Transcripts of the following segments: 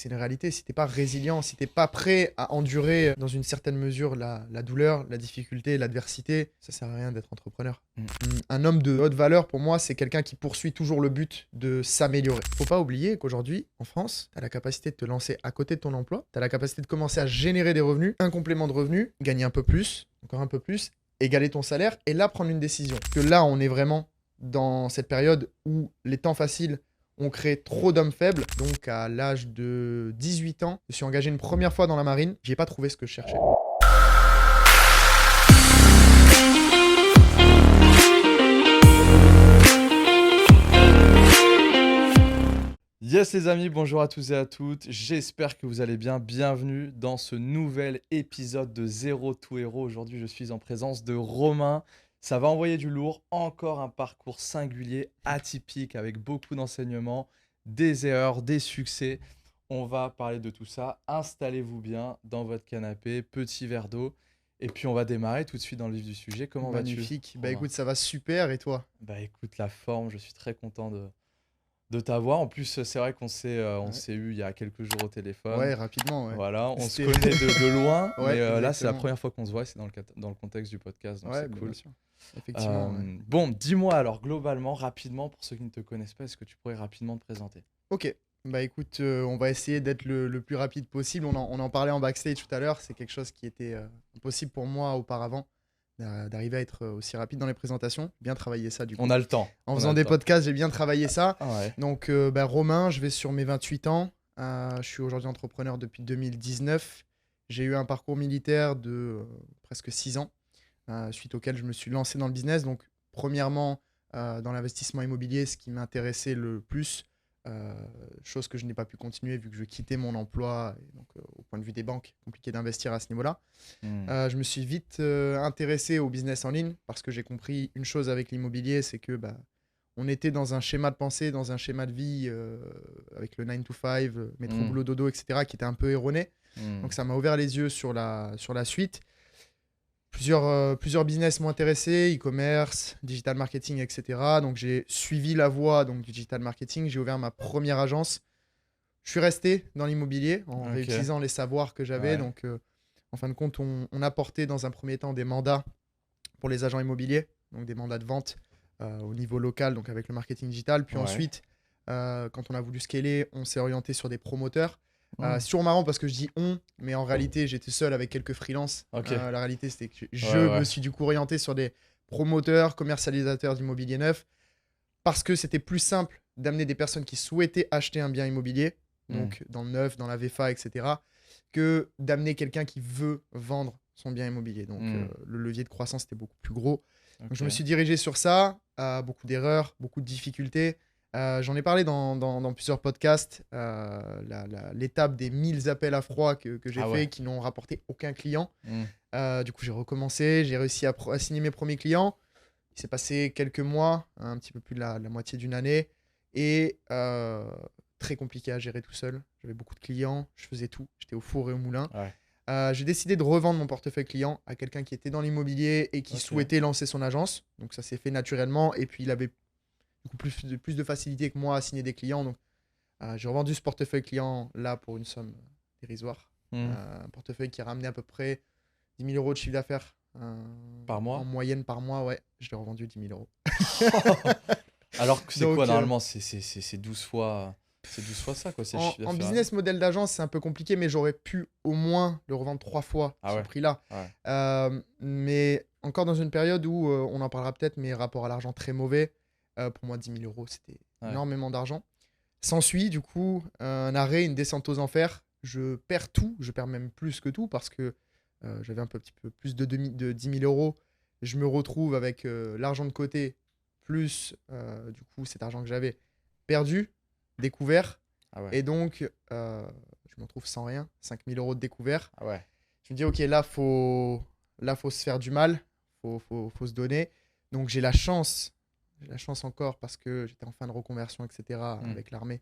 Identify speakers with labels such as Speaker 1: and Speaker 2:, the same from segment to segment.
Speaker 1: c'est une réalité. Si t'es pas résilient, si t'es pas prêt à endurer dans une certaine mesure la douleur, la difficulté, l'adversité, ça sert à rien d'être entrepreneur. Un homme de haute valeur, pour moi, c'est quelqu'un qui poursuit toujours le but de s'améliorer. Faut pas oublier qu'aujourd'hui, en France, t'as la capacité de te lancer à côté de ton emploi, t'as la capacité de commencer à générer des revenus, un complément de revenus, gagner un peu plus, encore un peu plus, égaler ton salaire et là prendre une décision. Que là, on est vraiment dans cette période où les temps faciles ont créé trop d'hommes faibles. Donc à l'âge de 18 ans, je suis engagé une première fois dans la marine. J'ai pas trouvé ce que je cherchais.
Speaker 2: Yes les amis, bonjour à tous et à toutes, j'espère que vous allez bien, bienvenue dans ce nouvel épisode de Zero to Hero. Aujourd'hui je suis en présence de Romain, ça va envoyer du lourd, encore un parcours singulier, atypique avec beaucoup d'enseignements, des erreurs, des succès. On va parler de tout ça, installez-vous bien dans votre canapé, petit verre d'eau et puis on va démarrer tout de suite dans le vif du sujet. Comment vas-tu?
Speaker 1: Magnifique. Bah
Speaker 2: Romain?
Speaker 1: écoute, ça va super et toi?
Speaker 2: Bah écoute, la forme, je suis très content de t'avoir. En plus, c'est vrai qu'on
Speaker 1: Ouais.
Speaker 2: s'est eu il y a quelques jours au téléphone.
Speaker 1: Ouais, rapidement. Ouais,
Speaker 2: Voilà, on se
Speaker 1: C'était-
Speaker 2: connaît de loin,
Speaker 1: Ouais,
Speaker 2: mais là, c'est la
Speaker 1: exactement.
Speaker 2: première fois qu'on se voit, c'est dans le contexte du podcast, donc
Speaker 1: Ouais,
Speaker 2: c'est
Speaker 1: bah,
Speaker 2: cool.
Speaker 1: bien sûr. Effectivement. Ouais.
Speaker 2: Bon, dis-moi alors, globalement, rapidement, pour ceux qui ne te connaissent pas, est-ce que tu pourrais rapidement te présenter?
Speaker 1: Ok. Bah écoute, on va essayer d'être le plus rapide possible. On en parlait en backstage tout à l'heure. C'est quelque chose qui était impossible pour moi auparavant, d'arriver à être aussi rapide dans les présentations. Bien travailler ça du coup.
Speaker 2: On a le temps.
Speaker 1: En
Speaker 2: on a
Speaker 1: faisant
Speaker 2: le
Speaker 1: des
Speaker 2: temps.
Speaker 1: podcasts, j'ai bien travaillé ça.
Speaker 2: Ah ouais.
Speaker 1: Donc, Romain, je vais sur mes 28 ans. Je suis aujourd'hui entrepreneur depuis 2019. J'ai eu un parcours militaire de presque 6 ans, suite auquel je me suis lancé dans le business. Donc, premièrement, dans l'investissement immobilier, ce qui m'intéressait le plus, chose que je n'ai pas pu continuer vu que je quittais mon emploi. Et donc, au point de vue des banques, compliqué d'investir à ce niveau-là. Je me suis vite intéressé au business en ligne parce que j'ai compris une chose avec l'immobilier, c'est que on était dans un schéma de pensée, dans un schéma de vie avec le 9 to 5, métro, boulot, dodo, etc., qui était un peu erroné. Donc ça m'a ouvert les yeux sur la suite. Plusieurs business m'ont intéressé, e-commerce, digital marketing, etc. Donc j'ai suivi la voie donc, du digital marketing. J'ai ouvert ma première agence. Je suis resté dans l'immobilier en
Speaker 2: Ok.
Speaker 1: réutilisant les savoirs que j'avais.
Speaker 2: Ouais.
Speaker 1: Donc en fin de compte, on apportait dans un premier temps des mandats pour les agents immobiliers, donc des mandats de vente au niveau local, donc avec le marketing digital. Puis
Speaker 2: Ouais.
Speaker 1: ensuite, quand on a voulu scaler, on s'est orienté sur des promoteurs.
Speaker 2: Mm.
Speaker 1: C'est toujours marrant parce que je dis on, mais en réalité, j'étais seul avec quelques freelances.
Speaker 2: Ok.
Speaker 1: La réalité, c'était que je
Speaker 2: Ouais, ouais.
Speaker 1: me suis du coup orienté sur des promoteurs, commercialisateurs d'immobilier neuf, parce que c'était plus simple d'amener des personnes qui souhaitaient acheter un bien immobilier, donc dans le neuf, dans la VFA, etc., que d'amener quelqu'un qui veut vendre son bien immobilier. Donc le levier de croissance était beaucoup plus gros. Donc, je me suis dirigé sur ça, beaucoup d'erreurs, beaucoup de difficultés. J'en ai parlé dans plusieurs podcasts, l'étape des 1000 appels à froid que j'ai
Speaker 2: Ah
Speaker 1: fait
Speaker 2: ouais.
Speaker 1: qui n'ont rapporté aucun client.
Speaker 2: Mm.
Speaker 1: Du coup, j'ai recommencé, j'ai réussi à signer mes premiers clients. Il s'est passé quelques mois, un petit peu plus de la moitié d'une année, et très compliqué à gérer tout seul. J'avais beaucoup de clients, je faisais tout, j'étais au four et au moulin.
Speaker 2: Ouais.
Speaker 1: J'ai décidé de revendre mon portefeuille client à quelqu'un qui était dans l'immobilier et qui
Speaker 2: Ok.
Speaker 1: souhaitait lancer son agence. Donc ça s'est fait naturellement. Et puis il avait du coup, plus de facilité que moi à signer des clients. Donc j'ai revendu ce portefeuille client là pour une somme dérisoire.
Speaker 2: Mm.
Speaker 1: Un portefeuille qui a ramené à peu près 10 000 euros de chiffre d'affaires.
Speaker 2: Par mois?
Speaker 1: En moyenne par mois, ouais. Je l'ai revendu 10 000 euros.
Speaker 2: Alors que c'est
Speaker 1: Donc,
Speaker 2: quoi normalement? C'est 12 fois. C'est 12 fois ça, quoi. C'est le
Speaker 1: En,
Speaker 2: chiffre
Speaker 1: en
Speaker 2: d'affaires.
Speaker 1: business model d'agence, c'est un peu compliqué, mais j'aurais pu au moins le revendre 3 fois
Speaker 2: Ah
Speaker 1: ce
Speaker 2: ouais.
Speaker 1: prix-là.
Speaker 2: Ouais.
Speaker 1: Mais encore dans une période où on en parlera peut-être, mais rapport à l'argent très mauvais. Pour moi, 10 000 euros, c'était
Speaker 2: Ouais.
Speaker 1: énormément d'argent. S'ensuit, du coup, un arrêt, une descente aux enfers. Je perds tout, je perds même plus que tout parce que j'avais un petit peu plus de 10 000 euros. Je me retrouve avec l'argent de côté, plus du coup cet argent que j'avais perdu, découvert.
Speaker 2: Ah ouais.
Speaker 1: Et donc, je me retrouve sans rien, 5 000 euros de découvert.
Speaker 2: Ah ouais.
Speaker 1: Je me dis, ok, là, faut se faire du mal, faut se donner. Donc, j'ai la chance encore parce que j'étais en fin de reconversion, etc., avec l'armée,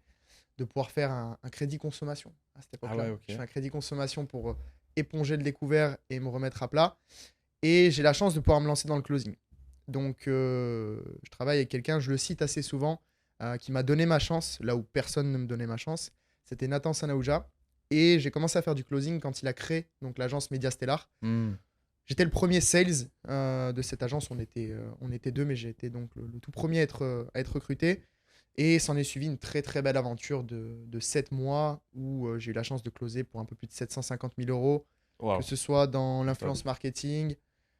Speaker 1: de pouvoir faire un crédit consommation à cette époque-là.
Speaker 2: ouais, ok.
Speaker 1: Je fais un crédit consommation pour éponger le découvert et me remettre à plat. Et j'ai la chance de pouvoir me lancer dans le closing. Donc, je travaille avec quelqu'un, je le cite assez souvent, qui m'a donné ma chance, là où personne ne me donnait ma chance. C'était Nathan Sanaouja. Et j'ai commencé à faire du closing quand il a créé donc, l'agence Média Stellar.
Speaker 2: Hmm.
Speaker 1: J'étais le premier sales de cette agence. On était deux, mais j'ai été donc le tout premier à être recruté. Et s'en est suivi une très très belle aventure de 7 mois où j'ai eu la chance de closer pour un peu plus de 750 000 euros, que
Speaker 2: Waouh.
Speaker 1: ce soit dans
Speaker 2: Top.
Speaker 1: l'influence marketing,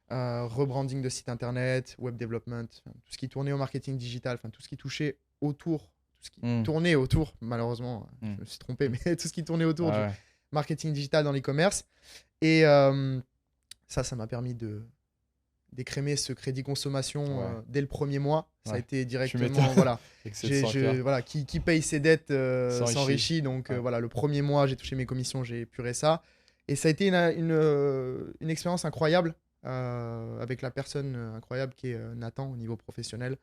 Speaker 1: rebranding de site internet, web development, enfin, tout ce qui tournait au marketing digital, enfin tout ce qui touchait autour, tout ce qui
Speaker 2: Hmm.
Speaker 1: tournait autour, malheureusement,
Speaker 2: Hmm.
Speaker 1: je me suis trompé, mais tout ce qui tournait autour du
Speaker 2: Ah ouais.
Speaker 1: marketing digital dans l'e-commerce. Et ça m'a permis d'écrémer ce crédit consommation
Speaker 2: Ouais.
Speaker 1: dès le premier mois. Ça a
Speaker 2: Ouais.
Speaker 1: été
Speaker 2: Tu
Speaker 1: directement,
Speaker 2: m'étonnes.
Speaker 1: voilà,
Speaker 2: Avec 700K.
Speaker 1: voilà, qui paye ses dettes
Speaker 2: S'enrichit.
Speaker 1: s'enrichit. Donc
Speaker 2: Ouais.
Speaker 1: voilà, le premier mois, j'ai touché mes commissions, j'ai épuré ça. Et ça a été une expérience incroyable avec la personne incroyable qui est Nathan au niveau professionnel.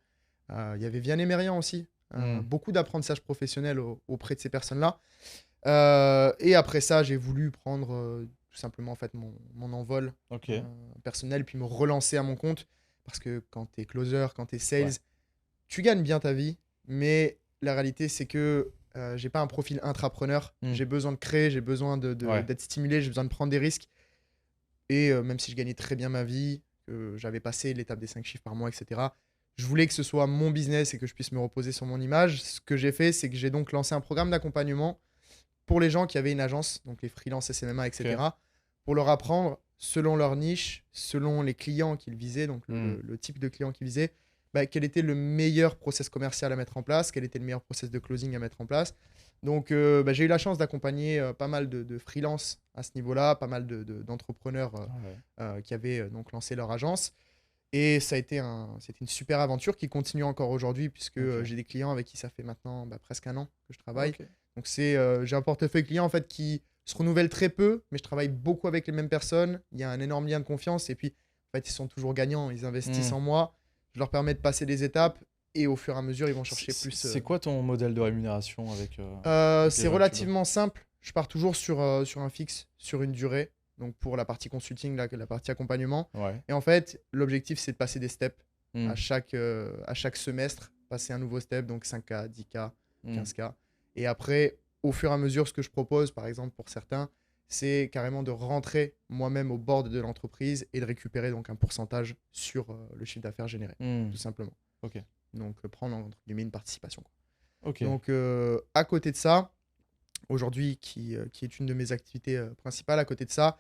Speaker 1: Il y avait Vianney Mérian aussi.
Speaker 2: Hmm.
Speaker 1: Beaucoup d'apprentissage professionnel auprès de ces personnes-là. Et après ça, j'ai voulu prendre tout simplement en fait, mon envol
Speaker 2: Ok.
Speaker 1: personnel, puis me relancer à mon compte. Parce que quand tu es closer, quand tu es sales,
Speaker 2: Ouais.
Speaker 1: tu gagnes bien ta vie. Mais la réalité, c'est que j'ai pas un profil intrapreneur.
Speaker 2: Hmm.
Speaker 1: J'ai besoin de créer, j'ai besoin
Speaker 2: Ouais.
Speaker 1: d'être stimulé, j'ai besoin de prendre des risques. Et même si je gagnais très bien ma vie, que j'avais passé l'étape des 5 chiffres par mois, etc., je voulais que ce soit mon business et que je puisse me reposer sur mon image. Ce que j'ai fait, c'est que j'ai donc lancé un programme d'accompagnement pour les gens qui avaient une agence, donc les freelances SMMA, etc., pour leur apprendre, selon leur niche, selon les clients qu'ils visaient, donc le type de client qu'ils visaient, bah, quel était le meilleur process commercial à mettre en place, quel était le meilleur process de closing à mettre en place. Donc, bah, j'ai eu la chance d'accompagner pas mal de freelances à ce niveau-là, pas mal d'entrepreneurs
Speaker 2: Ouais.
Speaker 1: qui avaient donc lancé leur agence. Et ça a été c'était une super aventure qui continue encore aujourd'hui, puisque
Speaker 2: Ok.
Speaker 1: j'ai des clients avec qui ça fait maintenant presque un an que je travaille.
Speaker 2: Ok.
Speaker 1: Donc j'ai un portefeuille client en fait qui se renouvelle très peu, mais je travaille beaucoup avec les mêmes personnes. Il y a un énorme lien de confiance et puis en fait ils sont toujours gagnants. Ils investissent
Speaker 2: Hmm.
Speaker 1: en moi, je leur permets de passer des étapes et au fur et à mesure ils vont chercher plus.
Speaker 2: C'est quoi ton modèle de rémunération avec les
Speaker 1: C'est
Speaker 2: gens que tu
Speaker 1: relativement simple. Je pars toujours sur un fixe, sur une durée. Donc pour la partie consulting, la partie accompagnement.
Speaker 2: bosses? Ouais.
Speaker 1: Et en fait, l'objectif c'est de passer des steps
Speaker 2: Hmm.
Speaker 1: à chaque semestre, passer un nouveau step, donc 5K, 10K,
Speaker 2: Hmm.
Speaker 1: 15K. Et après, au fur et à mesure, ce que je propose, par exemple pour certains, c'est carrément de rentrer moi-même au board de l'entreprise et de récupérer donc un pourcentage sur le chiffre d'affaires généré,
Speaker 2: Hmm.
Speaker 1: tout simplement.
Speaker 2: Ok.
Speaker 1: Donc prendre entre guillemets une participation, quoi.
Speaker 2: Ok.
Speaker 1: Donc à côté de ça, aujourd'hui, qui est une de mes activités principales, à côté de ça,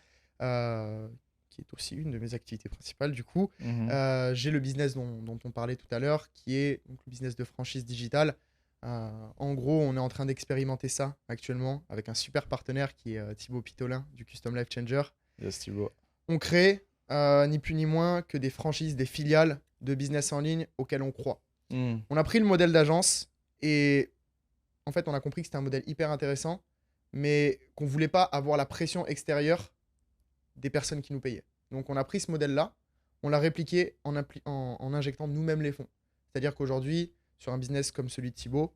Speaker 1: qui est aussi une de mes activités principales, du coup,
Speaker 2: Mhm.
Speaker 1: j'ai le business dont on parlait tout à l'heure, qui est donc, le business de franchise digitale. En gros, on est en train d'expérimenter ça actuellement avec un super partenaire qui est Thibaut Pitolin du Custom Life Changer.
Speaker 2: Yes, Thibaut.
Speaker 1: On crée ni plus ni moins que des franchises, des filiales de business en ligne auxquelles on croit.
Speaker 2: Hmm.
Speaker 1: On a pris le modèle d'agence et en fait, on a compris que c'était un modèle hyper intéressant, mais qu'on ne voulait pas avoir la pression extérieure des personnes qui nous payaient. Donc, on a pris ce modèle-là, on l'a répliqué en injectant nous-mêmes les fonds. C'est-à-dire qu'aujourd'hui, sur un business comme celui de Thibaut,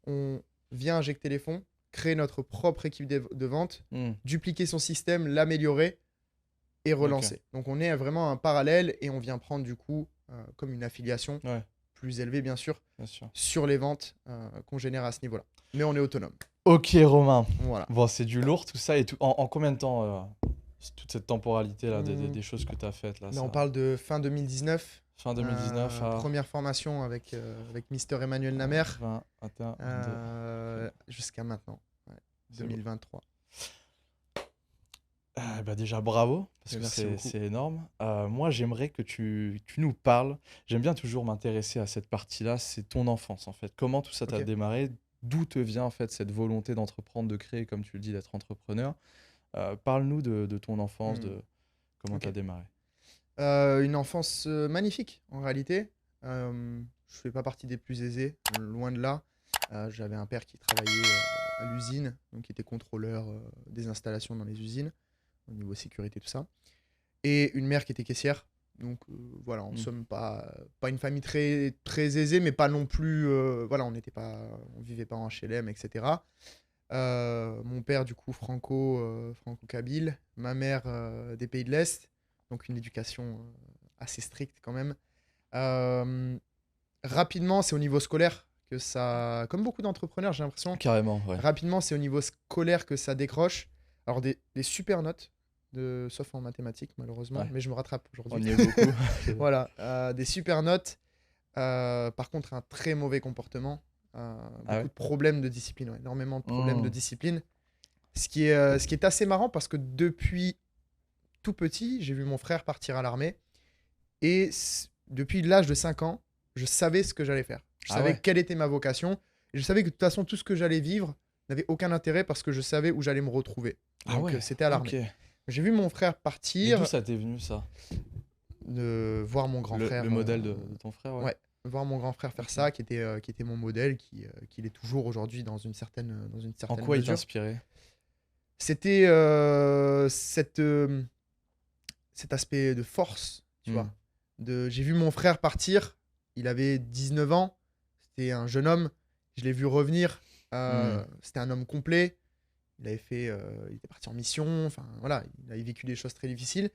Speaker 1: on vient injecter les fonds, créer notre propre équipe de vente,
Speaker 2: Hmm.
Speaker 1: dupliquer son système, l'améliorer et relancer. Donc, on est vraiment un parallèle et on vient prendre du coup comme une affiliation
Speaker 2: Ouais,
Speaker 1: plus élevée, bien sûr,
Speaker 2: bien sûr.
Speaker 1: sur les ventes qu'on génère à ce niveau-là. Mais on est autonome.
Speaker 2: Ok, Romain.
Speaker 1: Voilà.
Speaker 2: Bon, c'est du lourd tout ça. Et tout. En combien de temps toute cette temporalité là
Speaker 1: Hmm.
Speaker 2: des choses que tu as faites là,
Speaker 1: Là,
Speaker 2: ça...
Speaker 1: on parle de fin 2019.
Speaker 2: Fin 2019 à
Speaker 1: Première formation avec Mister Emmanuel Namer
Speaker 2: 20, 21, 22.
Speaker 1: jusqu'à maintenant, ouais,
Speaker 2: C'est beau.
Speaker 1: 2023.
Speaker 2: Bah déjà bravo, parce que
Speaker 1: Merci beaucoup.
Speaker 2: c'est énorme. Moi j'aimerais que tu nous parles, j'aime bien toujours m'intéresser à cette partie-là, c'est ton enfance en fait. Comment tout ça t'a
Speaker 1: Ok.
Speaker 2: démarré? D'où te vient en fait cette volonté d'entreprendre, de créer, comme tu le dis, d'être entrepreneur? Parle-nous de ton enfance,
Speaker 1: Hmm.
Speaker 2: de comment
Speaker 1: Ok.
Speaker 2: t'as démarré.
Speaker 1: Une enfance magnifique en réalité. Je fais pas partie des plus aisés, loin de là. J'avais un père qui travaillait à l'usine, donc qui était contrôleur des installations dans les usines, au niveau sécurité, tout ça. Et une mère qui était caissière. Donc voilà, en
Speaker 2: Mm.
Speaker 1: somme, pas une famille très, très aisée, mais pas non plus. Voilà, on vivait pas en HLM, etc. Mon père, du coup, franco-kabyle. Ma mère, des pays de l'Est. Donc une éducation assez stricte quand même. Rapidement, c'est au niveau scolaire que ça, comme beaucoup d'entrepreneurs, j'ai l'impression,
Speaker 2: Carrément, ouais.
Speaker 1: rapidement, c'est au niveau scolaire que ça décroche. Alors, des super notes, sauf en mathématiques, malheureusement,
Speaker 2: Ouais.
Speaker 1: mais je me rattrape
Speaker 2: On
Speaker 1: aujourd'hui.
Speaker 2: y est beaucoup.
Speaker 1: Voilà, des super notes. Par contre, un très mauvais comportement.
Speaker 2: Ah
Speaker 1: Beaucoup
Speaker 2: ouais?
Speaker 1: de problèmes de discipline, ouais, énormément de problèmes de
Speaker 2: Mmh.
Speaker 1: discipline. Ce qui est assez marrant parce que depuis tout petit, j'ai vu mon frère partir à l'armée. Et depuis l'âge de 5 ans, je savais ce que j'allais faire. Je
Speaker 2: Ah
Speaker 1: savais
Speaker 2: ouais?
Speaker 1: quelle était ma vocation. Et je savais que de toute façon, tout ce que j'allais vivre n'avait aucun intérêt parce que je savais où j'allais me retrouver.
Speaker 2: Ah
Speaker 1: Donc,
Speaker 2: ouais?
Speaker 1: c'était à
Speaker 2: OK.
Speaker 1: l'armée. J'ai vu mon frère
Speaker 2: Et d'où
Speaker 1: partir,
Speaker 2: ça t'est venu ça?
Speaker 1: de voir mon grand
Speaker 2: Le
Speaker 1: frère.
Speaker 2: modèle de ton frère, ouais?
Speaker 1: Ouais, voir mon grand frère faire
Speaker 2: OK.
Speaker 1: ça, qui était mon modèle, qui l'est toujours aujourd'hui dans une
Speaker 2: En
Speaker 1: certaine
Speaker 2: quoi il
Speaker 1: mesure.
Speaker 2: t'inspirait?
Speaker 1: C'était cet aspect de force, tu
Speaker 2: Mmh.
Speaker 1: vois. J'ai vu mon frère partir, il avait 19 ans, c'était un jeune homme, je l'ai vu revenir,
Speaker 2: Mmh.
Speaker 1: c'était un homme complet, il était parti en mission, enfin voilà, il avait vécu des choses très difficiles.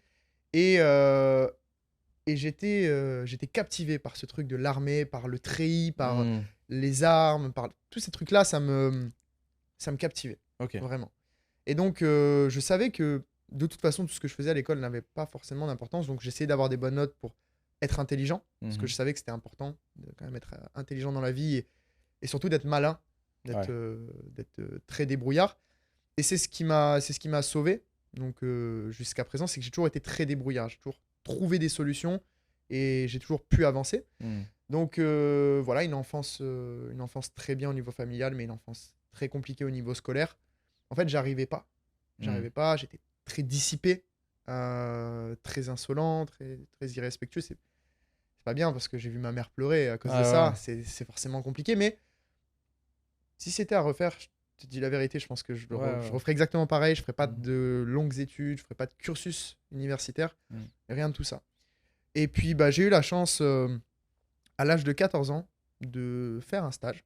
Speaker 1: Et, euh, et j'étais captivé par ce truc de l'armée, par le treillis, par
Speaker 2: Mmh.
Speaker 1: les armes, par tous ces trucs-là, ça me captivait,
Speaker 2: OK.
Speaker 1: vraiment. Et donc, je savais que de toute façon, tout ce que je faisais à l'école n'avait pas forcément d'importance. Donc, j'essayais d'avoir des bonnes notes pour être intelligent, parce que
Speaker 2: Mmh.
Speaker 1: je savais que c'était important de quand même être intelligent dans la vie et surtout d'être malin,
Speaker 2: Ouais.
Speaker 1: d'être très débrouillard. Et c'est ce qui m'a sauvé. Donc, jusqu'à présent, c'est que j'ai toujours été très débrouillard. J'ai toujours trouvé des solutions et j'ai toujours pu avancer.
Speaker 2: Mmh.
Speaker 1: Donc, voilà, une enfance très bien au niveau familial, mais une enfance très compliquée au niveau scolaire. En fait, j'arrivais pas.
Speaker 2: Mmh.
Speaker 1: J'arrivais pas, j'étais très dissipé, très insolent, très irrespectueux. C'est pas bien parce que j'ai vu ma mère pleurer à cause de
Speaker 2: Ah ouais,
Speaker 1: ça.
Speaker 2: ouais.
Speaker 1: C'est forcément compliqué. Mais si c'était à refaire, je te dis la vérité, je pense que
Speaker 2: Ouais,
Speaker 1: je
Speaker 2: ouais.
Speaker 1: referais exactement pareil. Je ferais pas
Speaker 2: Mmh.
Speaker 1: de longues études, je ferais pas de cursus universitaire,
Speaker 2: Mmh.
Speaker 1: rien de tout ça. Et puis, bah, j'ai eu la chance, à l'âge de 14 ans, de faire un stage.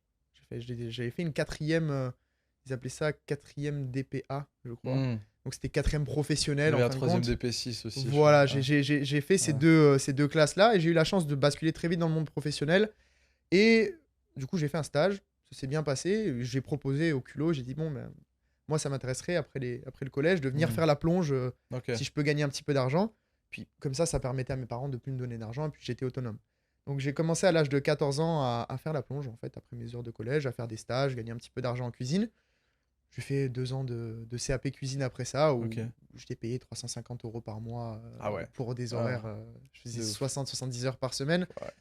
Speaker 1: J'avais fait une quatrième, ils appelaient ça quatrième DPA, je crois.
Speaker 2: Mmh.
Speaker 1: Donc c'était quatrième
Speaker 2: Il y
Speaker 1: professionnel
Speaker 2: avait
Speaker 1: en
Speaker 2: la
Speaker 1: fin de
Speaker 2: 3e
Speaker 1: compte.
Speaker 2: DP6 aussi, je
Speaker 1: Voilà,
Speaker 2: crois.
Speaker 1: j'ai fait
Speaker 2: Ouais.
Speaker 1: ces deux classes-là et j'ai eu la chance de basculer très vite dans le monde professionnel. Et du coup, j'ai fait un stage, ça s'est bien passé. J'ai proposé au culot, j'ai dit, bon, ben, moi, ça m'intéresserait après le collège de venir
Speaker 2: Mmh.
Speaker 1: faire la plonge
Speaker 2: OK.
Speaker 1: si je peux gagner un petit peu d'argent. Puis comme ça permettait à mes parents de plus me donner d'argent et puis j'étais autonome. Donc j'ai commencé à l'âge de 14 ans à faire la plonge, en fait, après mes heures de collège, à faire des stages, gagner un petit peu d'argent en cuisine. J'ai fait 2 ans de CAP cuisine après ça, où
Speaker 2: OK.
Speaker 1: j'étais payé 350 € par mois
Speaker 2: Ah ouais.
Speaker 1: pour des
Speaker 2: Ouais, ouais.
Speaker 1: horaires. Je faisais
Speaker 2: De ouf.
Speaker 1: 60-70 heures par semaine.
Speaker 2: Ouais.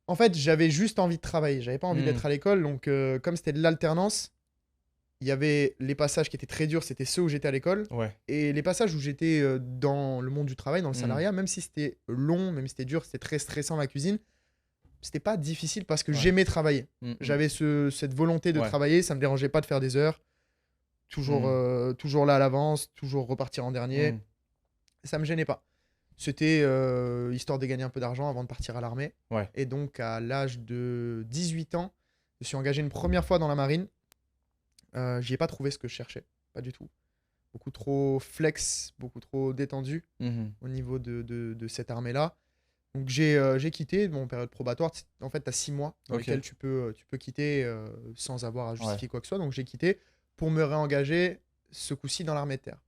Speaker 1: En fait, j'avais juste envie de travailler, j'avais pas envie
Speaker 2: Mmh.
Speaker 1: d'être à l'école. Donc, comme c'était de l'alternance, il y avait les passages qui étaient très durs, c'était ceux où j'étais à l'école.
Speaker 2: Ouais.
Speaker 1: Et les passages où j'étais dans le monde du travail, dans le
Speaker 2: Mmh.
Speaker 1: salariat, même si c'était long, même si c'était dur, c'était très stressant la cuisine, c'était pas difficile parce que
Speaker 2: Ouais.
Speaker 1: j'aimais travailler.
Speaker 2: Mmh, mmh.
Speaker 1: J'avais cette volonté de
Speaker 2: Ouais.
Speaker 1: travailler, ça me dérangeait pas de faire des heures,
Speaker 2: Mmh.
Speaker 1: toujours là à l'avance, toujours repartir en dernier.
Speaker 2: Mmh.
Speaker 1: Ça me gênait pas. C'était histoire de gagner un peu d'argent avant de partir à l'armée.
Speaker 2: Ouais.
Speaker 1: Et donc, à l'âge de 18 ans, je me suis engagé une première fois dans la marine. J'y ai pas trouvé ce que je cherchais, pas du tout. Beaucoup trop flex, beaucoup trop détendu
Speaker 2: Mmh.
Speaker 1: au niveau de cette armée-là. Donc j'ai quitté mon période probatoire. En fait, tu as 6 mois dans
Speaker 2: OK.
Speaker 1: lesquels tu peux quitter sans avoir à justifier
Speaker 2: Ouais.
Speaker 1: quoi que ce soit. Donc j'ai quitté pour me réengager ce coup-ci dans l'armée de terre.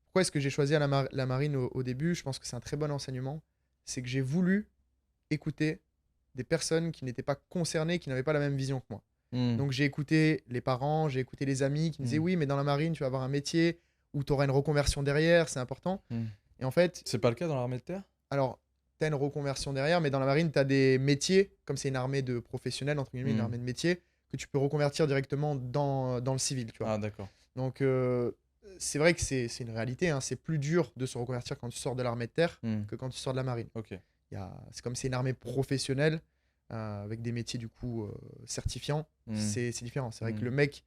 Speaker 1: Pourquoi est-ce que j'ai choisi la marine au début? Je pense que c'est un très bon enseignement. C'est que j'ai voulu écouter des personnes qui n'étaient pas concernées, qui n'avaient pas la même vision que moi.
Speaker 2: Mmh.
Speaker 1: Donc j'ai écouté les parents, j'ai écouté les amis qui me disaient
Speaker 2: Mmh.
Speaker 1: oui, mais dans la marine, tu vas avoir un métier où tu auras une reconversion derrière, c'est important.
Speaker 2: Mmh.
Speaker 1: Et en fait,
Speaker 2: C'est pas le cas dans l'armée de terre?
Speaker 1: alors, tu as une reconversion derrière, mais dans la marine, tu as des métiers, comme c'est une armée de professionnels, entre guillemets, une
Speaker 2: Mmh.
Speaker 1: armée de métiers, que tu peux reconvertir directement dans le civil, tu vois.
Speaker 2: Ah d'accord.
Speaker 1: Donc, c'est vrai que c'est une réalité, hein, c'est plus dur de se reconvertir quand tu sors de l'armée de terre
Speaker 2: Mmh.
Speaker 1: que quand tu sors de la marine.
Speaker 2: OK.
Speaker 1: C'est comme c'est une armée professionnelle, avec des métiers du coup certifiants,
Speaker 2: Mmh.
Speaker 1: c'est différent. C'est vrai que
Speaker 2: Mmh.
Speaker 1: le mec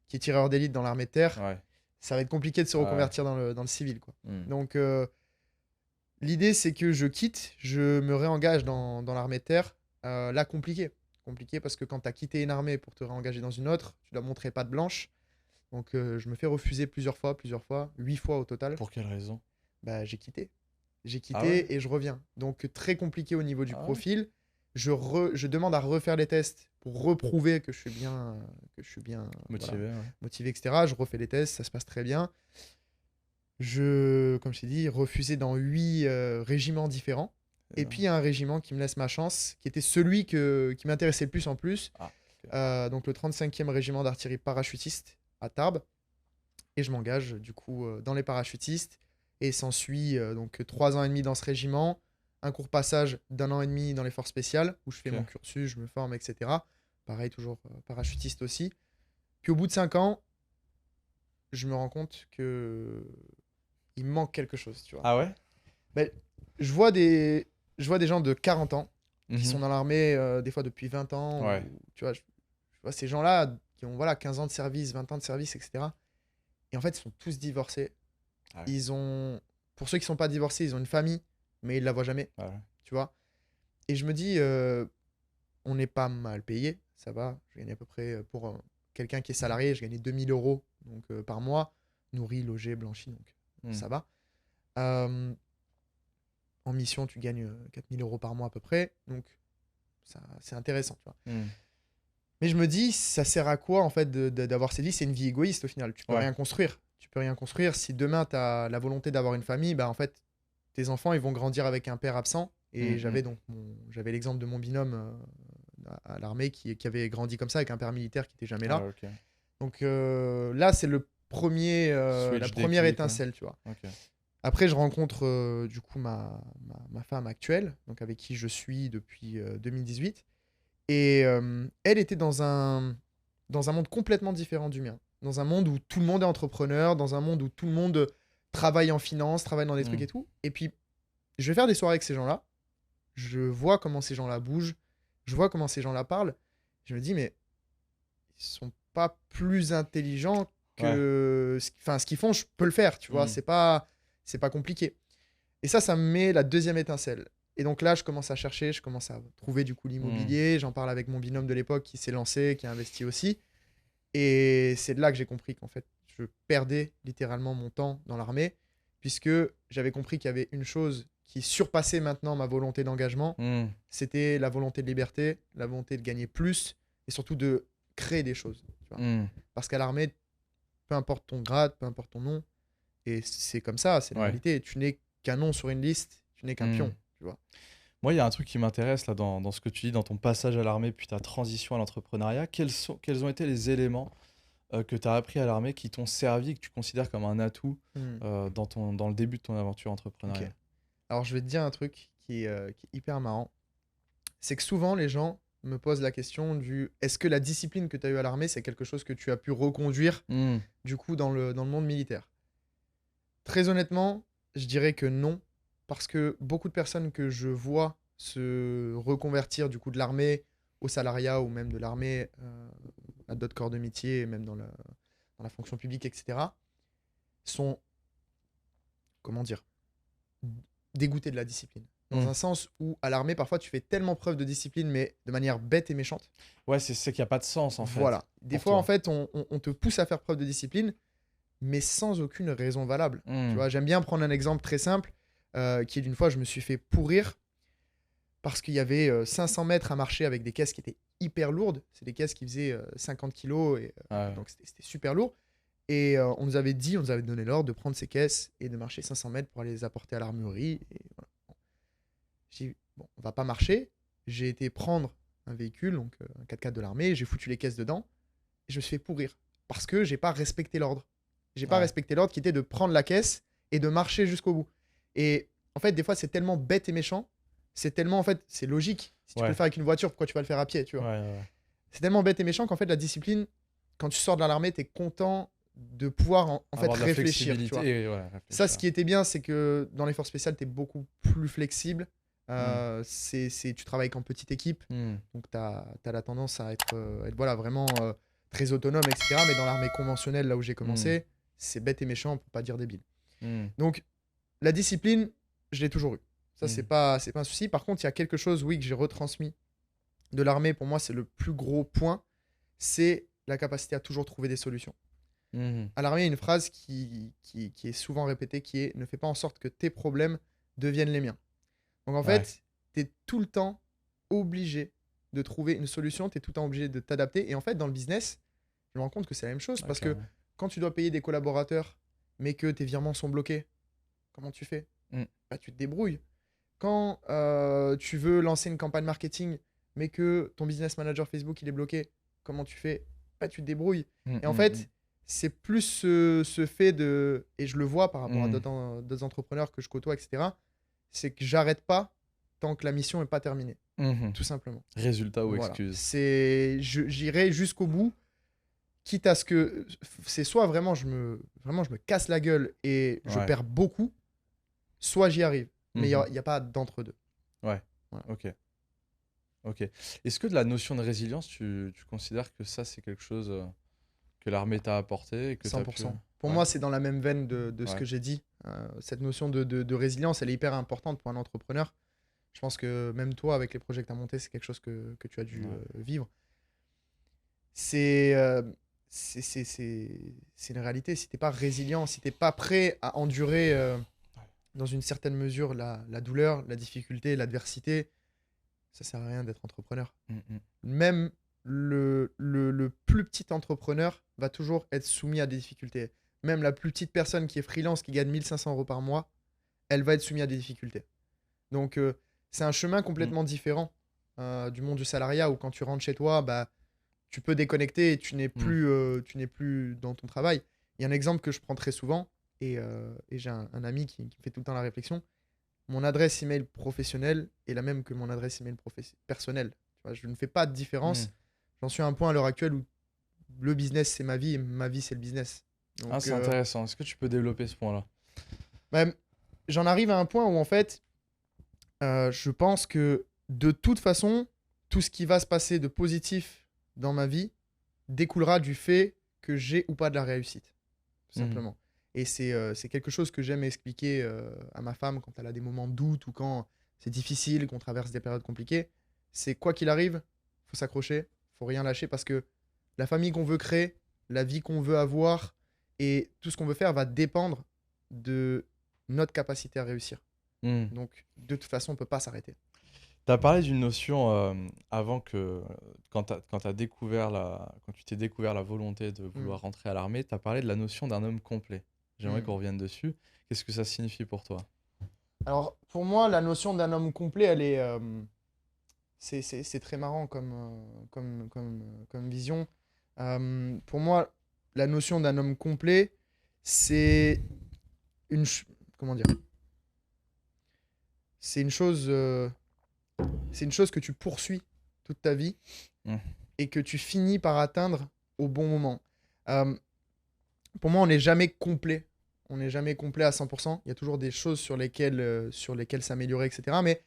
Speaker 1: qui est tireur d'élite dans l'armée de terre,
Speaker 2: Ouais.
Speaker 1: ça va être compliqué de se
Speaker 2: Ouais.
Speaker 1: reconvertir dans le civil, quoi.
Speaker 2: Mmh.
Speaker 1: Donc, l'idée, c'est que je quitte, je me réengage dans l'armée de terre. Là, compliqué. Compliqué parce que quand tu as quitté une armée pour te réengager dans une autre, tu dois montrer patte blanche. Donc, je me fais refuser plusieurs fois, 8 fois au total.
Speaker 2: Pour quelle raison?
Speaker 1: Bah, j'ai quitté. J'ai
Speaker 2: Ah ouais?
Speaker 1: quitté et je reviens. Donc, très compliqué au niveau du
Speaker 2: Ah ouais?
Speaker 1: profil. je demande à refaire les tests pour reprouver que je suis bien voilà,
Speaker 2: Motivé, ouais.
Speaker 1: motivé, etc. Je refais les tests, ça se passe très bien. Comme je t'ai dit, refusé dans 8 régiments différents. Et puis, il y a un régiment qui me laisse ma chance, qui était celui qui m'intéressait le plus en plus.
Speaker 2: Ah, ok.
Speaker 1: Donc, le 35e régiment d'artillerie parachutiste à Tarbes. Et je m'engage, du coup, dans les parachutistes. Et s'ensuit donc 3 ans et demi dans ce régiment. Un court passage d'1 an et demi dans les forces spéciales, où je fais
Speaker 2: Ok.
Speaker 1: mon cursus, je me forme, etc. Pareil, toujours parachutiste aussi. Puis, au bout de 5 ans, je me rends compte que il me manque quelque chose, tu vois.
Speaker 2: Ah ouais?
Speaker 1: Ben, je vois des, je vois des gens de 40 ans qui sont
Speaker 2: Mhm.
Speaker 1: dans l'armée des fois depuis 20 ans.
Speaker 2: Ouais.
Speaker 1: Tu vois, je vois ces gens-là qui ont voilà, 15 ans de service, 20 ans de service, etc. Et en fait, ils sont tous divorcés.
Speaker 2: Ah ouais.
Speaker 1: Ils ont, pour ceux qui sont pas divorcés, ils ont une famille, mais ils la voient jamais,
Speaker 2: Ah ouais.
Speaker 1: tu vois. Et je me dis, on n'est pas mal payé, ça va. Je gagne à peu près, pour quelqu'un qui est salarié, je gagnais 2 000 € donc, par mois, nourri, logé, blanchi, donc
Speaker 2: Hmm.
Speaker 1: ça va. Euh, En mission, tu gagnes 4 000 € par mois à peu près. Donc, ça, c'est intéressant, tu vois.
Speaker 2: Hmm.
Speaker 1: Mais je me dis, ça sert à quoi, en fait, d'avoir ces vies? C'est une vie égoïste, au final. Tu peux
Speaker 2: Ouais.
Speaker 1: rien construire. Tu peux rien construire. Si demain, tu as la volonté d'avoir une famille, bah, en fait, tes enfants, ils vont grandir avec un père absent. Et
Speaker 2: Hmm, hmm.
Speaker 1: j'avais l'exemple de mon binôme à l'armée qui avait grandi comme ça, avec un père militaire qui n'était jamais
Speaker 2: Ah
Speaker 1: là.
Speaker 2: ouais, ok.
Speaker 1: Donc là, c'est la
Speaker 2: Switch
Speaker 1: première
Speaker 2: déclic, ouais.
Speaker 1: étincelle, tu vois.
Speaker 2: Ok.
Speaker 1: Après, je rencontre du coup ma femme actuelle, donc avec qui je suis depuis 2018. Et elle était dans un monde complètement différent du mien. Dans un monde où tout le monde est entrepreneur, dans un monde où tout le monde travaille en finance, travaille dans des trucs
Speaker 2: Hmm.
Speaker 1: et tout. Et puis, je vais faire des soirées avec ces gens-là. Je vois comment ces gens-là bougent. Je vois comment ces gens-là parlent. Je me dis, mais ils sont pas plus intelligents
Speaker 2: Ouais.
Speaker 1: que. Enfin, ce qu'ils font, je peux le faire, tu vois.
Speaker 2: Hmm.
Speaker 1: C'est pas compliqué. Et ça me met la deuxième étincelle. Et donc là, je commence à chercher, je commence à trouver du coup
Speaker 2: Hmm.
Speaker 1: l'immobilier. J'en parle avec mon binôme de l'époque qui s'est lancé, qui a investi aussi. Et c'est de là que j'ai compris qu'en fait, je perdais littéralement mon temps dans l'armée, puisque j'avais compris qu'il y avait une chose qui surpassait maintenant ma volonté d'engagement,
Speaker 2: Hmm.
Speaker 1: c'était la volonté de liberté, la volonté de gagner plus, et surtout de créer des choses. Tu vois.
Speaker 2: Hmm.
Speaker 1: Parce qu'à l'armée, peu importe ton grade, peu importe ton nom, et c'est comme ça, c'est la
Speaker 2: Ouais.
Speaker 1: réalité. Tu n'es qu'un nom sur une liste, tu n'es qu'un
Speaker 2: Hmm.
Speaker 1: pion, tu vois.
Speaker 2: Moi, il y a un truc qui m'intéresse là dans ce que tu dis, dans ton passage à l'armée, puis ta transition à l'entrepreneuriat. Quels ont été les éléments que tu as appris à l'armée qui t'ont servi, que tu considères comme un atout
Speaker 1: Hmm.
Speaker 2: dans le début de ton aventure
Speaker 1: Ok.
Speaker 2: entrepreneuriale?
Speaker 1: Alors, je vais te dire un truc qui est hyper marrant. C'est que souvent, les gens me posent la question du est-ce que la discipline que tu as eue à l'armée, c'est quelque chose que tu as pu reconduire
Speaker 2: Hmm.
Speaker 1: du coup dans le monde militaire? Très honnêtement, je dirais que non, parce que beaucoup de personnes que je vois se reconvertir du coup de l'armée au salariat ou même de l'armée à d'autres corps de métier, et même dans la fonction publique, etc., sont, comment dire, dégoûtés de la discipline. Dans
Speaker 2: Hmm.
Speaker 1: un sens où à l'armée, parfois, tu fais tellement preuve de discipline, mais de manière bête et méchante.
Speaker 2: Ouais, c'est qu'il n'y a pas de sens en fait
Speaker 1: Voilà. Des
Speaker 2: pour
Speaker 1: fois, en
Speaker 2: toi.
Speaker 1: fait, on te pousse à faire preuve de discipline, mais sans aucune raison valable. Tu
Speaker 2: Hmm.
Speaker 1: vois, j'aime bien prendre un exemple très simple, qui est d'une fois, je me suis fait pourrir parce qu'il y avait 500 mètres à marcher avec des caisses qui étaient hyper lourdes. C'est des caisses qui faisaient 50 kilos, et
Speaker 2: Ouais.
Speaker 1: donc c'était super lourd. Et on nous avait donné l'ordre de prendre ces caisses et de marcher 500 mètres pour aller les apporter à l'armurerie. Et voilà. J'ai dit, bon, on va pas marcher. J'ai été prendre un véhicule, donc un 4x4 de l'armée, j'ai foutu les caisses dedans, et je me suis fait pourrir. Parce que j'ai pas respecté l'ordre. J'ai pas
Speaker 2: Ouais.
Speaker 1: respecté l'ordre qui était de prendre la caisse et de marcher jusqu'au bout. Et en fait, des fois, c'est tellement bête et méchant. C'est tellement, en fait, c'est logique. Si tu peux
Speaker 2: Ouais.
Speaker 1: le faire avec une voiture, pourquoi tu vas le faire à pied, tu
Speaker 2: Ouais,
Speaker 1: vois?
Speaker 2: ouais.
Speaker 1: C'est tellement bête et méchant qu'en fait, la discipline, quand tu sors de l'armée, tu es content de pouvoir en fait
Speaker 2: Avoir de la
Speaker 1: réfléchir, tu
Speaker 2: flexibilité
Speaker 1: vois.
Speaker 2: et ouais,
Speaker 1: Ça,
Speaker 2: réfléchir.
Speaker 1: ce qui était bien, c'est que dans les forces spéciales, tu es beaucoup plus flexible.
Speaker 2: Hmm.
Speaker 1: Tu travailles qu'en petite équipe,
Speaker 2: Hmm.
Speaker 1: donc tu as la tendance à être voilà, vraiment très autonome, etc. Mais dans l'armée conventionnelle, là où j'ai
Speaker 2: Hmm.
Speaker 1: commencé, c'est bête et méchant, pour pas dire débile.
Speaker 2: Hmm.
Speaker 1: Donc, la discipline, je l'ai toujours eu. Ça,
Speaker 2: Hmm.
Speaker 1: c'est pas un souci. Par contre, il y a quelque chose, oui, que j'ai retransmis de l'armée. Pour moi, c'est le plus gros point. C'est la capacité à toujours trouver des solutions.
Speaker 2: Hmm.
Speaker 1: À l'armée, il y a une phrase qui est souvent répétée, qui est ne fais pas en sorte que tes problèmes deviennent les miens. Donc en
Speaker 2: Ouais.
Speaker 1: fait, tu es tout le temps obligé de trouver une solution, tu es tout le temps obligé de t'adapter. Et en fait, dans le business, je me rends compte que c'est la même chose
Speaker 2: Ouais,
Speaker 1: parce que
Speaker 2: clairement.
Speaker 1: quand tu dois payer des collaborateurs, mais que tes virements sont bloqués, comment tu fais?
Speaker 2: Mmh.
Speaker 1: Bah, tu te débrouilles. Quand tu veux lancer une campagne marketing, mais que ton business manager Facebook il est bloqué, comment tu fais? Bah, tu te débrouilles.
Speaker 2: Mmh,
Speaker 1: Et en
Speaker 2: mmh, mmh.
Speaker 1: fait, c'est plus ce fait de. Et je le vois par rapport à
Speaker 2: Mmh.
Speaker 1: d'autres entrepreneurs que je côtoie, etc. C'est que j'arrête pas tant que la mission n'est pas terminée,
Speaker 2: Mmh.
Speaker 1: tout simplement.
Speaker 2: Résultat ou
Speaker 1: Voilà.
Speaker 2: excuse.
Speaker 1: J'irai jusqu'au bout, quitte à ce que. C'est soit vraiment je me casse la gueule et je
Speaker 2: Ouais.
Speaker 1: perds beaucoup, soit j'y arrive. Mais
Speaker 2: Mmh.
Speaker 1: il y a pas d'entre-deux.
Speaker 2: Ouais.
Speaker 1: Voilà.
Speaker 2: OK. OK. Est-ce que de la notion de résilience, tu considères que ça, c'est quelque chose, que l'armée t'a apporté et que tu as pu
Speaker 1: 100%. Pour
Speaker 2: ouais,
Speaker 1: moi, c'est dans la même veine de ce
Speaker 2: ouais,
Speaker 1: que j'ai dit. Cette notion de résilience, elle est hyper importante pour un entrepreneur. Je pense que même toi, avec les projets que tu as montés, c'est quelque chose que tu as dû
Speaker 2: ouais.
Speaker 1: vivre. C'est euh, c'est une réalité. Si tu n'es pas résilient, si tu n'es pas prêt à endurer dans une certaine mesure la douleur, la difficulté, l'adversité, ça sert à rien d'être entrepreneur.
Speaker 2: Mmh mh.
Speaker 1: Même le plus petit entrepreneur va toujours être soumis à des difficultés. Même la plus petite personne qui est freelance, qui gagne 1 500 € par mois, elle va être soumise à des difficultés. Donc, c'est un chemin
Speaker 2: Mmh.
Speaker 1: complètement différent du monde du salariat où quand tu rentres chez toi, bah, tu peux déconnecter et
Speaker 2: Mmh.
Speaker 1: tu n'es plus dans ton travail. Il y a un exemple que je prends très souvent et j'ai un ami qui me fait tout le temps la réflexion. Mon adresse email professionnelle est la même que mon adresse email personnelle. Tu vois, je ne fais pas de
Speaker 2: Mmh.
Speaker 1: différence. J'en suis à un point à l'heure actuelle où le business, c'est ma vie et ma vie, c'est le business.
Speaker 2: Ah,
Speaker 1: Donc,
Speaker 2: c'est intéressant. Est-ce que tu peux développer ce point-là?
Speaker 1: bah, j'en arrive à un point où, en fait, je pense que de toute façon, tout ce qui va se passer de positif dans ma vie découlera du fait que j'ai ou pas de la réussite, tout
Speaker 2: Mmh.
Speaker 1: simplement. Et c'est quelque chose que j'aime expliquer à ma femme quand elle a des moments de doute ou quand c'est difficile, qu'on traverse des périodes compliquées. C'est quoi qu'il arrive, faut s'accrocher, faut rien lâcher parce que la famille qu'on veut créer, la vie qu'on veut avoir et tout ce qu'on veut faire va dépendre de notre capacité à réussir.
Speaker 2: Mmh.
Speaker 1: Donc, de toute façon, on peut pas s'arrêter.
Speaker 2: Tu as parlé d'une notion, avant que quand tu découvert quand tu t'es découvert la volonté de
Speaker 1: Mm.
Speaker 2: vouloir rentrer à l'armée, tu as parlé de la notion d'un homme complet. J'aimerais qu'on
Speaker 1: Mm.
Speaker 2: revienne dessus. Qu'est-ce que ça signifie pour toi?
Speaker 1: Alors, pour moi, la notion d'un homme complet, elle est, c'est très marrant comme vision. Pour moi, la notion d'un homme complet, c'est comment dire? C'est une chose, c'est une chose que tu poursuis toute ta vie
Speaker 2: Mmh.
Speaker 1: et que tu finis par atteindre au bon moment. Euh, pour moi, on n'est jamais complet. On n'est jamais complet à 100%. Il y a toujours des choses sur lesquelles s'améliorer, etc. Mais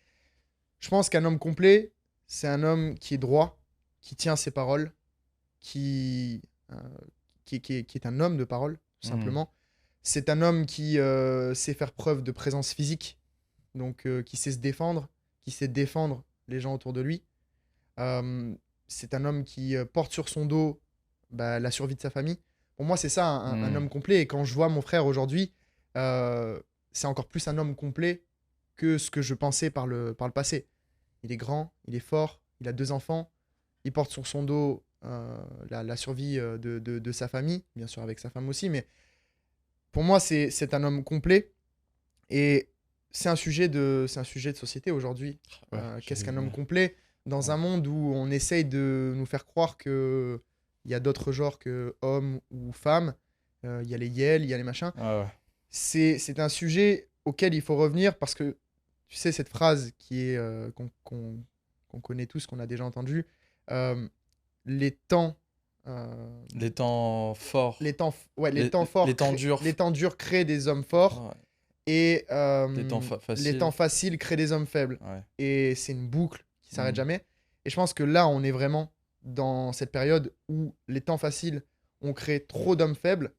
Speaker 1: je pense qu'un homme complet, c'est un homme qui est droit, qui tient ses paroles, qui, euh, qui est un homme de parole, tout
Speaker 2: Mmh.
Speaker 1: simplement. C'est un homme qui sait faire preuve de présence physique, donc qui sait se défendre, qui sait défendre les gens autour de lui. Euh, c'est un homme qui porte sur son dos bah, la survie de sa famille. Pour moi, c'est ça un
Speaker 2: Mmh.
Speaker 1: homme complet. Et quand je vois mon frère aujourd'hui, euh, c'est encore plus un homme complet que ce que je pensais par le passé. Il est grand, il est fort, il a 2 enfants, il porte sur son dos la survie de sa famille, bien sûr avec sa femme aussi, mais pour moi, c'est un homme complet et c'est un sujet de société aujourd'hui.
Speaker 2: Ouais,
Speaker 1: Qu'est-ce
Speaker 2: j'ai
Speaker 1: qu'un homme
Speaker 2: ouais.
Speaker 1: complet dans
Speaker 2: Ouais.
Speaker 1: un monde où on essaye de nous faire croire que il y a d'autres genres que hommes ou femmes, il y a les yels, il y a les machins.
Speaker 2: Ah ouais.
Speaker 1: C'est un sujet auquel il faut revenir parce que tu sais cette phrase qui est qu'on connaît tous, qu'on a déjà entendu, euh, les temps euh,
Speaker 2: Les temps forts,
Speaker 1: les temps forts
Speaker 2: les temps durs,
Speaker 1: les temps durs créent des hommes forts
Speaker 2: ouais,
Speaker 1: et
Speaker 2: les temps
Speaker 1: les temps
Speaker 2: faciles,
Speaker 1: faciles créent des hommes faibles.
Speaker 2: ouais.
Speaker 1: Et c'est une boucle qui s'arrête
Speaker 2: Mmh.
Speaker 1: jamais. Et je pense que là, on est vraiment dans cette période où les temps faciles ont créé trop d'hommes faibles.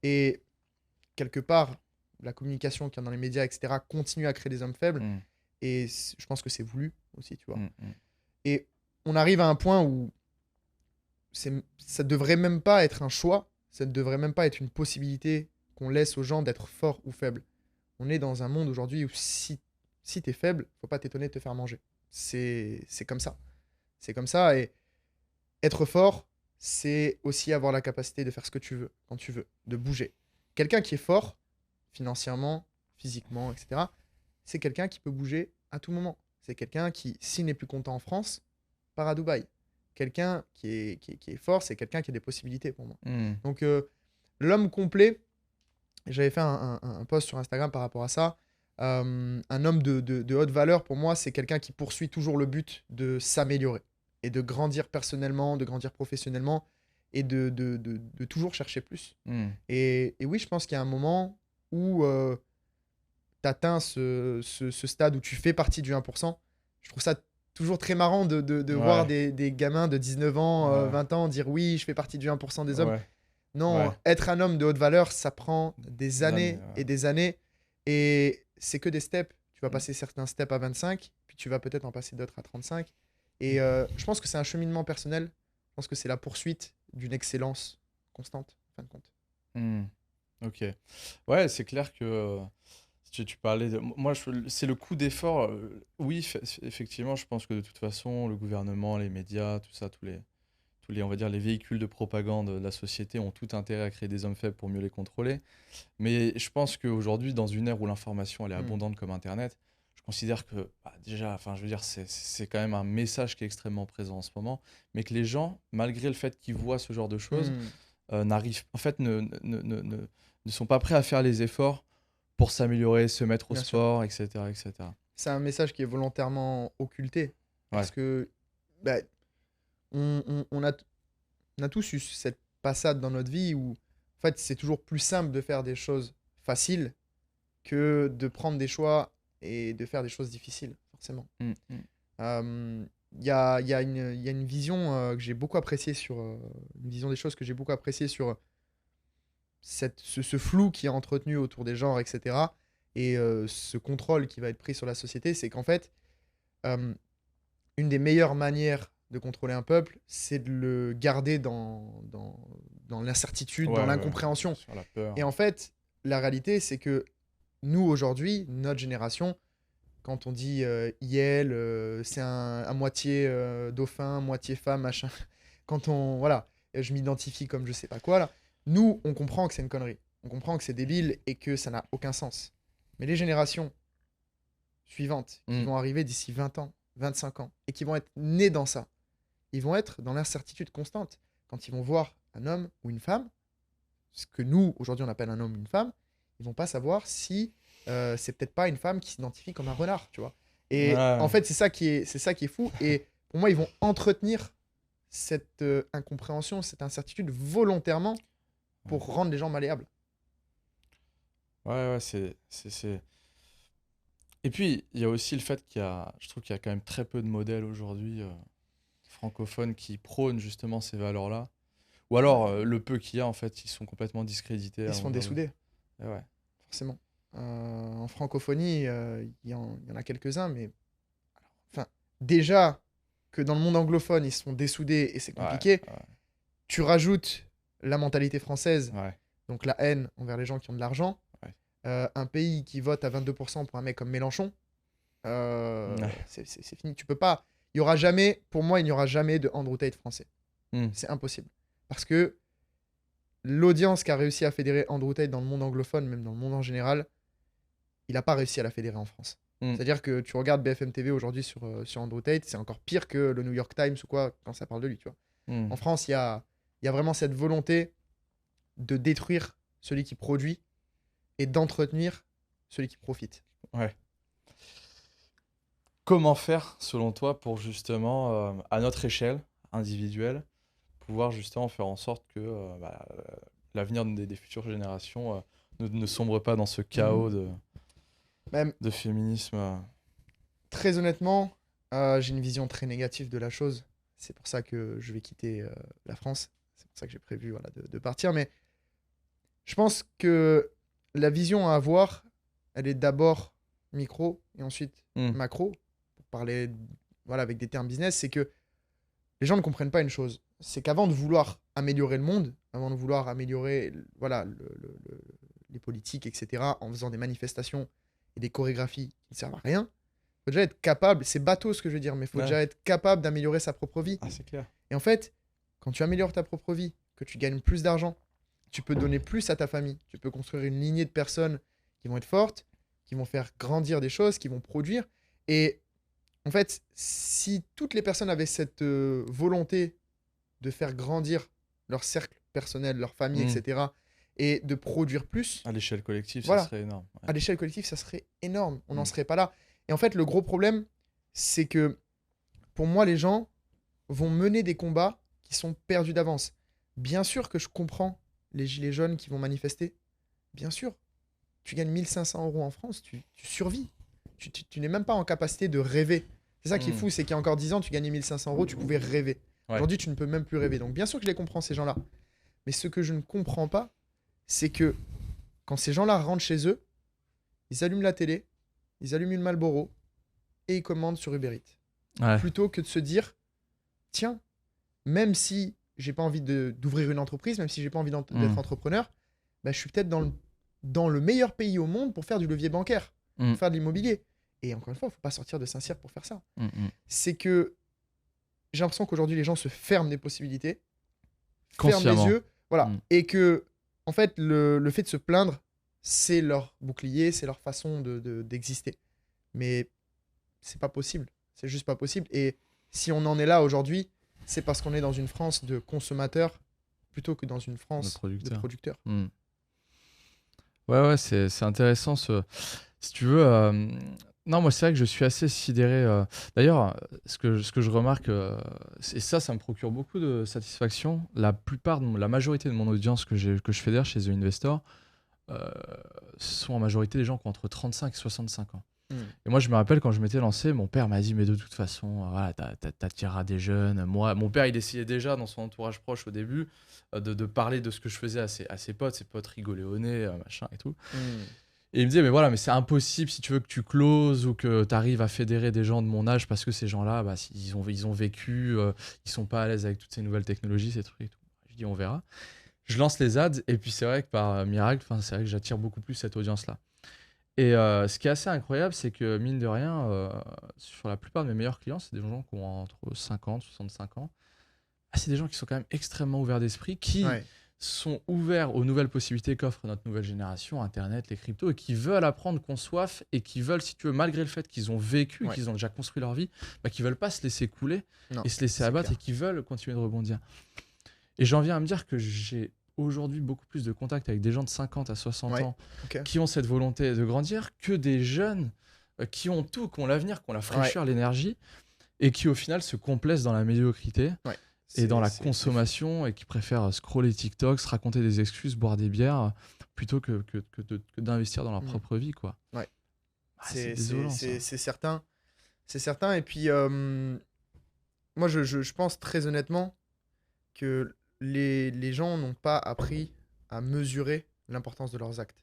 Speaker 1: Et quelque part, la communication qu'il y a dans les médias, etc., continue à créer des hommes faibles.
Speaker 2: Mmh.
Speaker 1: Et je pense que c'est voulu aussi, tu vois.
Speaker 2: Mmh mh.
Speaker 1: Et on arrive à un point où ça devrait même pas être un choix, ça ne devrait même pas être une possibilité qu'on laisse aux gens d'être forts ou faibles. On est dans un monde aujourd'hui où si tu es faible, faut pas t'étonner de te faire manger. c'est comme ça. C'est comme ça. Et être fort, c'est aussi avoir la capacité de faire ce que tu veux, quand tu veux, de bouger. Quelqu'un qui est fort, financièrement, physiquement, etc., c'est quelqu'un qui peut bouger à tout moment. C'est quelqu'un qui, s'il n'est plus content en France, part à Dubaï. Quelqu'un qui est fort, c'est quelqu'un qui a des possibilités pour moi.
Speaker 2: Hmm.
Speaker 1: Donc, l'homme complet, j'avais fait un post sur Instagram par rapport à ça. Un homme de haute valeur, pour moi, c'est quelqu'un qui poursuit toujours le but de s'améliorer et de grandir personnellement, de grandir professionnellement et de toujours chercher plus.
Speaker 2: Hmm.
Speaker 1: Et oui, je pense qu'il y a un moment où tu atteins ce stade où tu fais partie du 1%. Je trouve ça toujours très marrant de voir
Speaker 2: Ouais,
Speaker 1: des gamins de 19 ans,
Speaker 2: ouais,
Speaker 1: 20 ans dire oui, je fais partie du 1% des hommes.
Speaker 2: ouais,
Speaker 1: Non,
Speaker 2: ouais.
Speaker 1: être un homme de haute valeur, ça prend des
Speaker 2: Des années,
Speaker 1: années et des années. Et c'est que des steps. Tu vas
Speaker 2: Hmm.
Speaker 1: passer certains steps à 25, puis tu vas peut-être en passer d'autres à 35. Et
Speaker 2: Hmm.
Speaker 1: je pense que c'est un cheminement personnel. Je pense que c'est la poursuite d'une excellence constante, en fin de compte.
Speaker 2: Hmm. Ok. Ouais, c'est clair que tu parlais de... Moi, c'est le coût d'effort. Oui, effectivement, je pense que de toute façon, le gouvernement, les médias, tout ça, on va dire, les véhicules de propagande de la société ont tout intérêt à créer des hommes faibles pour mieux les contrôler. Mais je pense qu'aujourd'hui, dans une ère où l'information elle est
Speaker 1: Mm.
Speaker 2: abondante comme Internet, je considère que bah, déjà, enfin, je veux dire, c'est quand même un message qui est extrêmement présent en ce moment, mais que les gens, malgré le fait qu'ils voient ce genre de choses,
Speaker 1: Mm.
Speaker 2: n'arrivent, en fait, ne sont pas prêts à faire les efforts pour s'améliorer, se mettre au
Speaker 1: Bien sûr.
Speaker 2: sport, etc., etc.
Speaker 1: C'est un message qui est volontairement occulté. Parce
Speaker 2: Ouais,
Speaker 1: que bah, on a tous eu cette passade dans notre vie où en fait, c'est toujours plus simple de faire des choses faciles que de prendre des choix et de faire des choses difficiles, forcément.
Speaker 2: mm, mm,
Speaker 1: Il y a une vision que j'ai beaucoup appréciée sur une vision des choses que j'ai beaucoup appréciée sur ce flou qui est entretenu autour des genres, etc. Et ce contrôle qui va être pris sur la société, c'est qu'en fait, euh, une des meilleures manières de contrôler un peuple, c'est de le garder dans l'incertitude,
Speaker 2: ouais,
Speaker 1: dans
Speaker 2: ouais, bien
Speaker 1: l'incompréhension.
Speaker 2: sûr, la peur.
Speaker 1: Et en fait, la réalité, c'est que nous, aujourd'hui, notre génération, quand on dit IL, c'est à moitié dauphin, moitié femme, machin. Quand on. Voilà, je m'identifie comme je sais pas quoi, là. Nous, on comprend que c'est une connerie. On comprend que c'est débile et que ça n'a aucun sens. Mais les générations suivantes qui
Speaker 2: Mm,
Speaker 1: vont arriver d'ici 20 ans, 25 ans, et qui vont être nées dans ça, ils vont être dans l'incertitude constante. Quand ils vont voir un homme ou une femme, ce que nous, aujourd'hui, on appelle un homme ou une femme, ils vont pas savoir si c'est peut-être pas une femme qui s'identifie comme un renard, tu vois. Et en
Speaker 2: ouais,
Speaker 1: fait, c'est ça qui est fou. Et pour moi, ils vont entretenir cette incompréhension, cette incertitude volontairement
Speaker 2: ouais,
Speaker 1: pour rendre les gens malléables.
Speaker 2: ouais, ouais, Et puis, il y a aussi le fait je trouve qu'il y a quand même très peu de modèles aujourd'hui francophones qui prônent justement ces valeurs-là. Ou alors,
Speaker 1: Ouais.
Speaker 2: le peu qu'il y a, en fait, ils sont complètement discrédités
Speaker 1: Ils
Speaker 2: à
Speaker 1: se font
Speaker 2: longueur de...
Speaker 1: dessoudés,
Speaker 2: Et ouais,
Speaker 1: forcément. En francophonie, il y en a quelques-uns, mais enfin, déjà que dans le monde anglophone, ils se font dessoudés et c'est
Speaker 2: ouais,
Speaker 1: compliqué.
Speaker 2: ouais,
Speaker 1: Tu rajoutes la mentalité française,
Speaker 2: ouais,
Speaker 1: donc la haine envers les gens qui ont de l'argent.
Speaker 2: ouais.
Speaker 1: Un pays qui vote à 22% pour un mec comme Mélenchon,
Speaker 2: Ouais.
Speaker 1: c'est fini. Tu peux pas. Il y aura jamais, pour moi, il n'y aura jamais de Andrew Tate français.
Speaker 2: Hmm.
Speaker 1: C'est impossible. Parce que l'audience qui a réussi à fédérer Andrew Tate dans le monde anglophone, même dans le monde en général, il n'a pas réussi à la fédérer en France.
Speaker 2: Hmm.
Speaker 1: C'est-à-dire que tu regardes BFM TV aujourd'hui sur Andrew Tate, c'est encore pire que le New York Times ou quoi quand ça parle de lui, tu vois.
Speaker 2: Hmm.
Speaker 1: En France, il y a vraiment cette volonté de détruire celui qui produit et d'entretenir celui qui profite.
Speaker 2: Ouais. Comment faire, selon toi, pour justement, à notre échelle individuelle, pouvoir justement faire en sorte que l'avenir des futures générations ne sombre pas dans ce chaos
Speaker 1: Même
Speaker 2: de féminisme
Speaker 1: très honnêtement, j'ai une vision très négative de la chose. C'est pour ça que je vais quitter la France. C'est pour ça que j'ai prévu voilà, de partir. Mais je pense que la vision à avoir, elle est d'abord micro et ensuite
Speaker 2: Hmm.
Speaker 1: macro. Pour parler voilà, avec des termes business, c'est que les gens ne comprennent pas une chose. C'est qu'avant de vouloir améliorer le monde, avant de vouloir améliorer voilà, les politiques, etc., en faisant des manifestations et des chorégraphies qui ne servent à rien, faut déjà être capable, c'est bateau ce que je veux dire, mais il faut
Speaker 2: Ouais.
Speaker 1: déjà être capable d'améliorer sa propre vie.
Speaker 2: Ah, c'est clair.
Speaker 1: Et en fait, quand tu améliores ta propre vie, que tu gagnes plus d'argent, tu peux donner plus à ta famille, tu peux construire une lignée de personnes qui vont être fortes, qui vont faire grandir des choses, qui vont produire. Et en fait, si toutes les personnes avaient cette volonté de faire grandir leur cercle personnel, leur famille,
Speaker 2: Mm.
Speaker 1: etc., et de produire plus,
Speaker 2: À l'échelle collective, ça
Speaker 1: voilà,
Speaker 2: serait énorme. Ouais.
Speaker 1: à l'échelle collective, ça serait énorme. On n'en
Speaker 2: Mm.
Speaker 1: serait pas là. Et en fait, le gros problème, c'est que pour moi, les gens vont mener des combats qui sont perdus d'avance. Bien sûr que je comprends les gilets jaunes qui vont manifester. Bien sûr. Tu gagnes 1 500 € en France, tu survis. Tu n'es même pas en capacité de rêver. C'est ça qui est
Speaker 2: Mm.
Speaker 1: fou, c'est qu'il y a encore 10 ans, tu gagnais 1 500 €, tu pouvais rêver.
Speaker 2: Ouais.
Speaker 1: Aujourd'hui, tu ne peux même plus rêver. Donc, bien sûr que je les comprends, ces gens-là. Mais ce que je ne comprends pas, c'est que quand ces gens-là rentrent chez eux, ils allument la télé, ils allument une Marlboro et ils commandent sur Uber Eats.
Speaker 2: Ouais.
Speaker 1: Plutôt que de se dire, tiens, même si j'ai pas envie d'ouvrir une entreprise, même si j'ai pas envie d'être entrepreneur, bah, je suis peut-être dans le meilleur pays au monde pour faire du levier bancaire, pour faire de l'immobilier. Et encore une fois, il ne faut pas sortir de Saint-Cyr pour faire ça. C'est que j'ai l'impression qu'aujourd'hui, les gens se ferment des possibilités, ferment les
Speaker 2: Consciemment.
Speaker 1: yeux, voilà.
Speaker 2: Mm.
Speaker 1: Et que, en fait, le fait de se plaindre, c'est leur bouclier, c'est leur façon d'exister. Mais c'est pas possible. C'est juste pas possible. Et si on en est là aujourd'hui, c'est parce qu'on est dans une France de consommateurs plutôt que dans une France de producteurs.
Speaker 2: Mm. Ouais, c'est intéressant. Si tu veux, non, moi, c'est vrai que je suis assez sidéré. D'ailleurs, ce que je remarque, et ça me procure beaucoup de satisfaction. La majorité de mon audience que je fédère chez The Investor, sont en majorité des gens qui ont entre 35 et 65 ans. Et moi, je me rappelle quand je m'étais lancé, mon père m'a dit, mais de toute façon, voilà, t'attireras des jeunes. Moi, mon père, il essayait déjà dans son entourage proche au début de parler de ce que je faisais à ses potes. Ses potes rigolaient au nez, machin et tout. Et il me disait, mais voilà, mais c'est impossible si tu veux que tu closes ou que tu arrives à fédérer des gens de mon âge parce que ces gens-là, bah, ils ont vécu, ils sont pas à l'aise avec toutes ces nouvelles technologies, ces trucs et tout. Je dis, on verra. Je lance les ads et puis c'est vrai que par miracle, c'est vrai que j'attire beaucoup plus cette audience-là. Et ce qui est assez incroyable, c'est que mine de rien, sur la plupart de mes meilleurs clients, c'est des gens qui ont entre 50 et 65 ans. C'est des gens qui sont quand même extrêmement ouverts d'esprit, qui sont ouverts aux nouvelles possibilités qu'offre notre nouvelle génération, Internet, les cryptos, et qui veulent apprendre, qu'on soif, et qui veulent, si tu veux, malgré le fait qu'ils ont vécu, qu'ils ont déjà construit leur vie, bah, qui veulent pas se laisser couler et se laisser abattre, et qui veulent continuer de rebondir. Et j'en viens à me dire que j'ai aujourd'hui beaucoup plus de contacts avec des gens de 50 à 60 ans qui ont cette volonté de grandir que des jeunes qui ont tout, qui ont l'avenir, qui ont la fraîcheur, l'énergie, et qui au final se complaisent dans la médiocrité et dans la consommation et qui préfèrent scroller TikTok, se raconter des excuses, boire des bières plutôt que d'investir dans leur propre vie, quoi. C'est désolant,
Speaker 1: c'est certain. C'est certain. Et puis, moi, je pense très honnêtement que les gens n'ont pas appris à mesurer l'importance de leurs actes.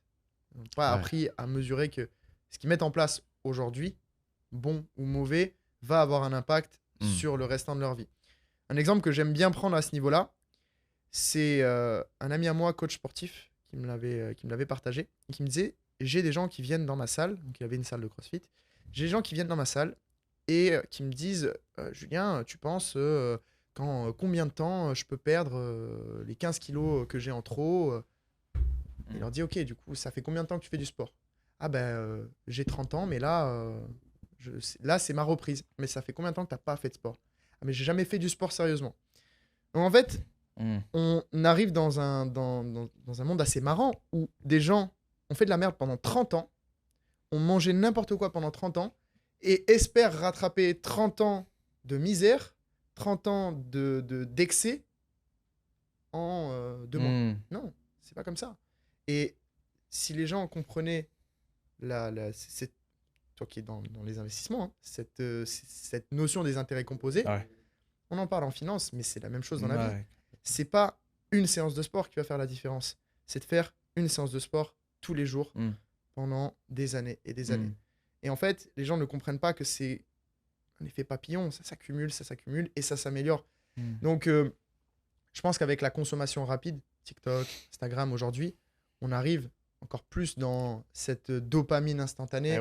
Speaker 1: Ils n'ont pas appris à mesurer que ce qu'ils mettent en place aujourd'hui, bon ou mauvais, va avoir un impact sur le restant de leur vie. Un exemple que j'aime bien prendre à ce niveau-là, c'est un ami à moi, coach sportif, qui me l'avait partagé, et qui me disait, j'ai des gens qui viennent dans ma salle, donc il y avait une salle de CrossFit, j'ai des gens qui viennent dans ma salle et qui me disent, Julien, tu penses... combien de temps je peux perdre les 15 kilos que j'ai en trop Il leur dit, ok, du coup, ça fait combien de temps que tu fais du sport? Ah ben, j'ai 30 ans, mais là, c'est ma reprise. Mais ça fait combien de temps que tu n'as pas fait de sport? Ah, mais j'ai jamais fait du sport sérieusement. Donc en fait, on arrive dans un monde assez marrant où des gens ont fait de la merde pendant 30 ans, ont mangé n'importe quoi pendant 30 ans et espèrent rattraper 30 ans de misère, 30 ans d'excès en 2 mois. Non, c'est pas comme ça. Et si les gens comprenaient toi qui es dans les investissements, hein, cette notion des intérêts composés, on en parle en finance, mais c'est la même chose dans la vie. C'est pas une séance de sport qui va faire la différence. C'est de faire une séance de sport tous les jours pendant des années et des années. Et en fait, les gens ne comprennent pas que c'est un effet papillon, ça s'accumule et ça s'améliore. Donc, je pense qu'avec la consommation rapide, TikTok, Instagram aujourd'hui, on arrive encore plus dans cette dopamine instantanée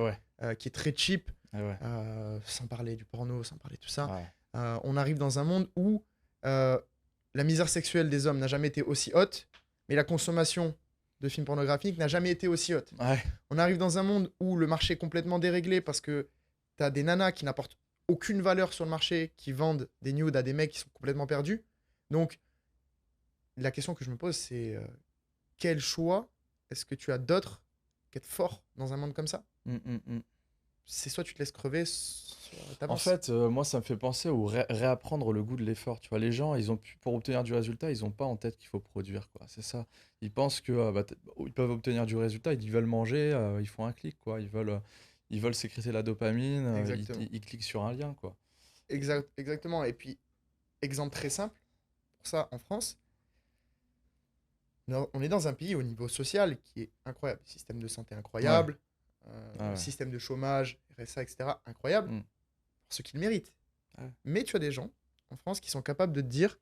Speaker 1: qui est très cheap.
Speaker 2: Ah ouais.
Speaker 1: sans parler du porno, sans parler de tout ça.
Speaker 2: Ouais.
Speaker 1: On arrive dans un monde où euh, la misère sexuelle des hommes n'a jamais été aussi haute, mais la consommation de films pornographiques n'a jamais été aussi haute.
Speaker 2: Ouais.
Speaker 1: On arrive dans un monde où le marché est complètement déréglé parce que tu as des nanas qui n'apportent aucune valeur sur le marché, qui vendent des nudes à des mecs qui sont complètement perdus. Donc, la question que je me pose, c'est quel choix est-ce que tu as d'autre qu'être fort dans un monde comme ça?
Speaker 2: Mm, mm, mm.
Speaker 1: C'est soit tu te laisses crever, soit
Speaker 2: En
Speaker 1: t'avances.
Speaker 2: fait, moi, ça me fait penser au réapprendre le goût de l'effort. Tu vois, les gens, pour obtenir du résultat, ils n'ont pas en tête qu'il faut produire, quoi. C'est ça. Ils pensent que ils peuvent obtenir du résultat, ils veulent manger, ils font un clic, quoi. Ils veulent sécréter la dopamine,
Speaker 1: Exactement.
Speaker 2: ils cliquent sur un lien, quoi.
Speaker 1: Exactement. Et puis, exemple très simple, pour ça, en France, on est dans un pays au niveau social qui est incroyable. Système de santé
Speaker 2: Ouais.
Speaker 1: incroyable,
Speaker 2: Ah ouais.
Speaker 1: système de chômage, RSA, etc. incroyable,
Speaker 2: Mm.
Speaker 1: pour ceux qui le méritent.
Speaker 2: Ouais.
Speaker 1: Mais tu as des gens en France qui sont capables de te dire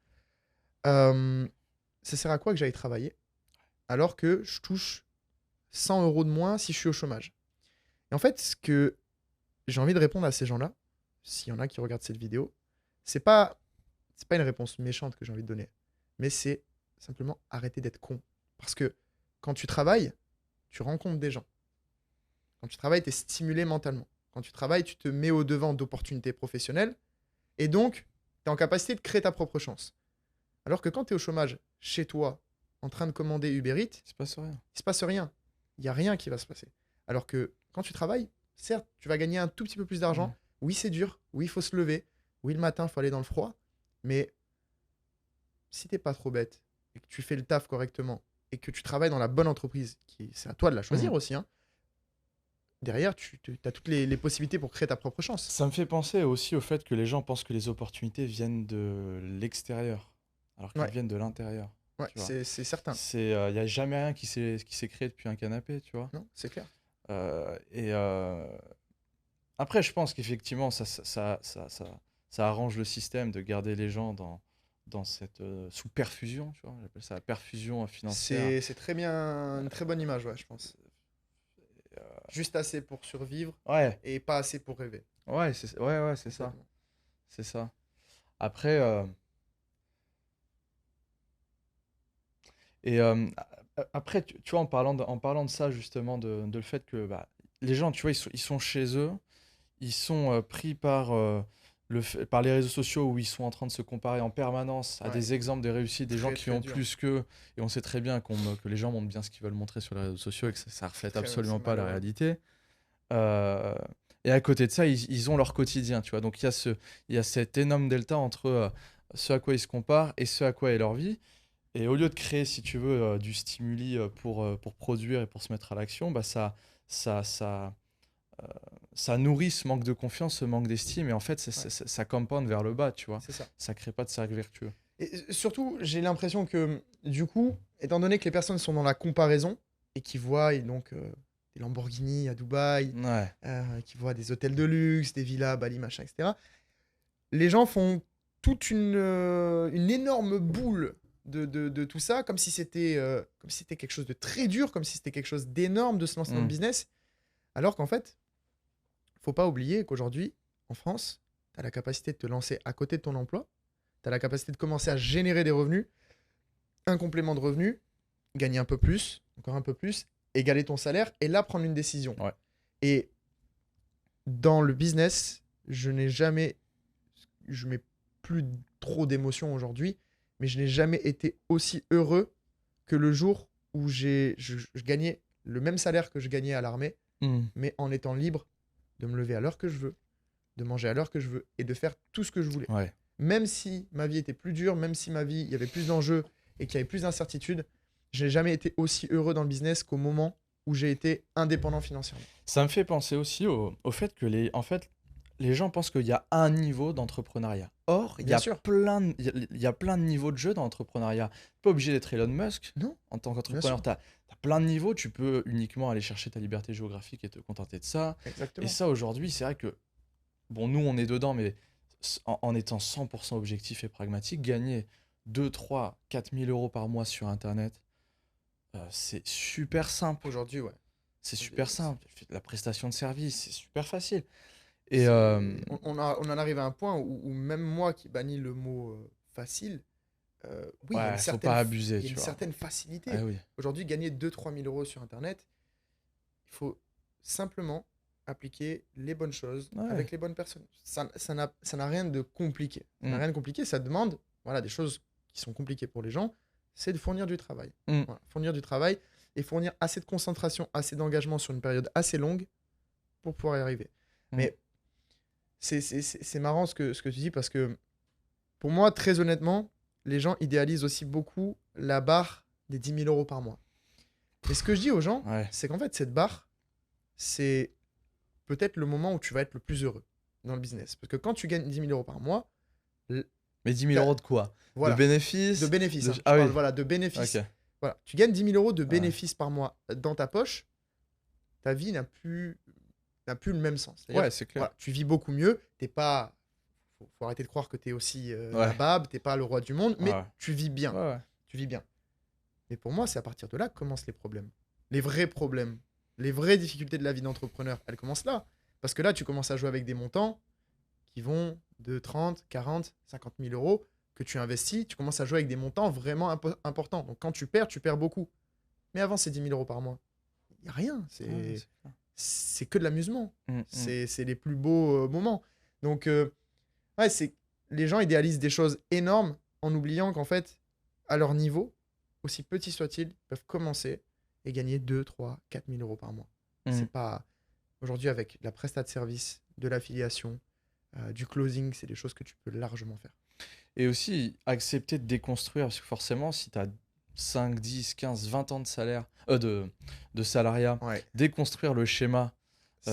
Speaker 1: euh, ça sert à quoi que j'aille travailler alors que je touche 100 euros de moins si je suis au chômage. Et en fait, ce que j'ai envie de répondre à ces gens-là, s'il y en a qui regardent cette vidéo, c'est pas, c'est pas une réponse méchante que j'ai envie de donner, mais c'est simplement arrêter d'être con. Parce que quand tu travailles, tu rencontres des gens. Quand tu travailles, tu es stimulé mentalement. Quand tu travailles, tu te mets au devant d'opportunités professionnelles et donc tu es en capacité de créer ta propre chance. Alors que quand tu es au chômage, chez toi, en train de commander Uber Eats,
Speaker 2: C'est pas ça, rien.
Speaker 1: il se passe rien. Il n'y a rien qui va se passer. Alors que quand tu travailles, certes, tu vas gagner un tout petit peu plus
Speaker 2: Mm.
Speaker 1: d'argent. Oui, c'est dur. Oui, il faut se lever. Oui, le matin, il faut aller dans le froid. Mais si t'es pas trop bête et que tu fais le taf correctement et que tu travailles dans la bonne entreprise, c'est à toi de la choisir
Speaker 2: Mm.
Speaker 1: aussi, hein, derrière, tu as toutes les possibilités pour créer ta propre chance.
Speaker 2: Ça me fait penser aussi au fait que les gens pensent que les opportunités viennent de l'extérieur, alors qu'elles
Speaker 1: Ouais,
Speaker 2: viennent de l'intérieur,
Speaker 1: ouais,
Speaker 2: tu vois.
Speaker 1: c'est certain.
Speaker 2: Il y a jamais rien qui s'est créé depuis un canapé, tu vois.
Speaker 1: Non, c'est clair.
Speaker 2: Et après, je pense qu'effectivement, ça arrange le système de garder les gens dans cette sous perfusion, tu vois. J'appelle ça la perfusion financière.
Speaker 1: C'est très bien, une très bonne image, ouais, je pense. Juste assez pour survivre
Speaker 2: Ouais,
Speaker 1: et pas assez pour rêver.
Speaker 2: ouais, c'est ça,
Speaker 1: Complètement.
Speaker 2: c'est ça. Après, et après, tu vois, en parlant de ça justement, de le fait que bah, les gens, tu vois, ils sont chez eux. Ils sont pris par, par les réseaux sociaux où ils sont en train de se comparer en permanence à
Speaker 1: Ouais,
Speaker 2: des exemples de réussite, des gens
Speaker 1: très
Speaker 2: qui
Speaker 1: très
Speaker 2: ont
Speaker 1: dur.
Speaker 2: plus qu'eux. Et on sait très bien que les gens montrent bien ce qu'ils veulent montrer sur les réseaux sociaux et que ça reflète
Speaker 1: C'est
Speaker 2: absolument pas la
Speaker 1: malheureux.
Speaker 2: réalité. Euh, et à côté de ça, ils ont leur quotidien, tu vois. Donc il y a cet énorme delta entre ce à quoi ils se comparent et ce à quoi est leur vie. Et au lieu de créer, si tu veux, du stimuli pour produire et pour se mettre à l'action, bah ça, ça, euh, ça nourrit ce manque de confiance, ce manque d'estime, et en fait,
Speaker 1: Ouais,
Speaker 2: ça compound vers le bas, tu vois.
Speaker 1: c'est ça.
Speaker 2: Ça crée pas de cercle vertueux.
Speaker 1: Et surtout, j'ai l'impression que, du coup, étant donné que les personnes sont dans la comparaison et qui voient donc des Lamborghini à Dubaï,
Speaker 2: Ouais.
Speaker 1: qui voient des hôtels de luxe, des villas à Bali, machin, etc., les gens font toute une énorme boule de tout ça, comme si c'était quelque chose de très dur, comme si c'était quelque chose d'énorme de se lancer dans le
Speaker 2: Mm.
Speaker 1: business. Alors qu'en fait, faut pas oublier qu'aujourd'hui, en France, tu as la capacité de te lancer à côté de ton emploi, tu as la capacité de commencer à générer des revenus, un complément de revenus, gagner un peu plus, encore un peu plus, égaler ton salaire et là prendre une décision.
Speaker 2: Ouais.
Speaker 1: Et dans le business, je mets plus trop d'émotions aujourd'hui, mais je n'ai jamais été aussi heureux que le jour où je gagnais le même salaire que je gagnais à l'armée,
Speaker 2: Mm.
Speaker 1: mais en étant libre de me lever à l'heure que je veux, de manger à l'heure que je veux et de faire tout ce que je voulais.
Speaker 2: Ouais.
Speaker 1: Même si ma vie était plus dure, même si il y avait plus d'enjeux et qu'il y avait plus d'incertitudes, je n'ai jamais été aussi heureux dans le business qu'au moment où j'ai été indépendant financièrement.
Speaker 2: Ça me fait penser aussi au fait que en fait, les gens pensent qu'il y a un niveau d'entrepreneuriat. Or,
Speaker 1: Bien sûr.
Speaker 2: il y a plein de niveaux de jeu dans l'entrepreneuriat. Tu n'es pas obligé d'être Elon Musk
Speaker 1: Non,
Speaker 2: en tant
Speaker 1: bien
Speaker 2: qu'entrepreneur.
Speaker 1: sûr.
Speaker 2: Tu as plein de niveaux. Tu peux uniquement aller chercher ta liberté géographique et te contenter de ça. Et
Speaker 1: Exactement.
Speaker 2: ça, aujourd'hui, c'est vrai que, bon, nous, on est dedans, mais en étant 100% objectif et pragmatique, gagner 2, 3, 4 000 euros par mois sur Internet, c'est super simple.
Speaker 1: Aujourd'hui, ouais.
Speaker 2: C'est super simple. Tu fais de la prestation de service, c'est super facile. Et
Speaker 1: On en arrive à un point où même moi qui bannis le mot facile, oui,
Speaker 2: ouais, faut pas abuser,
Speaker 1: il y a
Speaker 2: tu
Speaker 1: une
Speaker 2: vois.
Speaker 1: certaine
Speaker 2: Ah
Speaker 1: facilité.
Speaker 2: oui.
Speaker 1: Aujourd'hui, gagner 2 000 à 3 000 euros sur Internet, il faut simplement appliquer les bonnes choses
Speaker 2: Ouais.
Speaker 1: avec les bonnes personnes. Ça n'a rien de compliqué. Ça n'a
Speaker 2: Mm.
Speaker 1: rien de compliqué. Ça demande voilà, des choses qui sont compliquées pour les gens, c'est de fournir du travail.
Speaker 2: Mm.
Speaker 1: Voilà, fournir du travail et fournir assez de concentration, assez d'engagement sur une période assez longue pour pouvoir y arriver.
Speaker 2: Mm.
Speaker 1: Mais c'est marrant ce que tu dis parce que pour moi, très honnêtement, les gens idéalisent aussi beaucoup la barre des 10 000 euros par mois. Mais ce que je dis aux gens,
Speaker 2: Ouais.
Speaker 1: c'est qu'en fait, cette barre, c'est peut-être le moment où tu vas être le plus heureux dans le business. Parce que quand tu gagnes 10 000 euros par mois,
Speaker 2: Mais 10 000 € de quoi?
Speaker 1: voilà,
Speaker 2: De bénéfices?
Speaker 1: de bénéfices. Je
Speaker 2: Ah
Speaker 1: parle
Speaker 2: oui.
Speaker 1: voilà, de bénéfices.
Speaker 2: Ok.
Speaker 1: Voilà, tu gagnes 10 000 euros de
Speaker 2: Ouais.
Speaker 1: bénéfices par mois dans ta poche, ta vie n'a plus le même sens. C'est-à-dire,
Speaker 2: Ouais, c'est clair.
Speaker 1: voilà, tu vis beaucoup mieux, t'es pas. Faut arrêter de croire que tu es aussi
Speaker 2: Ouais.
Speaker 1: nabab, t'es pas le roi du monde, mais
Speaker 2: Ouais.
Speaker 1: tu vis bien.
Speaker 2: Ouais, ouais.
Speaker 1: Tu vis bien. Mais pour moi, c'est à partir de là que commencent les problèmes. Les vrais problèmes. Les vraies difficultés de la vie d'entrepreneur, elles commencent là. Parce que là, tu commences à jouer avec des montants qui vont de 30, 40, 50 000 euros que tu investis. Tu commences à jouer avec des montants vraiment importants. Donc quand tu perds beaucoup. Mais avant, c'est 10 000 euros par mois. Il n'y a rien.
Speaker 2: Ouais, c'est clair.
Speaker 1: C'est que de l'amusement.
Speaker 2: Mm, mm.
Speaker 1: C'est les plus beaux moments. Donc, ouais, les gens idéalisent des choses énormes en oubliant qu'en fait, à leur niveau, aussi petit soit-il, ils peuvent commencer et gagner 2, 3, 4 000 euros par mois.
Speaker 2: Mm.
Speaker 1: C'est pas. Aujourd'hui, avec la prestat de service, de l'affiliation, du closing, c'est des choses que tu peux largement faire.
Speaker 2: Et aussi, accepter de déconstruire, parce que forcément, si tu as 5, 10, 15, 20 ans de salaire, de salariat,
Speaker 1: Ouais.
Speaker 2: déconstruire le schéma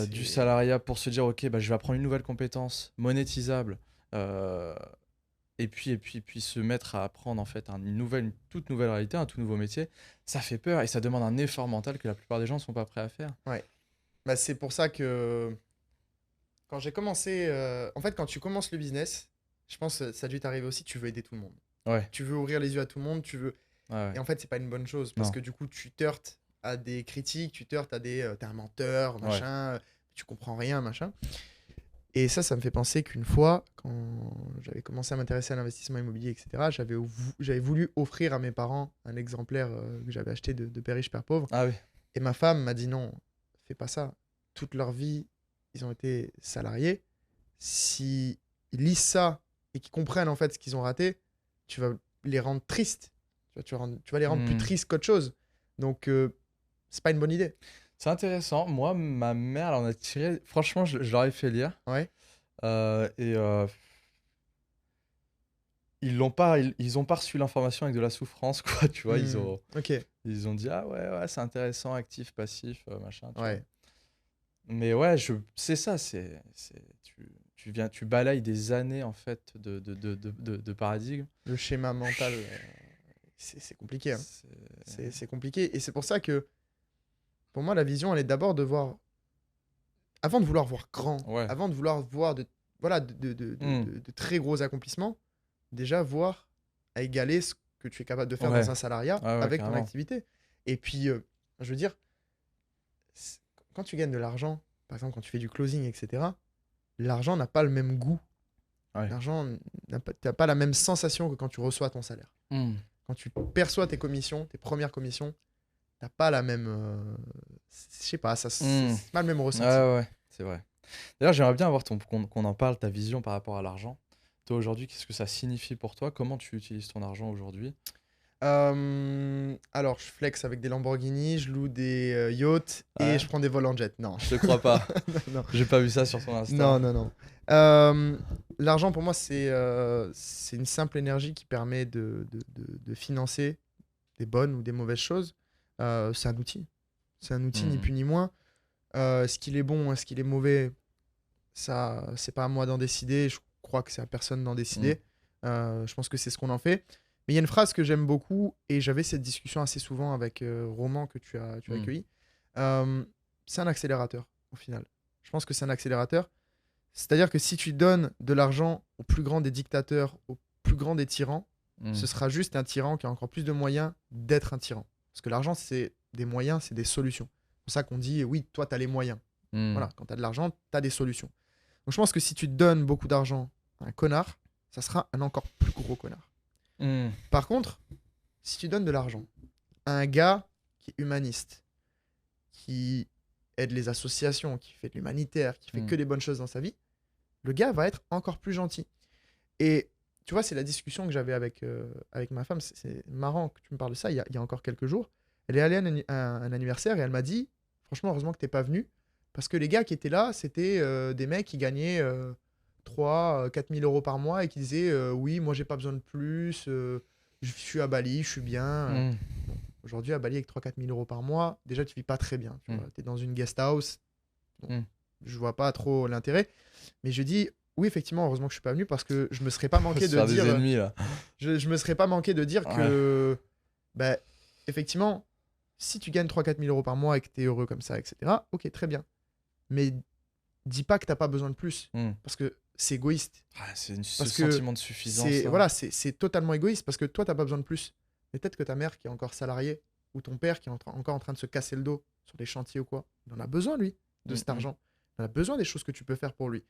Speaker 2: du
Speaker 1: C'est-
Speaker 2: salariat pour se dire, ok, bah, je vais apprendre une nouvelle compétence monétisable, euh, et puis se mettre à apprendre en fait une toute nouvelle réalité, un tout nouveau métier, ça fait peur et ça demande un effort mental que la plupart des gens ne sont pas prêts à faire.
Speaker 1: Ouais. Bah, c'est pour ça que quand j'ai commencé. En fait, quand tu commences le business, je pense que ça a dû t'arriver aussi, tu veux aider tout le monde.
Speaker 2: Ouais,
Speaker 1: Tu veux ouvrir les yeux à tout le monde, tu veux.
Speaker 2: ouais,
Speaker 1: Et en fait, c'est pas une bonne chose parce
Speaker 2: Non.
Speaker 1: que du coup, tu te heurtes à des critiques, tu te heurtes à des. T'es un menteur, machin, tu comprends rien, machin. Et ça me fait penser qu'une fois, quand j'avais commencé à m'intéresser à l'investissement immobilier, etc., j'avais voulu offrir à mes parents un exemplaire que j'avais acheté de Père riche, Père pauvre.
Speaker 2: Ah oui,
Speaker 1: Et ma femme m'a dit non, fais pas ça. Toute leur vie, ils ont été salariés. Si ils lisent ça et qu'ils comprennent en fait ce qu'ils ont raté, tu vas les rendre tristes. Tu vas les rendre plus
Speaker 2: Hmm.
Speaker 1: tristes qu'autre chose. Donc, c'est pas une bonne idée.
Speaker 2: c'est intéressant. Moi, ma mère, elle en a tiré. Franchement, je leur ai fait lire.
Speaker 1: Ouais.
Speaker 2: Et ils ont pas reçu l'information avec de la souffrance, quoi. Tu vois,
Speaker 1: Ok.
Speaker 2: ils ont dit, ah ouais, c'est intéressant, actif, passif, machin. Tu vois.
Speaker 1: Ouais.
Speaker 2: Mais ouais, c'est ça. Tu balayes des années en fait de paradigme.
Speaker 1: Le schéma mental, c'est compliqué. Hein.
Speaker 2: C'est-
Speaker 1: C'est compliqué. Et c'est pour ça que, pour moi, la vision, elle est d'abord de voir. Avant de vouloir voir grand,
Speaker 2: Ouais.
Speaker 1: avant de vouloir voir voilà, de très gros accomplissements, déjà voir à égaler ce que tu es capable de faire
Speaker 2: Ouais.
Speaker 1: dans un salariat
Speaker 2: Ouais,
Speaker 1: avec ton
Speaker 2: carrément.
Speaker 1: activité. Et puis, je veux dire, quand tu gagnes de l'argent, par exemple, quand tu fais du closing, etc., l'argent n'a pas le même goût.
Speaker 2: Ouais.
Speaker 1: L'argent t'as pas la même sensation que quand tu reçois ton salaire.
Speaker 2: Hmm.
Speaker 1: Quand tu perçois tes commissions, tes premières commissions, t'as pas la même. Je sais pas, c'est pas le même ressenti.
Speaker 2: Ouais, c'est vrai. D'ailleurs, j'aimerais bien avoir qu'on en parle, ta vision par rapport à l'argent. Toi, aujourd'hui, qu'est-ce que ça signifie pour toi? Comment tu utilises ton argent aujourd'hui?
Speaker 1: Alors, je flex avec des Lamborghini, je loue des yachts
Speaker 2: Ouais.
Speaker 1: et je prends des vols en jet. Non.
Speaker 2: Je te crois pas.
Speaker 1: non,
Speaker 2: J'ai pas vu ça sur ton Insta.
Speaker 1: non. L'argent, pour moi, c'est une simple énergie qui permet de financer des bonnes ou des mauvaises choses. C'est un outil. C'est un outil, ni plus ni moins. Est-ce qu'il est bon, est-ce qu'il est mauvais? Ça, c'est pas à moi d'en décider. Je crois que c'est à personne d'en décider. Je pense que c'est ce qu'on en fait. Mais il y a une phrase que j'aime beaucoup, et j'avais cette discussion assez souvent avec Roman que tu as accueilli. C'est un accélérateur, au final. Je pense que c'est un accélérateur. C'est-à-dire que si tu donnes de l'argent au plus grand des dictateurs, au plus grand des tyrans, ce sera juste un tyran qui a encore plus de moyens d'être un tyran. Parce que l'argent, c'est des moyens, c'est des solutions. C'est pour ça qu'on dit, oui, toi, tu as les moyens. Voilà, quand tu as de l'argent, tu as des solutions. Donc je pense que si tu donnes beaucoup d'argent à un connard, ça sera un encore plus gros connard.
Speaker 2: Hmm.
Speaker 1: Par contre, si tu donnes de l'argent à un gars qui est humaniste, qui aide les associations, qui fait de l'humanitaire, qui fait que des bonnes choses dans sa vie, le gars va être encore plus gentil. Et tu vois, c'est la discussion que j'avais avec ma femme. C'est marrant que tu me parles de ça. Il y a encore quelques jours, elle est allée à un anniversaire et elle m'a dit, franchement, heureusement que t'es pas venu, parce que les gars qui étaient là, c'était des mecs qui gagnaient 3 4 000 euros par mois et qui disaient oui, moi j'ai pas besoin de plus, je suis à Bali, je suis bien. Bon, aujourd'hui, à Bali, avec 3 4 000 euros par mois, déjà tu vis pas très bien. Tu es dans une guest house. Bon, je vois pas trop l'intérêt. Mais je dis, oui, effectivement, heureusement que je suis pas venu parce que je me serais pas manqué de dire.
Speaker 2: Des ennemis, là.
Speaker 1: Je me serais pas manqué de dire que, bah, effectivement, si tu gagnes 3 4 000 euros par mois et que tu es heureux comme ça, etc., ok, très bien. Mais dis pas que t'as pas besoin de plus. Parce que c'est égoïste.
Speaker 2: C'est ce sentiment de suffisance.
Speaker 1: Voilà, c'est totalement égoïste parce que toi, t'as pas besoin de plus. Mais peut-être que ta mère qui est encore salariée ou ton père qui est encore en train de se casser le dos sur des chantiers ou quoi, il en a besoin, lui, de cet argent. Il en a besoin des choses que tu peux faire pour lui.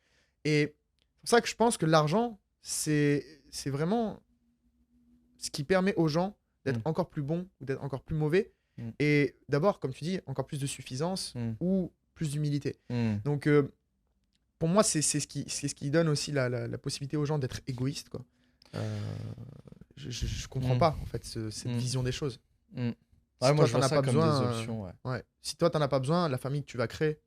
Speaker 1: Et c'est pour ça que je pense que l'argent, c'est vraiment ce qui permet aux gens d'être encore plus bons ou d'être encore plus mauvais. Et d'abord, comme tu dis, encore plus de suffisance ou plus d'humilité. Donc, pour moi, c'est ce qui donne aussi la possibilité aux gens d'être égoïstes, quoi. Je comprends pas, en fait, cette vision des choses. Si
Speaker 2: moi,
Speaker 1: toi,
Speaker 2: je
Speaker 1: t'en
Speaker 2: vois
Speaker 1: as
Speaker 2: ça
Speaker 1: pas
Speaker 2: comme
Speaker 1: besoin,
Speaker 2: des options.
Speaker 1: Si toi, t'en as pas besoin, la famille que tu vas créer,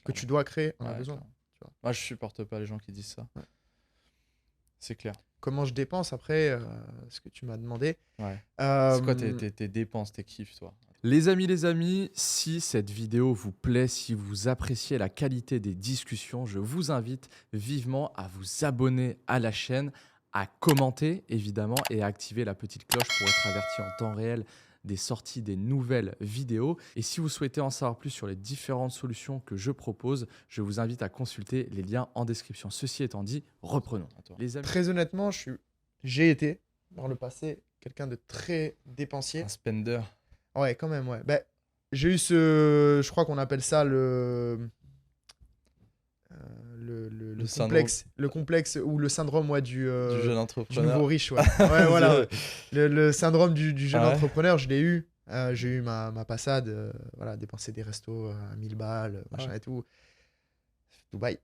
Speaker 1: que tu dois créer, en a besoin. Tu vois.
Speaker 2: Moi, je supporte pas les gens qui disent ça. C'est clair.
Speaker 1: Comment je dépense après, ce que tu m'as demandé.
Speaker 2: C'est quoi tes dépenses, tes kiffs, toi? Les amis, si cette vidéo vous plaît, si vous appréciez la qualité des discussions, je vous invite vivement à vous abonner à la chaîne, à commenter évidemment et à activer la petite cloche pour être averti en temps réel des sorties des nouvelles vidéos. Et si vous souhaitez en savoir plus sur les différentes solutions que je propose, je vous invite à consulter les liens en description. Ceci étant dit, reprenons. Les amis.
Speaker 1: Très honnêtement, j'ai été, dans le passé, quelqu'un de très dépensier.
Speaker 2: Un spender.
Speaker 1: Ouais, quand même, ouais. Bah, j'ai eu je crois qu'on appelle ça le complexe. Le complexe ou le syndrome du
Speaker 2: jeune entrepreneur.
Speaker 1: Du nouveau riche, ouais. Ouais, voilà. Le syndrome du jeune entrepreneur, je l'ai eu. J'ai eu ma passade, voilà, dépenser des restos à 1000 balles, machin et tout. Dubaï.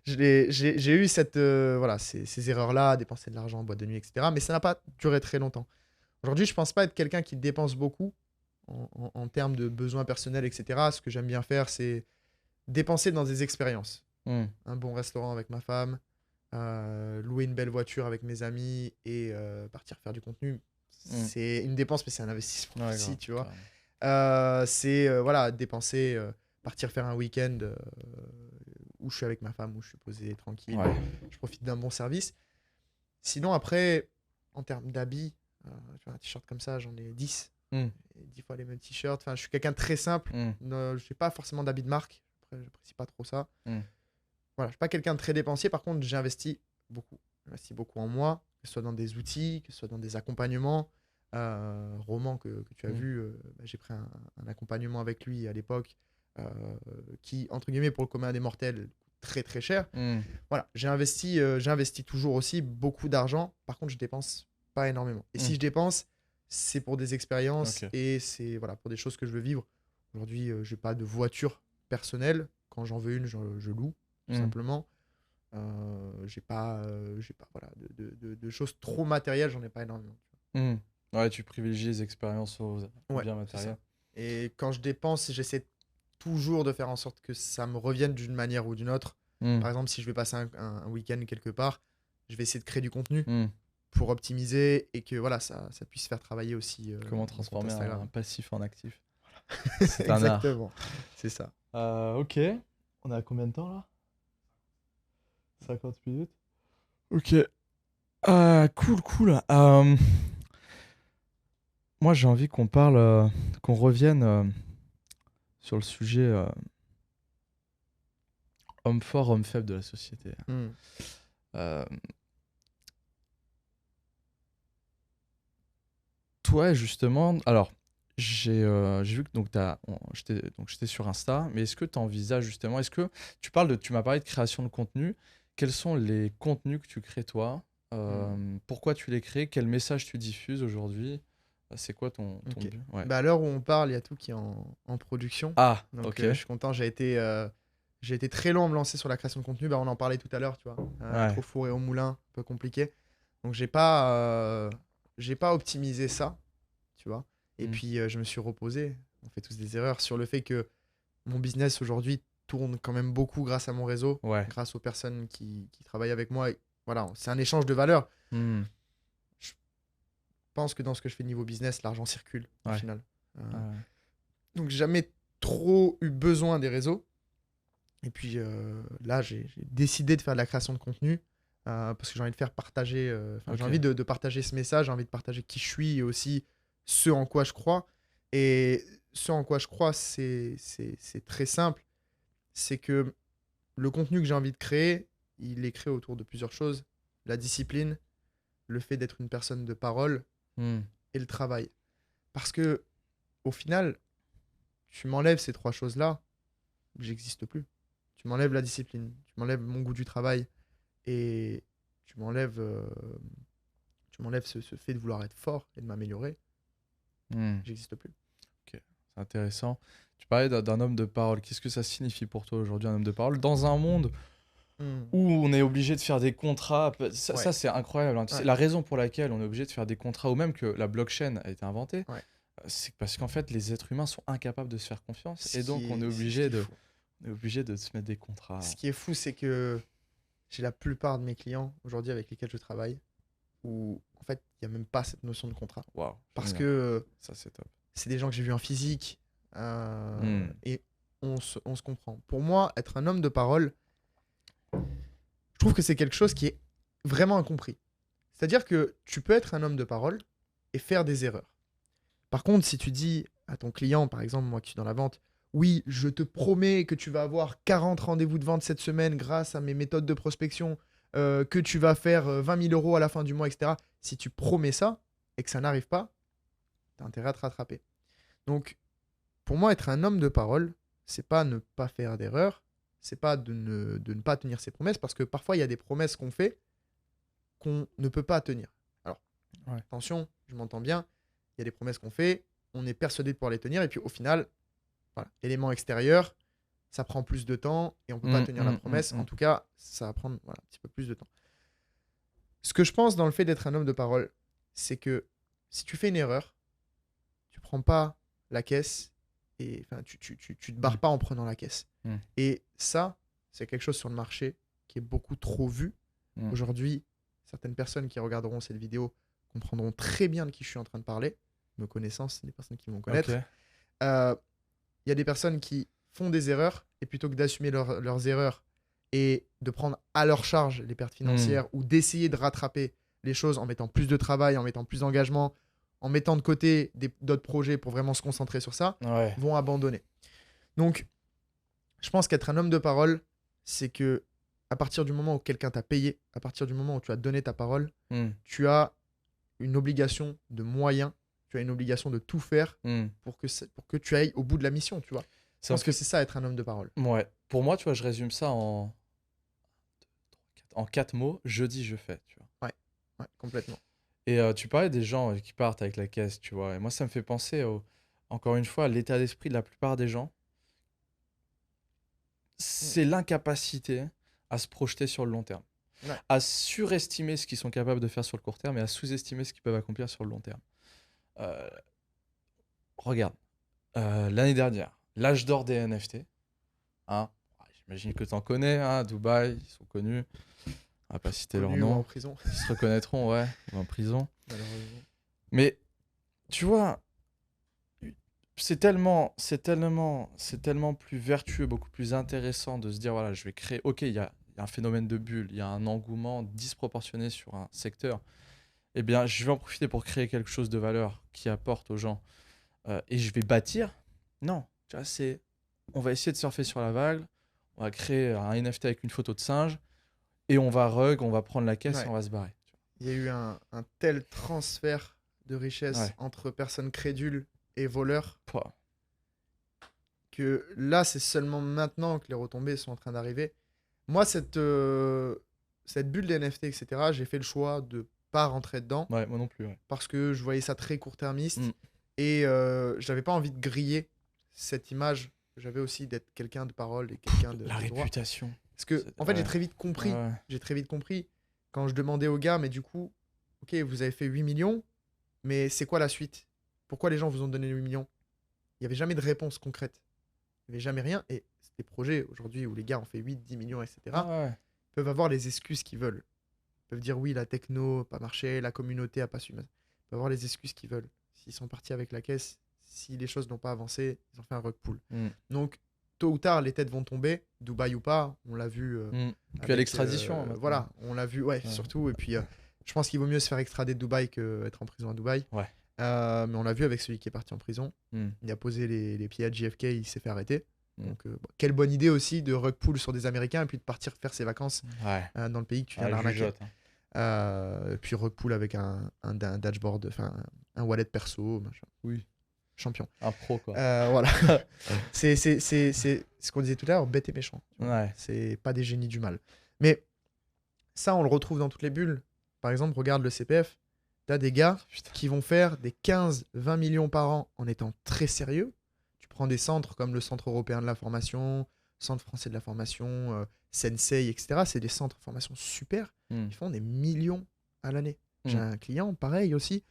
Speaker 1: J'ai eu ces erreurs-là, dépenser de l'argent en boîte de nuit, etc. Mais ça n'a pas duré très longtemps. Aujourd'hui, je pense pas être quelqu'un qui dépense beaucoup en termes de besoins personnels, etc. Ce que j'aime bien faire, c'est dépenser dans des expériences. Un bon restaurant avec ma femme, louer une belle voiture avec mes amis et partir faire du contenu. C'est une dépense, mais c'est un investissement aussi, tu vois. Dépenser, partir faire un week-end où je suis avec ma femme, où je suis posé tranquille, je profite d'un bon service. Sinon, après, en termes d'habits, tu vois, un t-shirt comme ça, j'en ai 10. 10 fois les mêmes t-shirts. Enfin, je suis quelqu'un de très simple. Je n'ai pas forcément d'habits de marque. Après, j'apprécie pas trop ça. Voilà, je suis pas quelqu'un de très dépensier. Par contre, j'investis beaucoup. J'investis beaucoup en moi, que ce soit dans des outils, que ce soit dans des accompagnements. Roman que tu as vu, j'ai pris un accompagnement avec lui à l'époque qui, entre guillemets, pour le commun des mortels, coûte très très cher. Voilà, j'ai investi toujours aussi beaucoup d'argent. Par contre, je dépense pas énormément. Et si je dépense, c'est pour des expériences et c'est pour des choses que je veux vivre. Aujourd'hui, j'ai pas de voiture personnelle. Quand j'en veux une, je loue, tout simplement. J'ai pas de choses trop matérielles, j'en ai pas énormément.
Speaker 2: Ouais, tu privilégies les expériences aux biens matériels.
Speaker 1: Et quand je dépense, j'essaie toujours de faire en sorte que ça me revienne d'une manière ou d'une autre. Par exemple, si je vais passer un week-end quelque part, je vais essayer de créer du contenu pour optimiser et que ça puisse faire travailler aussi.
Speaker 2: Comment transformer un passif en actif.
Speaker 1: C'est un exactement. C'est ça.
Speaker 2: Ok. On est à combien de temps là? 50 minutes. Ok. Cool. Moi, j'ai envie qu'on revienne sur le sujet homme fort, homme faible de la société. Toi, justement, alors, j'ai vu que j'étais sur Insta, mais est-ce que tu envisages justement, est-ce que tu m'as parlé de création de contenu, quels sont les contenus que tu crées toi?
Speaker 1: Hmm.
Speaker 2: Pourquoi tu les crées? Quel message tu diffuses aujourd'hui? C'est quoi ton
Speaker 1: Ok.
Speaker 2: but? Ouais.
Speaker 1: Bah, à l'heure où on parle, il y a tout qui est en production.
Speaker 2: Ah,
Speaker 1: Donc,
Speaker 2: ok.
Speaker 1: je suis content. J'ai été très long à me lancer sur la création de contenu. Bah, on en parlait tout à l'heure, tu vois. Trop
Speaker 2: Ouais.
Speaker 1: fourré au moulin, un peu compliqué. Donc, j'ai pas optimisé ça, tu vois. Et
Speaker 2: Hmm.
Speaker 1: puis, je me suis reposé. On fait tous des erreurs sur le fait que mon business aujourd'hui tourne quand même beaucoup grâce à mon réseau,
Speaker 2: Ouais.
Speaker 1: grâce aux personnes qui travaillent avec moi. Et voilà, c'est un échange de valeurs.
Speaker 2: Hmm.
Speaker 1: Je pense que dans ce que je fais niveau business, l'argent circule au
Speaker 2: Ouais.
Speaker 1: final. Euh,
Speaker 2: Ouais.
Speaker 1: donc, j'ai jamais trop eu besoin des réseaux. Et puis là, j'ai décidé de faire de la création de contenu parce que j'ai envie de faire partager, j'ai
Speaker 2: Ok.
Speaker 1: envie de partager ce message, j'ai envie de partager qui je suis et aussi ce en quoi je crois. Et ce en quoi je crois, c'est très simple. C'est que le contenu que j'ai envie de créer, il est créé autour de plusieurs choses. La discipline, le fait d'être une personne de parole
Speaker 2: Hmm.
Speaker 1: et le travail. Parce que au final, tu m'enlèves ces trois choses-là, j'existe plus. Tu m'enlèves la discipline, tu m'enlèves mon goût du travail et tu m'enlèves ce fait de vouloir être fort et de m'améliorer,
Speaker 2: Hmm.
Speaker 1: j'existe plus.
Speaker 2: Ok, c'est intéressant. Tu parlais d'un homme de parole. Qu'est-ce que ça signifie pour toi aujourd'hui, un homme de parole, dans un monde
Speaker 1: Hmm.
Speaker 2: où on est obligé de faire des contrats? Ça,
Speaker 1: Ouais,
Speaker 2: c'est incroyable, hein. Tu sais,
Speaker 1: ouais,
Speaker 2: la raison pour laquelle on est obligé de faire des contrats, ou même que la blockchain a été inventée,
Speaker 1: ouais.
Speaker 2: c'est parce qu'en fait, les êtres humains sont incapables de se faire confiance.
Speaker 1: Ce
Speaker 2: Et donc,
Speaker 1: qui est, c'est ce qui est fou.
Speaker 2: on est obligé de se mettre des contrats.
Speaker 1: Ce qui est fou, c'est que j'ai la plupart de mes clients aujourd'hui avec lesquels je travaille où en fait il n'y a même pas cette notion de contrat.
Speaker 2: Waouh,
Speaker 1: Parce
Speaker 2: génial.
Speaker 1: que
Speaker 2: Ça, c'est top.
Speaker 1: c'est des gens que j'ai vus en physique
Speaker 2: Hmm.
Speaker 1: et on se comprend. Pour moi, être un homme de parole, je trouve que c'est quelque chose qui est vraiment incompris. C'est-à-dire que tu peux être un homme de parole et faire des erreurs. Par contre, si tu dis à ton client, par exemple, moi qui suis dans la vente, oui, je te promets que tu vas avoir 40 rendez-vous de vente cette semaine grâce à mes méthodes de prospection, que tu vas faire 20 000 euros à la fin du mois, etc. Si tu promets ça et que ça n'arrive pas, tu as intérêt à te rattraper. Donc, pour moi, être un homme de parole, c'est pas ne pas faire d'erreur, c'est pas de ne pas tenir ses promesses, parce que parfois, il y a des promesses qu'on fait qu'on ne peut pas tenir. Alors,
Speaker 2: Ouais.
Speaker 1: attention, je m'entends bien, il y a des promesses qu'on fait, on est persuadé de pouvoir les tenir, et puis au final, voilà, élément extérieur, ça prend plus de temps et on ne peut pas
Speaker 2: Hmm,
Speaker 1: tenir la
Speaker 2: hmm, hmm,
Speaker 1: promesse.
Speaker 2: hmm.
Speaker 1: En tout cas, ça va prendre voilà, un petit peu plus de temps. Ce que je pense dans le fait d'être un homme de parole, c'est que si tu fais une erreur, tu prends pas la caisse et enfin, tu te
Speaker 2: Hmm,
Speaker 1: barres pas en prenant la caisse.
Speaker 2: hmm,
Speaker 1: Et ça, c'est quelque chose sur le marché qui est beaucoup trop vu.
Speaker 2: hmm.
Speaker 1: Aujourd'hui, certaines personnes qui regarderont cette vidéo comprendront très bien de qui je suis en train de parler. Me connaissant, c'est des personnes qui vont
Speaker 2: Ok.
Speaker 1: connaître. Euh, Il y a des personnes qui font des erreurs et plutôt que d'assumer leurs erreurs et de prendre à leur charge les pertes
Speaker 2: Hmm.
Speaker 1: financières ou d'essayer de rattraper les choses en mettant plus de travail, en mettant plus d'engagement, en mettant de côté d'autres projets pour vraiment se concentrer sur ça,
Speaker 2: Ouais.
Speaker 1: vont abandonner. Donc, je pense qu'être un homme de parole, c'est que à partir du moment où quelqu'un t'a payé, à partir du moment où tu as donné ta parole,
Speaker 2: Hmm,
Speaker 1: tu as une obligation de moyens, tu as une obligation de tout faire
Speaker 2: hmm.
Speaker 1: pour que tu ailles au bout de la mission, tu vois. Je
Speaker 2: Ça me
Speaker 1: pense que
Speaker 2: fait.
Speaker 1: c'est ça, être un homme de parole.
Speaker 2: Ouais. Pour moi, tu vois, je résume ça en 4 mots. Je dis, je fais, tu vois.
Speaker 1: Ouais, ouais, complètement.
Speaker 2: Et tu parlais des gens qui partent avec la caisse, tu vois. Et moi, ça me fait penser, encore une fois, à l'état d'esprit de la plupart des gens.
Speaker 1: Mm.
Speaker 2: C'est l'incapacité à se projeter sur le long terme.
Speaker 1: Ouais.
Speaker 2: À surestimer ce qu'ils sont capables de faire sur le court terme et à sous-estimer ce qu'ils peuvent accomplir sur le long terme. Euh, Regarde, l'année dernière, l'âge d'or des NFT, hein, j'imagine que tu en connais, hein, Dubaï, ils sont connus, on va pas citer leur
Speaker 1: Connu ou en
Speaker 2: nom,
Speaker 1: prison,
Speaker 2: ils se reconnaîtront, ouais, ou en prison.
Speaker 1: malheureusement.
Speaker 2: Mais tu vois, c'est tellement plus vertueux, beaucoup plus intéressant de se dire, voilà, je vais créer, ok, il y a un phénomène de bulle, il y a un engouement disproportionné sur un secteur, eh bien, je vais en profiter pour créer quelque chose de valeur qui apporte aux gens. Et je vais bâtir. Non, tu vois, on va essayer de surfer sur la vague, on va créer un NFT avec une photo de singe, et on va rug, on va prendre la caisse et
Speaker 1: Ouais.
Speaker 2: on va se barrer.
Speaker 1: Il y a eu un tel transfert de richesse
Speaker 2: Ouais.
Speaker 1: entre personnes crédules et voleur,
Speaker 2: Pouah.
Speaker 1: que là, c'est seulement maintenant que les retombées sont en train d'arriver. Moi, cette bulle des NFT, etc., j'ai fait le choix de pas rentrer dedans
Speaker 2: Ouais, moi non plus, ouais.
Speaker 1: parce que je voyais ça très court-termiste
Speaker 2: Mm.
Speaker 1: et j'avais pas envie de griller cette image que j'avais aussi d'être quelqu'un de parole et quelqu'un
Speaker 2: La
Speaker 1: de droit.
Speaker 2: réputation.
Speaker 1: Parce que, en fait,
Speaker 2: Ouais. Ouais.
Speaker 1: j'ai très vite compris quand je demandais aux gars, mais du coup, ok, vous avez fait 8 millions, mais c'est quoi la suite? Pourquoi les gens vous ont donné 8 millions? Il n'y avait jamais de réponse concrète. Il n'y avait jamais rien. Et des projets aujourd'hui où les gars ont fait 8, 10 millions, etc.,
Speaker 2: Ouais.
Speaker 1: peuvent avoir les excuses qu'ils veulent. Ils peuvent dire oui, la techno n'a pas marché, la communauté n'a pas su. Ils peuvent avoir les excuses qu'ils veulent. S'ils sont partis avec la caisse, si les choses n'ont pas avancé, ils ont fait un rug pull.
Speaker 2: Mm.
Speaker 1: Donc, tôt ou tard, les têtes vont tomber, Dubaï ou pas. On l'a vu.
Speaker 2: Mm. Puis à
Speaker 1: Avec,
Speaker 2: l'extradition, maintenant.
Speaker 1: voilà, on l'a vu, ouais,
Speaker 2: Ouais.
Speaker 1: surtout. Et puis, je pense qu'il vaut mieux se faire extrader de Dubaï qu'être en prison à Dubaï.
Speaker 2: Ouais.
Speaker 1: Mais on l'a vu avec celui qui est parti en prison.
Speaker 2: Mm.
Speaker 1: Il a posé les pieds à JFK, il s'est fait arrêter.
Speaker 2: Mm.
Speaker 1: Donc, quelle bonne idée aussi de rug pull sur des Américains et puis de partir faire ses vacances
Speaker 2: Ouais.
Speaker 1: dans le pays que tu viens
Speaker 2: Ah,
Speaker 1: d'arnaquer.
Speaker 2: jugeote, hein.
Speaker 1: Puis rug pull avec un dashboard, enfin un wallet perso, machin.
Speaker 2: Oui.
Speaker 1: Champion.
Speaker 2: Un pro, quoi.
Speaker 1: Voilà. c'est ce qu'on disait tout à l'heure, bête et méchant. Tu vois.
Speaker 2: Ouais.
Speaker 1: C'est pas des génies du mal. Mais ça, on le retrouve dans toutes les bulles. Par exemple, regarde le CPF. T'as des gars
Speaker 2: Putain.
Speaker 1: qui vont faire des 15-20 millions par an en étant très sérieux. Tu prends des centres comme le Centre européen de la formation, Centre français de la formation, Sensei, etc. C'est des centres de formation super.
Speaker 2: Mm.
Speaker 1: Ils font des millions à l'année. J'ai un client, pareil aussi.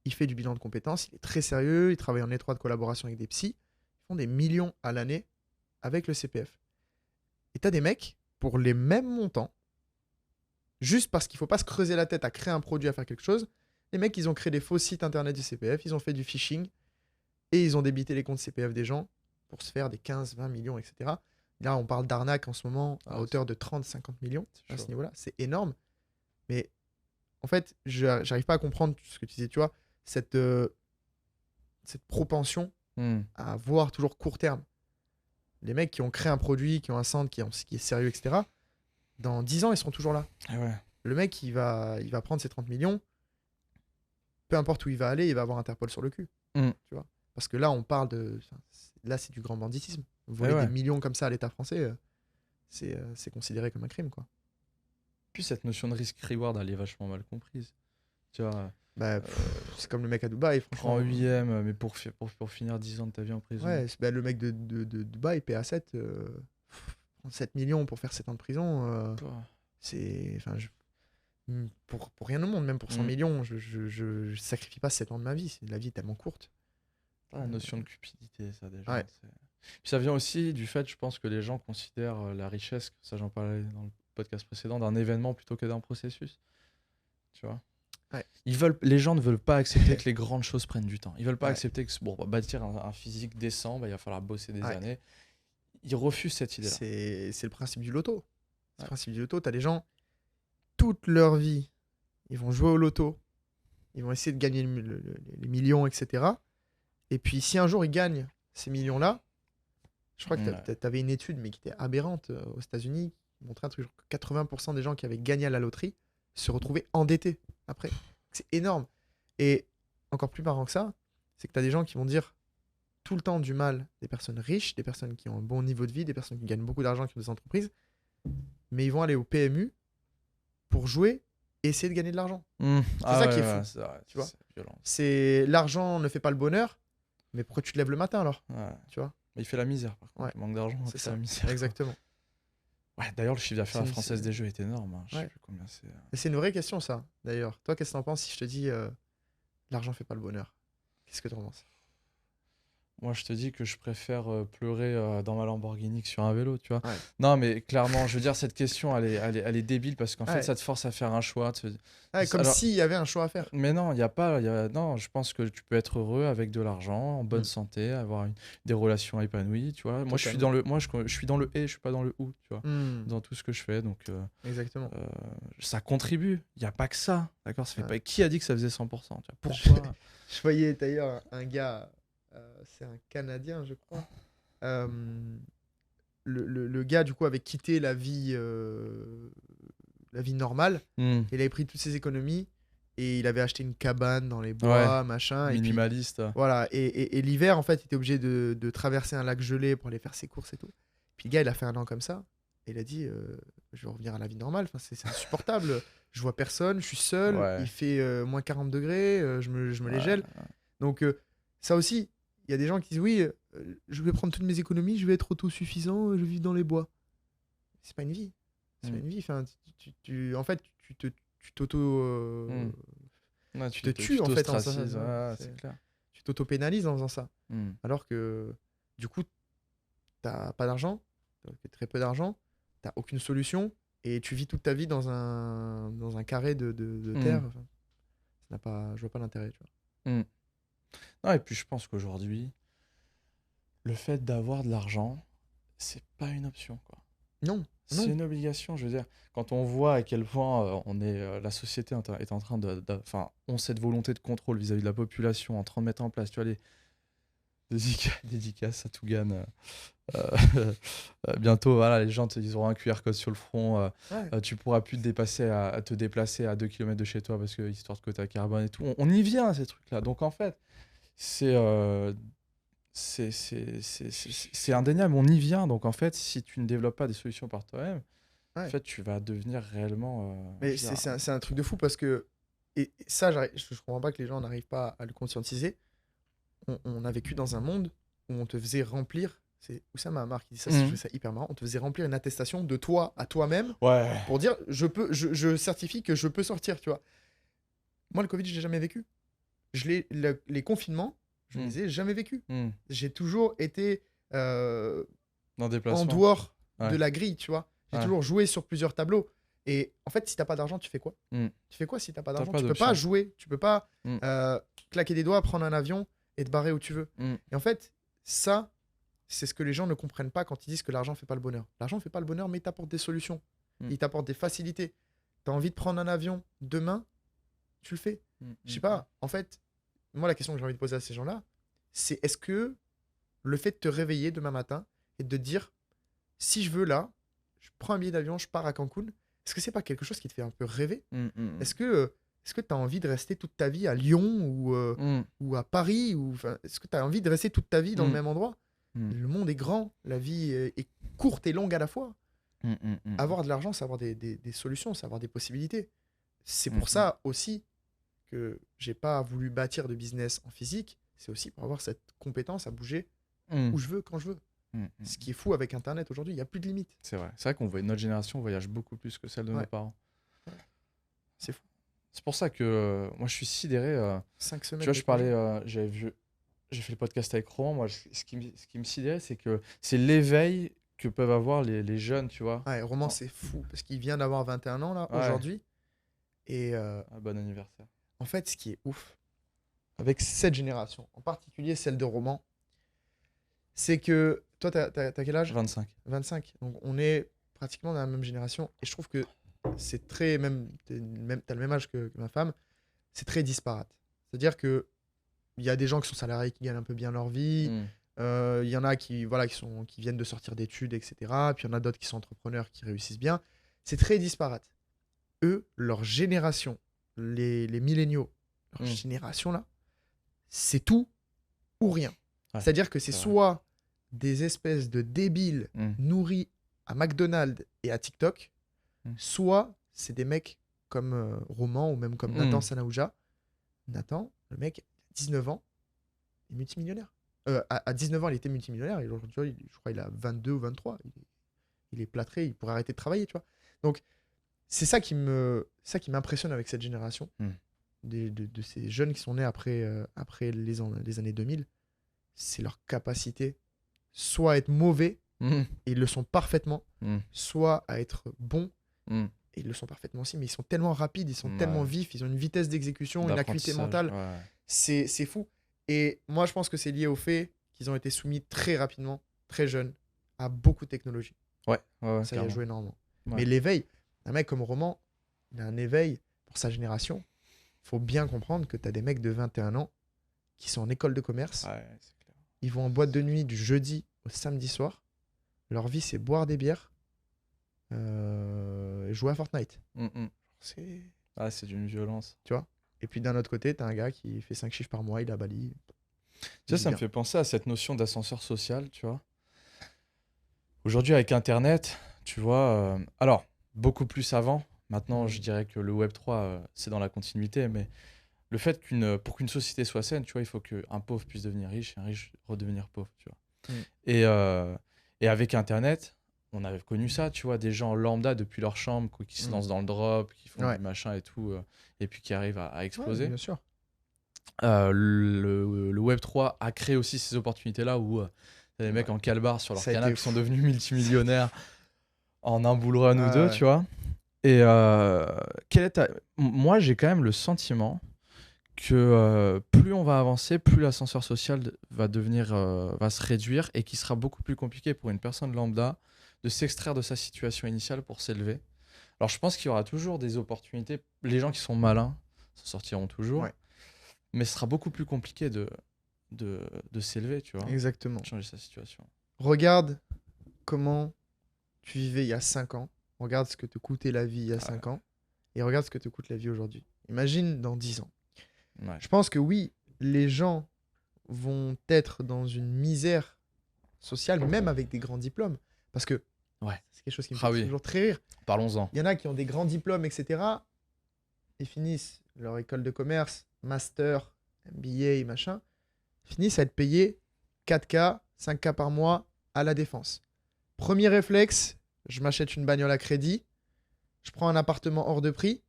Speaker 1: Il fait du bilan de compétences, il est très sérieux, il travaille en étroite collaboration avec des psys. Ils font des millions à l'année avec le CPF. Et t'as des mecs, pour les mêmes montants, juste parce qu'il faut pas se creuser la tête à créer un produit, à faire quelque chose, les mecs, ils ont créé des faux sites internet du CPF, ils ont fait du phishing, et ils ont débité les comptes CPF des gens pour se faire des 15-20 millions, etc. Là, on parle d'arnaque en ce moment à hauteur de 30-50 millions à ce niveau-là. C'est énorme. Mais en fait, j'arrive pas à comprendre ce que tu disais, tu vois, cette propension à voir toujours court terme. Les mecs qui ont créé un produit, qui ont un centre, qui est sérieux, etc., dans 10 ans, ils seront toujours là.
Speaker 2: Ah ouais.
Speaker 1: Le mec, il va prendre ses 30 millions, peu importe où il va aller, il va avoir Interpol sur le cul. Tu vois. Parce que là, on parle de... Là, c'est du grand banditisme. Voler des millions comme ça à l'État français, c'est considéré comme un crime, quoi.
Speaker 2: Puis cette notion de risk-reward, elle est vachement mal comprise. Tu vois,
Speaker 1: c'est comme le mec à Dubaï, franchement.
Speaker 2: prends 8ème, mais pour finir 10 ans de ta vie en prison.
Speaker 1: Ouais, le mec de Dubaï, PA7, 7 millions pour faire 7 ans de prison, c'est... Enfin, pour rien au monde, même pour 100 millions, je sacrifie pas 7 ans de ma vie. La vie est tellement courte.
Speaker 2: La notion de cupidité, ça, déjà.
Speaker 1: Ouais.
Speaker 2: Puis ça vient aussi du fait, je pense, que les gens considèrent la richesse, ça j'en parlais dans le podcast précédent, d'un événement plutôt que d'un processus. Tu vois.
Speaker 1: Ouais.
Speaker 2: Les gens ne veulent pas accepter que les grandes choses prennent du temps. Ils veulent pas
Speaker 1: Ouais.
Speaker 2: accepter que bâtir un physique décent, il va falloir bosser des années. Ils refusent cette idée-là.
Speaker 1: C'est le principe du loto. C'est le principe du loto. Tu as des gens, toute leur vie, ils vont jouer au loto, ils vont essayer de gagner les millions, etc. Et puis si un jour ils gagnent ces millions-là, je crois que tu avais une étude, mais qui était aberrante aux États-Unis, qui montrait un truc genre que 80% des gens qui avaient gagné à la loterie se retrouvaient endettés après. C'est énorme. Et encore plus marrant que ça, c'est que tu as des gens qui vont dire tout le temps du mal des personnes riches, des personnes qui ont un bon niveau de vie, des personnes qui gagnent beaucoup d'argent, qui ont des entreprises, mais ils vont aller au PMU pour jouer et essayer de gagner de l'argent. C'est ça qui est fou. Tu vois, c'est l'argent ne fait pas le bonheur, mais pourquoi tu te lèves le matin alors? Tu vois.
Speaker 2: Mais il fait la misère, par contre. Il manque d'argent,
Speaker 1: c'est ça.
Speaker 2: La misère.
Speaker 1: Exactement.
Speaker 2: Ouais, d'ailleurs, le chiffre d'affaires française des jeux est énorme. Hein. Je sais plus combien c'est.
Speaker 1: C'est une vraie question, ça, d'ailleurs. Toi, qu'est-ce que t'en penses si je te dis l'argent fait pas le bonheur? Qu'est-ce que t'en penses?
Speaker 2: Moi, je te dis que je préfère pleurer dans ma Lamborghini que sur un vélo, tu vois. Non, mais clairement, je veux dire, cette question, elle est débile parce qu'en fait, ça te force à faire un choix.
Speaker 1: Comme s'il y avait un choix à faire.
Speaker 2: Mais non, il n'y a pas. Non, je pense que tu peux être heureux avec de l'argent, en bonne santé, avoir des relations épanouies, tu vois. Moi, je suis dans le et, je suis pas dans le ou, tu vois, dans tout ce que je fais. Donc,
Speaker 1: exactement.
Speaker 2: Ça contribue. Il n'y a pas que ça, d'accord. Ça fait pas. Qui a dit que ça faisait 100%, tu vois. Pourquoi?
Speaker 1: Je voyais d'ailleurs un gars. C'est un Canadien, je crois. Le gars, du coup, avait quitté la vie normale. Il avait pris toutes ses économies et il avait acheté une cabane dans les
Speaker 2: Ouais,
Speaker 1: bois, machin. Et puis,
Speaker 2: minimaliste.
Speaker 1: voilà. Et l'hiver, en fait, il était obligé de traverser un lac gelé pour aller faire ses courses et tout. Puis le gars, il a fait un an comme ça. Et il a dit je vais revenir à la vie normale. Enfin, c'est insupportable. Je vois personne, je suis seul. Il
Speaker 2: Ouais,
Speaker 1: fait moins 40 degrés. Je me les
Speaker 2: ouais,
Speaker 1: gèle. Donc, ça aussi, il y a des gens qui disent oui, je vais prendre toutes mes économies, je vais être autosuffisant, je vis dans les bois. C'est pas une vie. C'est pas
Speaker 2: mm,
Speaker 1: une vie. Enfin, en fait, tu t'auto.
Speaker 2: mm. Ouais,
Speaker 1: Tu te tues en fait en faisant
Speaker 2: t'ostracises,
Speaker 1: ça.
Speaker 2: ouais, c'est clair.
Speaker 1: Tu t'auto-pénalises en faisant ça.
Speaker 2: Mm.
Speaker 1: Alors que du coup, t'as pas d'argent, t'as très peu d'argent, t'as aucune solution et tu vis toute ta vie dans un carré de terre.
Speaker 2: Mm.
Speaker 1: Enfin, je vois pas l'intérêt. Tu
Speaker 2: Mm. Non, et puis je pense qu'aujourd'hui, le fait d'avoir de l'argent, c'est pas une option, quoi.
Speaker 1: vois. Non,
Speaker 2: C'est
Speaker 1: non.
Speaker 2: une obligation, je veux dire. Quand on voit à quel point la société est en train enfin, ont cette volonté de contrôle vis-à-vis de la population, en train de mettre en place, tu vois, les dédicaces à Tougan. Bientôt, voilà, les gens ils auront un QR code sur le front.
Speaker 1: Ouais.
Speaker 2: Tu pourras plus te déplacer à 2 km de chez toi parce que histoire de quota carbone et tout. On y vient à ces trucs-là. Donc en fait, c'est euh, c'est indéniable. On y vient. Donc en fait, si tu ne développes pas des solutions par toi-même, en
Speaker 1: Ouais.
Speaker 2: fait, tu vas devenir réellement.
Speaker 1: Mais
Speaker 2: Je veux dire,
Speaker 1: c'est un truc de fou parce que. Et ça, je comprends pas que les gens n'arrivent pas à le conscientiser. On a vécu dans un monde où on te faisait remplir. C'est Oussama Hamar qui dit ça, je
Speaker 2: Mhm.
Speaker 1: trouve ça hyper marrant. On te faisait remplir une attestation de toi à toi-même
Speaker 2: Ouais.
Speaker 1: pour dire je certifie que je peux sortir, tu vois. Moi, le Covid, je l'ai jamais vécu. Les confinements, je
Speaker 2: Mhm.
Speaker 1: les ai jamais vécus.
Speaker 2: Mhm.
Speaker 1: J'ai toujours été
Speaker 2: Dans le
Speaker 1: en
Speaker 2: déplacement.
Speaker 1: dehors de
Speaker 2: Ouais.
Speaker 1: la grille, tu vois. J'ai
Speaker 2: Ouais.
Speaker 1: toujours joué sur plusieurs tableaux. Et en fait, si t'as pas d'argent, tu fais quoi?
Speaker 2: Mhm.
Speaker 1: Tu fais quoi si t'as pas
Speaker 2: T'as
Speaker 1: d'argent?
Speaker 2: pas
Speaker 1: Tu peux pas
Speaker 2: d'option.
Speaker 1: jouer, tu peux pas
Speaker 2: Mhm.
Speaker 1: claquer des doigts, prendre un avion et te barrer où tu veux.
Speaker 2: Mhm.
Speaker 1: Et en fait, ça, c'est ce que les gens ne comprennent pas quand ils disent que l'argent fait pas le bonheur. L'argent fait pas le bonheur, mais il t'apporte des solutions.
Speaker 2: Mhm.
Speaker 1: Il t'apporte des facilités. T'as envie de prendre un avion demain, tu le fais.
Speaker 2: Mhm.
Speaker 1: Je sais pas, en fait, moi, la question que j'ai envie de poser à ces gens-là, c'est est-ce que le fait de te réveiller demain matin et de te dire, si je veux là, je prends un billet d'avion, je pars à Cancun, est-ce que c'est pas quelque chose qui te fait un peu rêver?
Speaker 2: Mhm. Mhm.
Speaker 1: Est-ce que tu as envie de rester toute ta vie à Lyon
Speaker 2: Mhm.
Speaker 1: ou à Paris est-ce que tu as envie de rester toute ta vie dans le
Speaker 2: Mhm.
Speaker 1: même endroit?
Speaker 2: Mhm.
Speaker 1: Le monde est grand, la vie est courte et longue à la fois.
Speaker 2: Mhm. Mhm.
Speaker 1: Avoir de l'argent, c'est avoir des solutions, c'est avoir des possibilités. C'est pour
Speaker 2: Mhm.
Speaker 1: ça aussi que j'ai pas voulu bâtir de business en physique. C'est aussi pour avoir cette compétence à bouger
Speaker 2: Mhm.
Speaker 1: où je veux, quand je veux.
Speaker 2: Mhm.
Speaker 1: Ce qui est fou avec Internet aujourd'hui, il n'y a plus de limites.
Speaker 2: C'est vrai. C'est vrai qu'on voit notre génération voyage beaucoup plus que celle de nos
Speaker 1: Ouais,
Speaker 2: parents.
Speaker 1: c'est fou.
Speaker 2: C'est pour ça que moi je suis sidéré.
Speaker 1: 5
Speaker 2: Tu
Speaker 1: semaines
Speaker 2: vois,
Speaker 1: de
Speaker 2: je parlais,
Speaker 1: congé.
Speaker 2: j'ai fait le podcast avec Roman. Moi, ce qui me sidérait, c'est que c'est l'éveil que peuvent avoir les jeunes, tu vois.
Speaker 1: Ouais, Roman,
Speaker 2: En-
Speaker 1: c'est fou parce qu'il vient d'avoir 21 ans là,
Speaker 2: Ouais,
Speaker 1: aujourd'hui. Et
Speaker 2: bon anniversaire.
Speaker 1: en fait, ce qui est ouf avec cette génération, en particulier celle de Roman, c'est que toi, t'as quel âge?
Speaker 2: 25.
Speaker 1: 25. Donc, on est pratiquement dans la même génération. Et je trouve que c'est très. T'as le même âge que ma femme. C'est très disparate. C'est-à-dire que il y a des gens qui sont salariés qui gagnent un peu bien leur vie.
Speaker 2: Mm.
Speaker 1: Il y en a qui, voilà, qui viennent de sortir d'études, etc. Puis il y en a d'autres qui sont entrepreneurs qui réussissent bien. C'est très disparate. Eux, leur génération, les milléniaux, leur
Speaker 2: Mm.
Speaker 1: génération là, c'est tout ou rien.
Speaker 2: Ouais,
Speaker 1: C'est-à-dire que c'est
Speaker 2: c'est vrai.
Speaker 1: soit des espèces de débiles
Speaker 2: Mm.
Speaker 1: nourris à McDonald's et à TikTok,
Speaker 2: Mm.
Speaker 1: soit c'est des mecs comme Roman ou même comme Nathan
Speaker 2: Mm.
Speaker 1: Sanaouja. Nathan, le mec, 19 ans, il est multimillionnaire. À 19 ans, il était multimillionnaire et aujourd'hui, je crois, il a 22 ou 23. Il est plâtré, il pourrait arrêter de travailler, tu vois. Donc, c'est ça qui m'impressionne avec cette génération,
Speaker 2: Mm.
Speaker 1: de ces jeunes qui sont nés après les années 2000. C'est leur capacité soit à être mauvais,
Speaker 2: Mm.
Speaker 1: et ils le sont parfaitement,
Speaker 2: Mm.
Speaker 1: soit à être bons,
Speaker 2: Mm.
Speaker 1: et ils le sont parfaitement aussi, mais ils sont tellement rapides, ils sont
Speaker 2: Ouais.
Speaker 1: tellement vifs, ils ont une vitesse d'exécution, une acuité
Speaker 2: D'apprentissage.
Speaker 1: mentale,
Speaker 2: Ouais.
Speaker 1: c'est fou. Et moi, je pense que c'est lié au fait qu'ils ont été soumis très rapidement, très jeunes, à beaucoup de technologies.
Speaker 2: Ouais, ouais, ouais,
Speaker 1: Ça y a
Speaker 2: clairement.
Speaker 1: joué énormément.
Speaker 2: Ouais.
Speaker 1: Mais l'éveil, un mec comme Roman, il a un éveil pour sa génération. Faut bien comprendre que tu as des mecs de 21 ans qui sont en école de commerce.
Speaker 2: Ouais, c'est clair.
Speaker 1: Ils vont en boîte de nuit du jeudi au samedi soir. Leur vie, c'est boire des bières et jouer à Fortnite.
Speaker 2: Mm, mm.
Speaker 1: C'est...
Speaker 2: Ah, c'est d'une violence.
Speaker 1: Tu vois? Et puis d'un autre côté, tu as un gars qui fait 5 chiffres par mois, il est à Bali.
Speaker 2: Tu
Speaker 1: Il
Speaker 2: sais,
Speaker 1: vit
Speaker 2: ça me
Speaker 1: bien.
Speaker 2: fait penser à cette notion d'ascenseur social, tu vois. Aujourd'hui, avec Internet, tu vois, alors, beaucoup plus avant, maintenant, je
Speaker 1: Mm.
Speaker 2: dirais que le Web3, c'est dans la continuité, mais le fait pour qu'une société soit saine, tu vois, il faut qu'un pauvre puisse devenir riche et un riche redevenir pauvre, tu vois.
Speaker 1: Mm.
Speaker 2: Et, euh, et avec Internet, on avait connu ça, tu vois, des gens lambda depuis leur chambre, quoi, qui se
Speaker 1: Mm.
Speaker 2: lancent dans le drop, qui font du
Speaker 1: Ouais.
Speaker 2: machin et tout, et puis qui arrivent à
Speaker 1: Ouais,
Speaker 2: exploser.
Speaker 1: bien sûr.
Speaker 2: Le Web3 a créé aussi ces opportunités-là où t'as des
Speaker 1: Ouais.
Speaker 2: mecs en calbar sur leur
Speaker 1: Ça a été
Speaker 2: canapé qui sont
Speaker 1: fou.
Speaker 2: devenus multimillionnaires en un bull run ou
Speaker 1: Ah
Speaker 2: deux,
Speaker 1: ouais.
Speaker 2: tu vois. Et moi, j'ai quand même le sentiment que plus on va avancer, plus l'ascenseur social va se réduire et qu'il sera beaucoup plus compliqué pour une personne lambda de s'extraire de sa situation initiale pour s'élever. Alors, je pense qu'il y aura toujours des opportunités. Les gens qui sont malins s'en sortiront toujours,
Speaker 1: Ouais,
Speaker 2: mais ce sera beaucoup plus compliqué de s'élever, tu vois,
Speaker 1: exactement.
Speaker 2: de changer sa situation.
Speaker 1: Regarde comment tu vivais il y a 5 ans. Regarde ce que te coûtait la vie il y a
Speaker 2: Ah,
Speaker 1: 5 ans. Et regarde ce que te coûte la vie aujourd'hui. Imagine dans 10 ans.
Speaker 2: ouais.
Speaker 1: Je pense que oui, les gens vont être dans une misère sociale, même avec des grands diplômes. Parce que
Speaker 2: Ouais.
Speaker 1: c'est quelque chose qui me fait
Speaker 2: Ah oui,
Speaker 1: toujours très rire.
Speaker 2: parlons-en.
Speaker 1: Il y en a qui ont des grands diplômes, etc. Ils finissent leur école de commerce, master, MBA, machin. Ils finissent à être payés 4K, 5K par mois à la défense. Premier réflexe, je m'achète une bagnole à crédit, je prends un appartement hors de prix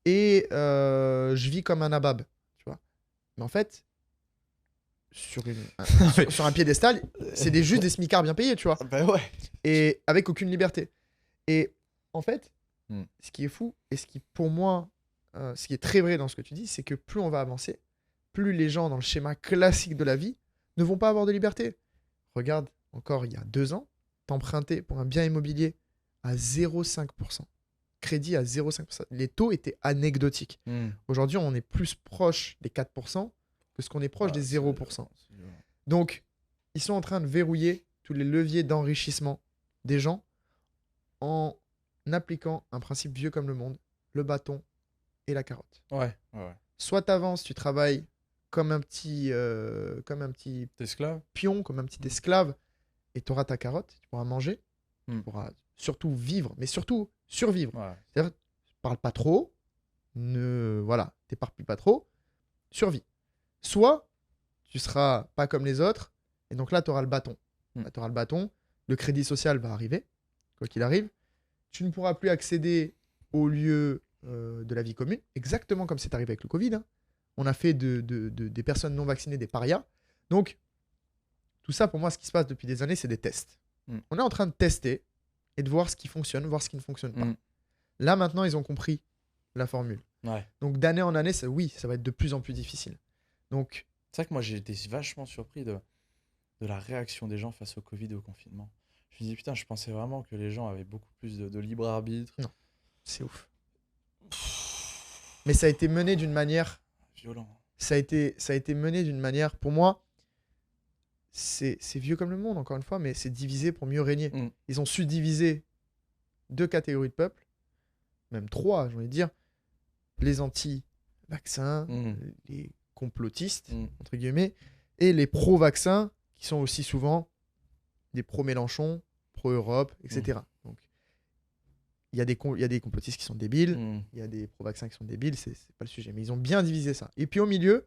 Speaker 1: et je vis comme un nabab, tu vois. Mais en fait, sur un piédestal, c'est juste des smicards bien payés, tu vois.
Speaker 2: Bah ouais.
Speaker 1: Et avec aucune liberté. Et en fait,
Speaker 2: Hmm.
Speaker 1: ce qui est fou et ce qui, pour moi, ce qui est très vrai dans ce que tu dis, c'est que plus on va avancer, plus les gens dans le schéma classique de la vie ne vont pas avoir de liberté. Regarde, encore il y a 2 ans, t'empruntais pour un bien immobilier à 0,5%. Crédit à 0,5%. Les taux étaient anecdotiques.
Speaker 2: Hmm.
Speaker 1: Aujourd'hui, on est plus proche des 4% que ce qu'on est proche
Speaker 2: Ah,
Speaker 1: des
Speaker 2: c'est
Speaker 1: 0%.
Speaker 2: violent.
Speaker 1: Donc, ils sont en train de verrouiller tous les leviers d'enrichissement des gens en appliquant un principe vieux comme le monde, le bâton et la carotte.
Speaker 2: Ouais, ouais, ouais.
Speaker 1: Soit tu avances, tu travailles comme un petit
Speaker 2: T'es esclave?
Speaker 1: pion, comme un petit esclave, et tu auras ta carotte, tu pourras manger, tu
Speaker 2: Hmm.
Speaker 1: pourras surtout vivre, mais surtout survivre.
Speaker 2: Ouais.
Speaker 1: C'est-à-dire, parle pas trop, voilà, t'éparpilles pas trop, survis. Soit tu seras pas comme les autres, et donc là, tu auras le bâton.
Speaker 2: Hmm.
Speaker 1: Là, tu auras le bâton, le crédit social va arriver, quoi qu'il arrive. Tu ne pourras plus accéder aux lieux de la vie commune, exactement comme c'est arrivé avec le Covid. Hein. On a fait des personnes non vaccinées des parias. Donc, tout ça, pour moi, ce qui se passe depuis des années, c'est des tests.
Speaker 2: Mm.
Speaker 1: On est en train de tester et de voir ce qui fonctionne, voir ce qui ne fonctionne pas.
Speaker 2: Mm.
Speaker 1: Là, maintenant, ils ont compris la formule.
Speaker 2: Ouais.
Speaker 1: Donc, d'année en année, oui, ça va être de plus en plus difficile. Donc,
Speaker 2: C'est vrai que moi, j'ai été vachement surpris de la réaction des gens face au Covid et au confinement. Je me dis, putain, je pensais vraiment que les gens avaient beaucoup plus de libre arbitre.
Speaker 1: non, c'est ouf. Mais ça a été mené d'une manière.
Speaker 2: Violent.
Speaker 1: Ça a été mené d'une manière, pour moi, c'est vieux comme le monde, encore une fois, mais c'est divisé pour mieux régner.
Speaker 2: Mm.
Speaker 1: Ils ont su diviser 2 catégories de peuples, même 3, j'ai envie de dire. Les anti-vaccins,
Speaker 2: Mm.
Speaker 1: les complotistes,
Speaker 2: Mm.
Speaker 1: entre guillemets, et les pro-vaccins, qui sont aussi souvent des pro-Mélenchon, pro-Europe, etc. Donc, il y a des complotistes qui sont débiles,
Speaker 2: Mm.
Speaker 1: il y a des pro-vaccins qui sont débiles, c'est pas le sujet. Mais ils ont bien divisé ça. Et puis au milieu,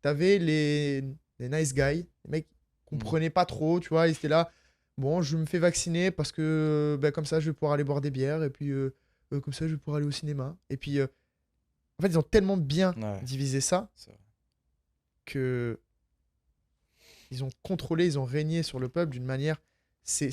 Speaker 1: t'avais les nice guys, les mecs qui comprenaient pas trop, tu vois, ils étaient là, bon, je me fais vacciner parce que comme ça, je vais pouvoir aller boire des bières, et puis comme ça, je vais pouvoir aller au cinéma. Et puis, en fait, ils ont tellement bien
Speaker 2: Ouais.
Speaker 1: divisé ça
Speaker 2: C'est vrai.
Speaker 1: que ils ont contrôlé, ils ont régné sur le peuple d'une manière. C'est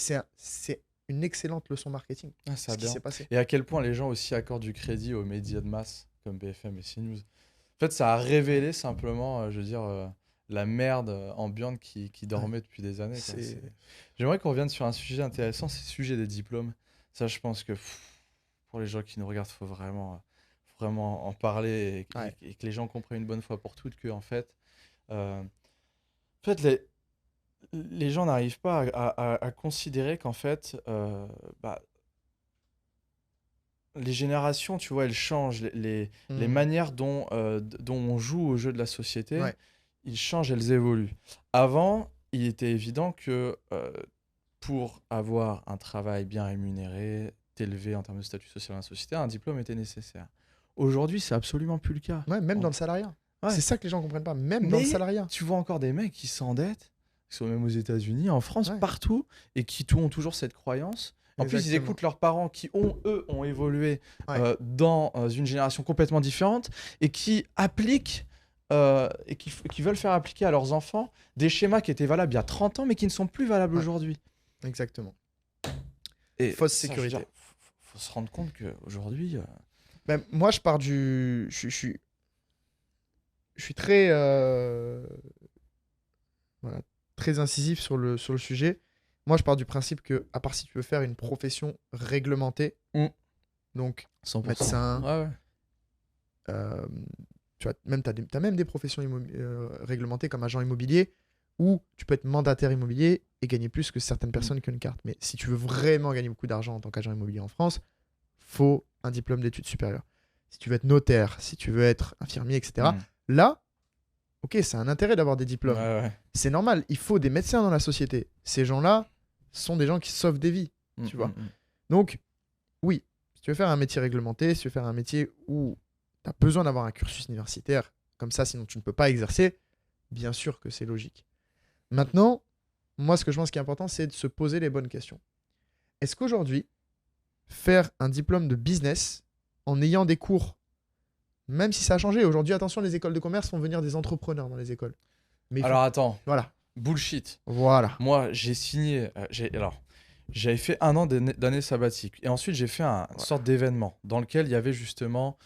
Speaker 1: une excellente leçon marketing.
Speaker 2: Ah, ça
Speaker 1: Ce qui
Speaker 2: bien.
Speaker 1: s'est passé.
Speaker 2: Et à quel point les gens aussi accordent du crédit aux médias de masse comme BFM et CNews. En fait, ça a révélé simplement, je veux dire, la merde ambiante qui dormait depuis des années. Quoi.
Speaker 1: C'est-
Speaker 2: J'aimerais qu'on revienne sur un sujet intéressant, c'est le sujet des diplômes. Ça, je pense que pour les gens qui nous regardent, faut vraiment en parler
Speaker 1: Ouais.
Speaker 2: et que les gens comprennent une bonne fois pour toutes que, en fait, les gens n'arrivent pas à considérer qu'en fait, les générations, tu vois, elles changent. Les manières dont on joue au jeu de la société,
Speaker 1: Ouais,
Speaker 2: ils changent, elles évoluent. Avant, il était évident que pour avoir un travail bien rémunéré, t'élever en termes de statut social dans la société, un diplôme était nécessaire. Aujourd'hui, c'est absolument plus le cas.
Speaker 1: ouais, même dans le salariat. C'est
Speaker 2: Ouais.
Speaker 1: ça que les gens comprennent pas, même dans le
Speaker 2: Mais
Speaker 1: salariat.
Speaker 2: tu vois encore des mecs qui s'endettent, qui sont même aux États-Unis, en France,
Speaker 1: Ouais,
Speaker 2: partout, et qui ont toujours cette croyance. En plus, ils
Speaker 1: exactement.
Speaker 2: écoutent leurs parents qui, eux, ont évolué
Speaker 1: Ouais,
Speaker 2: dans une génération complètement différente et qui appliquent et qui veulent faire appliquer à leurs enfants des schémas qui étaient valables il y a 30 ans, mais qui ne sont plus valables
Speaker 1: ouais,
Speaker 2: aujourd'hui.
Speaker 1: exactement.
Speaker 2: Et
Speaker 1: Fausse
Speaker 2: ça, je veux
Speaker 1: sécurité.
Speaker 2: dire, faut se rendre compte qu'aujourd'hui,
Speaker 1: Ben, moi, je pars du. Je suis très, voilà, très incisif sur le sujet. Moi, je pars du principe que, à part si tu veux faire une profession réglementée,
Speaker 2: Mm.
Speaker 1: donc
Speaker 2: 100%.
Speaker 1: médecin,
Speaker 2: Ouais, ouais.
Speaker 1: euh, tu vois, même, t'as même des professions réglementées comme agent immobilier, où tu peux être mandataire immobilier et gagner plus que certaines personnes qui ont une carte. Mais si tu veux vraiment gagner beaucoup d'argent en tant qu'agent immobilier en France, faut un diplôme d'études supérieures. Si tu veux être notaire, si tu veux être infirmier, etc.,
Speaker 2: Mm.
Speaker 1: là, ok, c'est un intérêt d'avoir des
Speaker 2: Ouais,
Speaker 1: diplômes.
Speaker 2: ouais.
Speaker 1: C'est normal, il faut des médecins dans la société. Ces gens-là sont des gens qui sauvent des vies,
Speaker 2: Mm,
Speaker 1: tu vois.
Speaker 2: mm, mm.
Speaker 1: Donc, oui, si tu veux faire un métier réglementé, si tu veux faire un métier où tu as besoin d'avoir un cursus universitaire comme ça, sinon tu ne peux pas exercer, bien sûr que c'est logique. Maintenant, moi, ce que je pense qui est important, c'est de se poser les bonnes questions. Est-ce qu'aujourd'hui, faire un diplôme de business en ayant des cours, même si ça a changé, aujourd'hui, attention, les écoles de commerce font venir des entrepreneurs dans les écoles. Mais il faut...
Speaker 2: Alors attends,
Speaker 1: Voilà,
Speaker 2: bullshit.
Speaker 1: voilà.
Speaker 2: Moi, j'ai signé. J'avais fait un an d'année sabbatique. Et ensuite, j'ai fait une
Speaker 1: Voilà.
Speaker 2: sorte d'événement dans lequel il y avait justement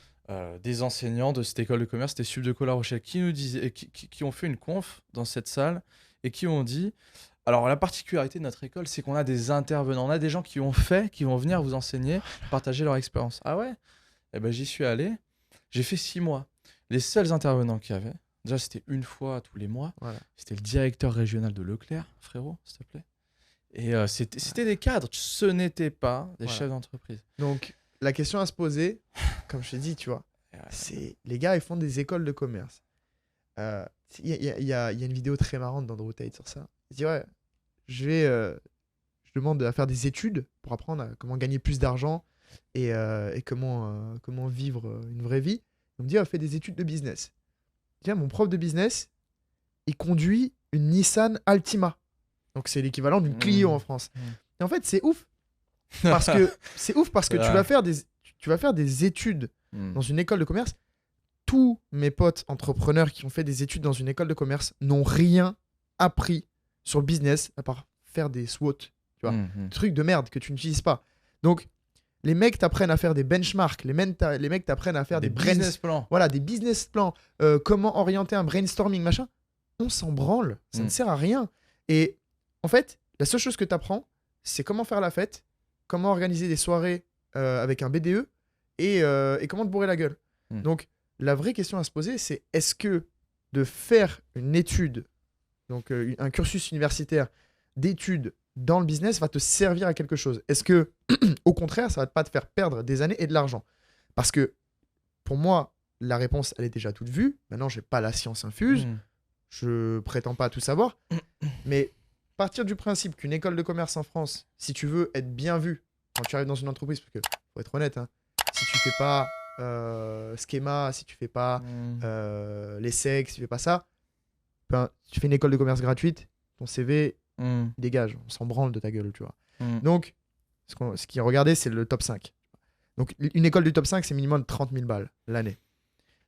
Speaker 2: des enseignants de cette école de commerce, c'était Subdeco La Rochelle, qui nous disaient, qui ont fait une conf dans cette salle et qui ont dit. Alors, la particularité de notre école, c'est qu'on a des intervenants. On a des gens qui ont fait, qui vont venir vous enseigner, partager leur expérience. Ah ouais? Eh ben, j'y suis allé. J'ai fait 6 mois. Les seuls intervenants qu'il y avait, déjà, c'était une fois tous les mois.
Speaker 1: Voilà.
Speaker 2: C'était le directeur régional de Leclerc, frérot, s'il te plaît. Et c'était des cadres, ce n'était pas des
Speaker 1: Voilà.
Speaker 2: chefs d'entreprise.
Speaker 1: Donc, la question à se poser, comme je t'ai dit, tu vois, c'est les gars, ils font des écoles de commerce. Il y a une vidéo très marrante d'Andrew Tate sur ça. Il dit, ouais, je demande à faire des études pour apprendre à comment gagner plus d'argent et comment vivre une vraie vie. On me dit, fais des études de business. Tiens, mon prof de business, il conduit une Nissan Altima. Donc, c'est l'équivalent d'une Clio en France. Et en fait, c'est ouf. Parce que tu vas faire des études dans une école de commerce. Tous mes potes entrepreneurs qui ont fait des études dans une école de commerce n'ont rien appris sur le business à part faire des SWOT, tu vois, trucs de merde que tu n'utilises pas. Donc, les mecs t'apprennent à faire des benchmarks, les mecs t'apprennent à faire des
Speaker 2: business plans.
Speaker 1: Voilà, des business plans, comment orienter un brainstorming, machin. On s'en branle, ça ne sert à rien. Et en fait, la seule chose que tu apprends, c'est comment faire la fête, comment organiser des soirées avec un BDE et comment te bourrer la gueule. Donc, la vraie question à se poser, c'est est-ce que de faire une étude, donc un cursus universitaire d'études dans le business va te servir à quelque chose? Est-ce que, au contraire, ça va pas te faire perdre des années et de l'argent? Parce que, pour moi, la réponse, elle est déjà toute vue. Maintenant, j'ai pas la science infuse. Je prétends pas tout savoir. Mais partir du principe qu'une école de commerce en France, si tu veux être bien vu quand tu arrives dans une entreprise, parce que, faut être honnête, hein, si tu fais pas schéma, si tu fais pas les secs, si tu fais pas ça, ben, tu fais une école de commerce gratuite, ton CV, il dégage, on s'en branle de ta gueule, tu vois. Donc, ce qui est regardé, c'est le top 5. Donc, une école du top 5, c'est minimum 30 000 balles l'année.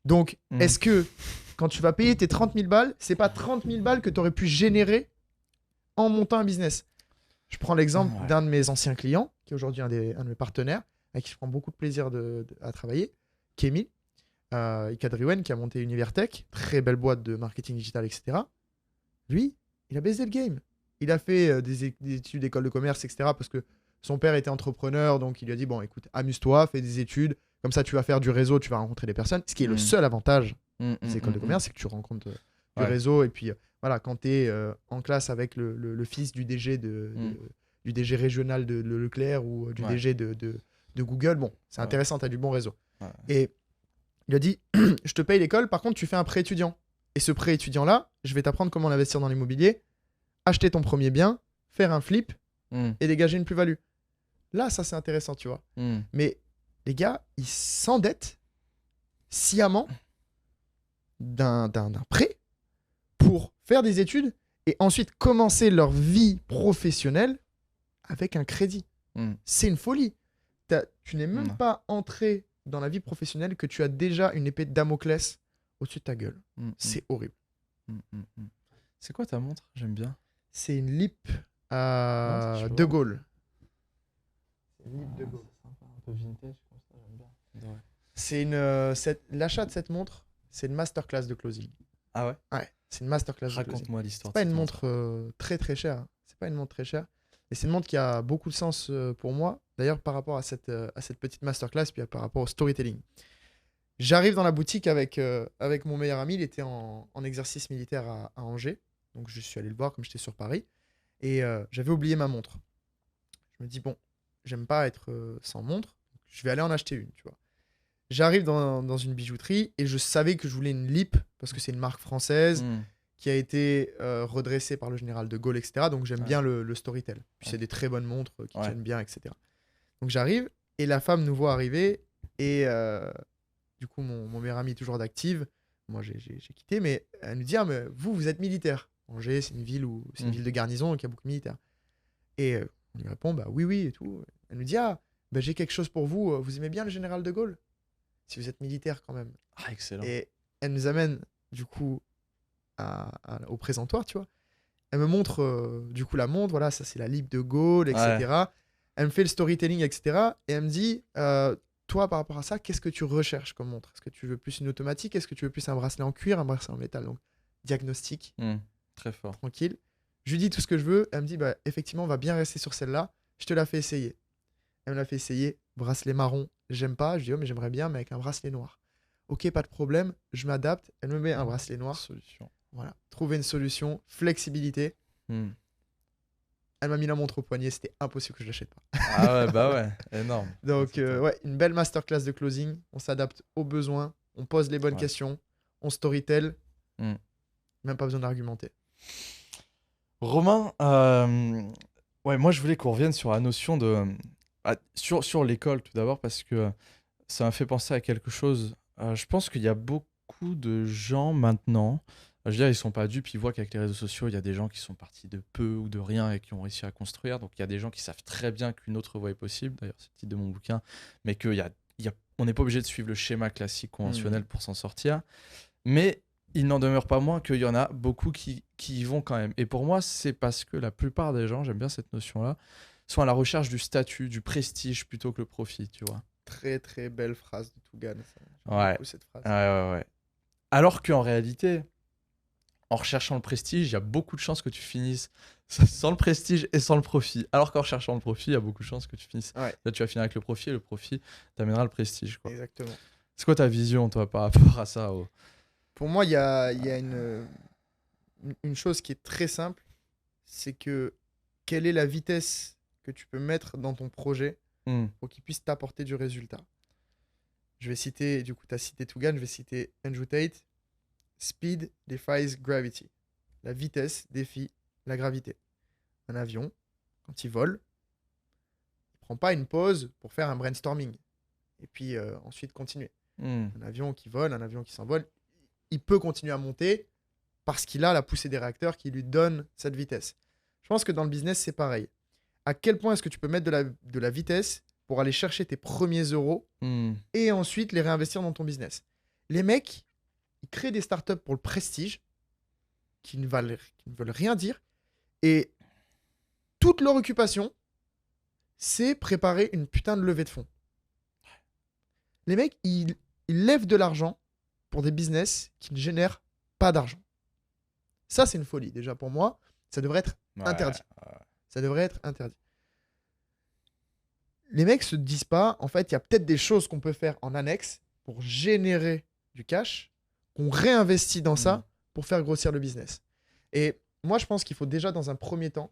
Speaker 1: Donc, est-ce que quand tu vas payer tes 30 000 balles, c'est pas 30 000 balles que tu aurais pu générer en montant un business? Je prends l'exemple d'un de mes anciens clients, qui est aujourd'hui un de mes partenaires, avec qui je prends beaucoup de plaisir à travailler, Kémy, Ikadriwen, qui a monté Univertech, très belle boîte de marketing digital, etc. Lui, il a baisé le game. Il a fait des études d'école de commerce, etc. parce que son père était entrepreneur, donc il lui a dit, bon, écoute, amuse-toi, fais des études, comme ça tu vas faire du réseau, tu vas rencontrer des personnes. Ce qui est le seul avantage des écoles de commerce, c'est que tu rencontres du réseau. Et puis, voilà, quand tu es en classe avec le fils du DG, du DG régional de Leclerc ou du DG de Google. Bon, c'est
Speaker 2: Ouais.
Speaker 1: intéressant, tu as du bon réseau.
Speaker 2: Ouais.
Speaker 1: Et il a dit, je te paye l'école, par contre, tu fais un prêt étudiant. Et ce prêt étudiant-là, je vais t'apprendre comment l'investir dans l'immobilier, acheter ton premier bien, faire un flip
Speaker 2: Mm.
Speaker 1: et dégager une plus-value. Là, ça, c'est intéressant, tu vois.
Speaker 2: Mm.
Speaker 1: Mais les gars, ils s'endettent sciemment d'un prêt pour faire des études et ensuite commencer leur vie professionnelle avec un crédit.
Speaker 2: Mm.
Speaker 1: C'est une folie. Tu n'es même
Speaker 2: Non.
Speaker 1: pas entré dans la vie professionnelle que tu as déjà une épée de Damoclès au-dessus de ta gueule.
Speaker 2: Mm.
Speaker 1: C'est horrible.
Speaker 2: Mm. C'est quoi ta montre? J'aime bien.
Speaker 1: C'est une Lip
Speaker 2: Ouais, je
Speaker 1: de
Speaker 2: vois.
Speaker 1: Gaulle. C'est une Lip de Gaulle.
Speaker 2: C'est sympa, un peu vintage comme ça, j'aime bien. Ouais.
Speaker 1: C'est l'achat de cette montre, c'est une masterclass de closing.
Speaker 2: Ah ouais?
Speaker 1: Ouais, c'est une masterclass de closing.
Speaker 2: Raconte-moi l'histoire.
Speaker 1: C'est pas
Speaker 2: de
Speaker 1: une
Speaker 2: cette
Speaker 1: montre très très chère. Hein. C'est pas une montre très chère. Et c'est une montre qui a beaucoup de sens pour moi. D'ailleurs, par rapport à cette petite masterclass, puis par rapport au storytelling. J'arrive dans la boutique avec mon meilleur ami. Il était en exercice militaire à Angers. Donc je suis allé le voir comme j'étais sur Paris. Et j'avais oublié ma montre. Je me dis, bon, j'aime pas être sans montre. Je vais aller en acheter une, tu vois. J'arrive dans une bijouterie et je savais que je voulais une Lip parce que c'est une marque française
Speaker 2: Mm.
Speaker 1: qui a été redressée par le général de Gaulle, etc. Donc j'aime
Speaker 2: Ouais.
Speaker 1: bien le storytell. Puis
Speaker 2: Ouais.
Speaker 1: c'est des très bonnes montres qui
Speaker 2: Ouais.
Speaker 1: tiennent bien, etc. Donc j'arrive et la femme nous voit arriver et du coup mon meilleur ami est toujours d'active. Moi j'ai quitté, mais elle nous dit ah, mais vous êtes militaire. Angers c'est une ville c'est une
Speaker 2: Mm.
Speaker 1: ville de garnison donc il y a beaucoup de militaires. Et on lui répond bah oui et tout. Elle nous dit ah bah, j'ai quelque chose pour vous. Vous aimez bien le général de Gaulle? Si vous êtes militaire quand même.
Speaker 2: Ah, excellent.
Speaker 1: Et elle nous amène du coup au présentoir, tu vois. Elle me montre du coup la montre, voilà, ça c'est la Lip de Gaulle, etc. Elle me fait le storytelling, etc. Et elle me dit, toi par rapport à ça, qu'est-ce que tu recherches comme montre? Est-ce que tu veux plus une automatique? Est-ce que tu veux plus un bracelet en cuir, un bracelet en métal? Donc diagnostic,
Speaker 2: Mm. Très fort.
Speaker 1: tranquille. Je lui dis tout ce que je veux. Elle me dit, bah, effectivement, on va bien rester sur celle-là. Je te la fais essayer. Elle me l'a fait essayer. Bracelet marron, j'aime pas. Je dis, oh, mais j'aimerais bien, mais avec un bracelet noir. Ok, pas de problème. Je m'adapte. Elle me met un bracelet noir.
Speaker 2: Solution.
Speaker 1: Voilà. Trouver une solution. Flexibilité.
Speaker 2: Mm.
Speaker 1: Elle m'a mis la montre au poignet. C'était impossible que je l'achète pas.
Speaker 2: Ah ouais, bah ouais, énorme.
Speaker 1: Donc,
Speaker 2: C'est top.
Speaker 1: ouais, une belle masterclass de closing. On s'adapte aux besoins. On pose les bonnes
Speaker 2: Ouais.
Speaker 1: questions. On storytell.
Speaker 2: Mm.
Speaker 1: Même pas besoin d'argumenter.
Speaker 2: Romain, ouais, moi je voulais qu'on revienne sur la notion de. Sur l'école tout d'abord, parce que ça m'a fait penser à quelque chose. Je pense qu'il y a beaucoup de gens maintenant. Je veux dire, ils sont pas dupes, ils voient qu'avec les réseaux sociaux, il y a des gens qui sont partis de peu ou de rien et qui ont réussi à construire. Donc il y a des gens qui savent très bien qu'une autre voie est possible. D'ailleurs, c'est le titre de mon bouquin. Mais on n'est pas obligé de suivre le schéma classique conventionnel pour s'en sortir. Mais il n'en demeure pas moins qu'il y en a beaucoup qui y vont quand même. Et pour moi, c'est parce que la plupart des gens, j'aime bien cette notion-là, sont à la recherche du statut, du prestige plutôt que le profit, tu vois.
Speaker 1: Très très belle phrase de Tougan. J'aime
Speaker 2: Ouais.
Speaker 1: beaucoup cette phrase.
Speaker 2: Ouais. Alors qu'en réalité, en recherchant le prestige, il y a beaucoup de chances que tu finisses sans le prestige et sans le profit. Alors qu'en recherchant le profit, il y a beaucoup de chances que tu finisses.
Speaker 1: Ouais.
Speaker 2: Là, tu vas finir avec le profit et le profit t'amènera le prestige, quoi.
Speaker 1: Exactement.
Speaker 2: C'est quoi ta vision, toi, par rapport à ça
Speaker 1: Pour moi, il y a une chose qui est très simple, c'est que quelle est la vitesse que tu peux mettre dans ton projet
Speaker 2: Hmm.
Speaker 1: pour qu'il puisse t'apporter du résultat. Je vais citer, du coup, tu as cité Tougan, je vais citer Andrew Tate. Speed defies gravity. La vitesse défie la gravité. Un avion, quand il vole, il ne prend pas une pause pour faire un brainstorming et puis ensuite continuer.
Speaker 2: Hmm.
Speaker 1: Un avion qui vole, un avion qui s'envole, il peut continuer à monter parce qu'il a la poussée des réacteurs qui lui donne cette vitesse. Je pense que dans le business, c'est pareil. À quel point est-ce que tu peux mettre de la vitesse pour aller chercher tes premiers euros
Speaker 2: Hmm.
Speaker 1: et ensuite les réinvestir dans ton business? Les mecs, ils créent des startups pour le prestige qui ne veulent rien dire et toute leur occupation, c'est préparer une putain de levée de fonds. Les mecs, ils lèvent de l'argent pour des business qui ne génèrent pas d'argent. Ça, c'est une folie. Déjà, pour moi, ça devrait être interdit. Ça devrait être interdit. Les mecs se disent pas, en fait, il y a peut-être des choses qu'on peut faire en annexe pour générer du cash, qu'on réinvestit dans ça pour faire grossir le business. Et moi, je pense qu'il faut déjà, dans un premier temps,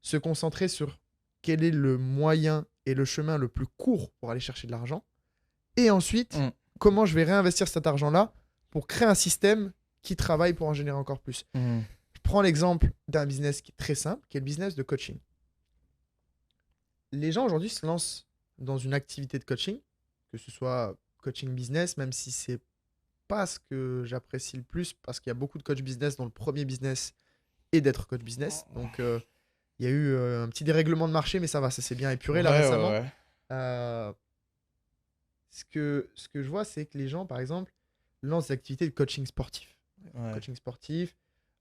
Speaker 1: se concentrer sur quel est le moyen est le chemin le plus court pour aller chercher de l'argent. Et ensuite,
Speaker 2: Mm.
Speaker 1: comment je vais réinvestir cet argent-là pour créer un système qui travaille pour en générer encore plus.
Speaker 2: Mm.
Speaker 1: Je prends l'exemple d'un business qui est très simple, qui est le business de coaching. Les gens aujourd'hui se lancent dans une activité de coaching, que ce soit coaching business, même si c'est pas ce que j'apprécie le plus, parce qu'il y a beaucoup de coach business dont le premier business est d'être coach business. Donc, il y a eu un petit dérèglement de marché, mais ça va, ça s'est bien épuré là
Speaker 2: Ouais,
Speaker 1: récemment.
Speaker 2: ouais.
Speaker 1: Euh, ce que je vois, c'est que les gens, par exemple, lancent des activités de coaching sportif.
Speaker 2: Ouais.
Speaker 1: Coaching sportif,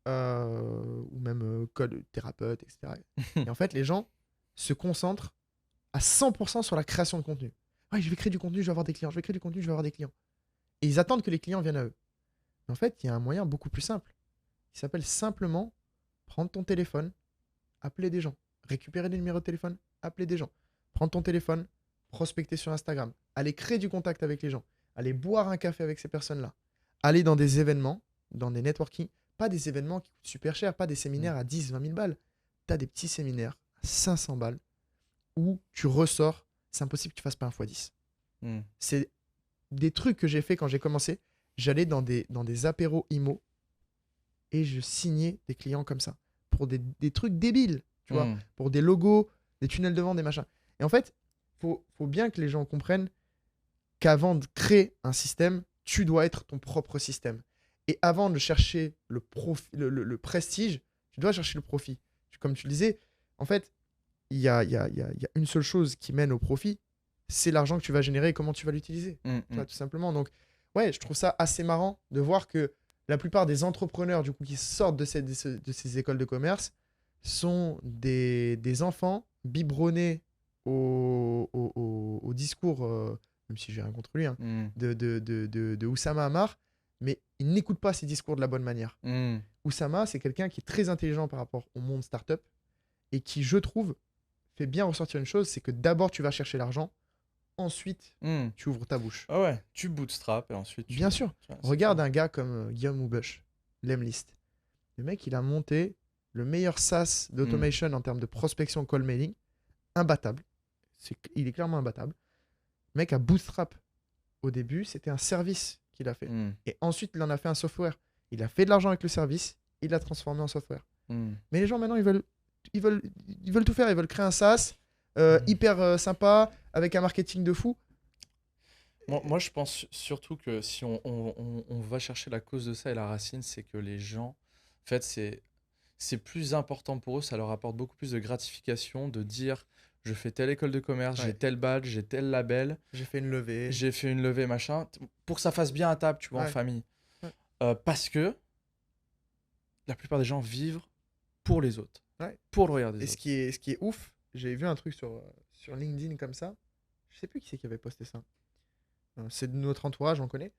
Speaker 1: ou même thérapeute, etc. Et en fait, les gens se concentrent à 100% sur la création de contenu. Ouais, je vais créer du contenu, je vais avoir des clients. Je vais créer du contenu, je vais avoir des clients. Et ils attendent que les clients viennent à eux. Mais en fait, il y a un moyen beaucoup plus simple. Il s'appelle simplement prendre ton téléphone, appeler des gens, récupérer des numéros de téléphone, appeler des gens, prendre ton téléphone, prospecter sur Instagram, aller créer du contact avec les gens, aller boire un café avec ces personnes-là, aller dans des événements, dans des networking, pas des événements qui coûtent super cher, pas des séminaires à 10, 20 000 balles. Tu as des petits séminaires à 500 balles où tu ressors, c'est impossible que tu fasses pas un x10.
Speaker 2: Mm.
Speaker 1: C'est des trucs que j'ai fait quand j'ai commencé. J'allais dans des apéros IMO et je signais des clients comme ça pour des trucs débiles, tu vois,
Speaker 2: Mm.
Speaker 1: pour des logos, des tunnels de vente, des machins. Et en fait, faut bien que les gens comprennent qu'avant de créer un système, tu dois être ton propre système. Et avant de chercher le prestige, tu dois chercher le profit. Comme tu le disais, en fait, il y a une seule chose qui mène au profit, c'est l'argent que tu vas générer et comment tu vas l'utiliser.
Speaker 2: Mm.
Speaker 1: Tu vois, tout simplement. Donc, ouais, je trouve ça assez marrant de voir que la plupart des entrepreneurs du coup, qui sortent de ces écoles de commerce sont des enfants biberonnés au discours, même si j'ai rien contre lui, hein,
Speaker 2: Mm.
Speaker 1: de Oussama Ammar, mais ils n'écoutent pas ces discours de la bonne manière.
Speaker 2: Mm.
Speaker 1: Oussama, c'est quelqu'un qui est très intelligent par rapport au monde startup et qui, je trouve, fait bien ressortir une chose, c'est que d'abord tu vas chercher l'argent, ensuite
Speaker 2: Mm.
Speaker 1: tu ouvres ta bouche.
Speaker 2: Ah ouais, tu bootstrap et ensuite tu...
Speaker 1: Bien sûr.
Speaker 2: Ouais, c'est
Speaker 1: Regarde
Speaker 2: clair.
Speaker 1: un gars comme Guillaume Houbush, Lemlist. Le mec, il a monté le meilleur SaaS d'automation en termes de prospection call mailing, imbattable. Il est clairement imbattable. Le mec a bootstrap. Au début, c'était un service qu'il a fait.
Speaker 2: Mm.
Speaker 1: Et ensuite, il en a fait un software. Il a fait de l'argent avec le service, il l'a transformé en software.
Speaker 2: Mm.
Speaker 1: Mais les gens, maintenant, ils veulent tout faire. Ils veulent créer un SaaS hyper sympa, avec un marketing de fou.
Speaker 2: Moi, je pense surtout que si on va chercher la cause de ça et la racine, c'est que les gens, en fait, c'est plus important pour eux, ça leur apporte beaucoup plus de gratification de dire je fais telle école de commerce,
Speaker 1: Ouais.
Speaker 2: j'ai tel badge, j'ai tel label,
Speaker 1: J'ai fait une levée.
Speaker 2: j'ai fait une levée, machin, pour que ça fasse bien à table, tu vois, en
Speaker 1: Ouais.
Speaker 2: famille.
Speaker 1: Ouais.
Speaker 2: Parce que la plupart des gens vivent pour les autres,
Speaker 1: Ouais.
Speaker 2: pour le regard des
Speaker 1: Et
Speaker 2: autres.
Speaker 1: ce qui est ouf, j'ai vu un truc sur LinkedIn comme ça. Je sais plus qui c'est qui avait posté ça. C'est de notre entourage, on connaît.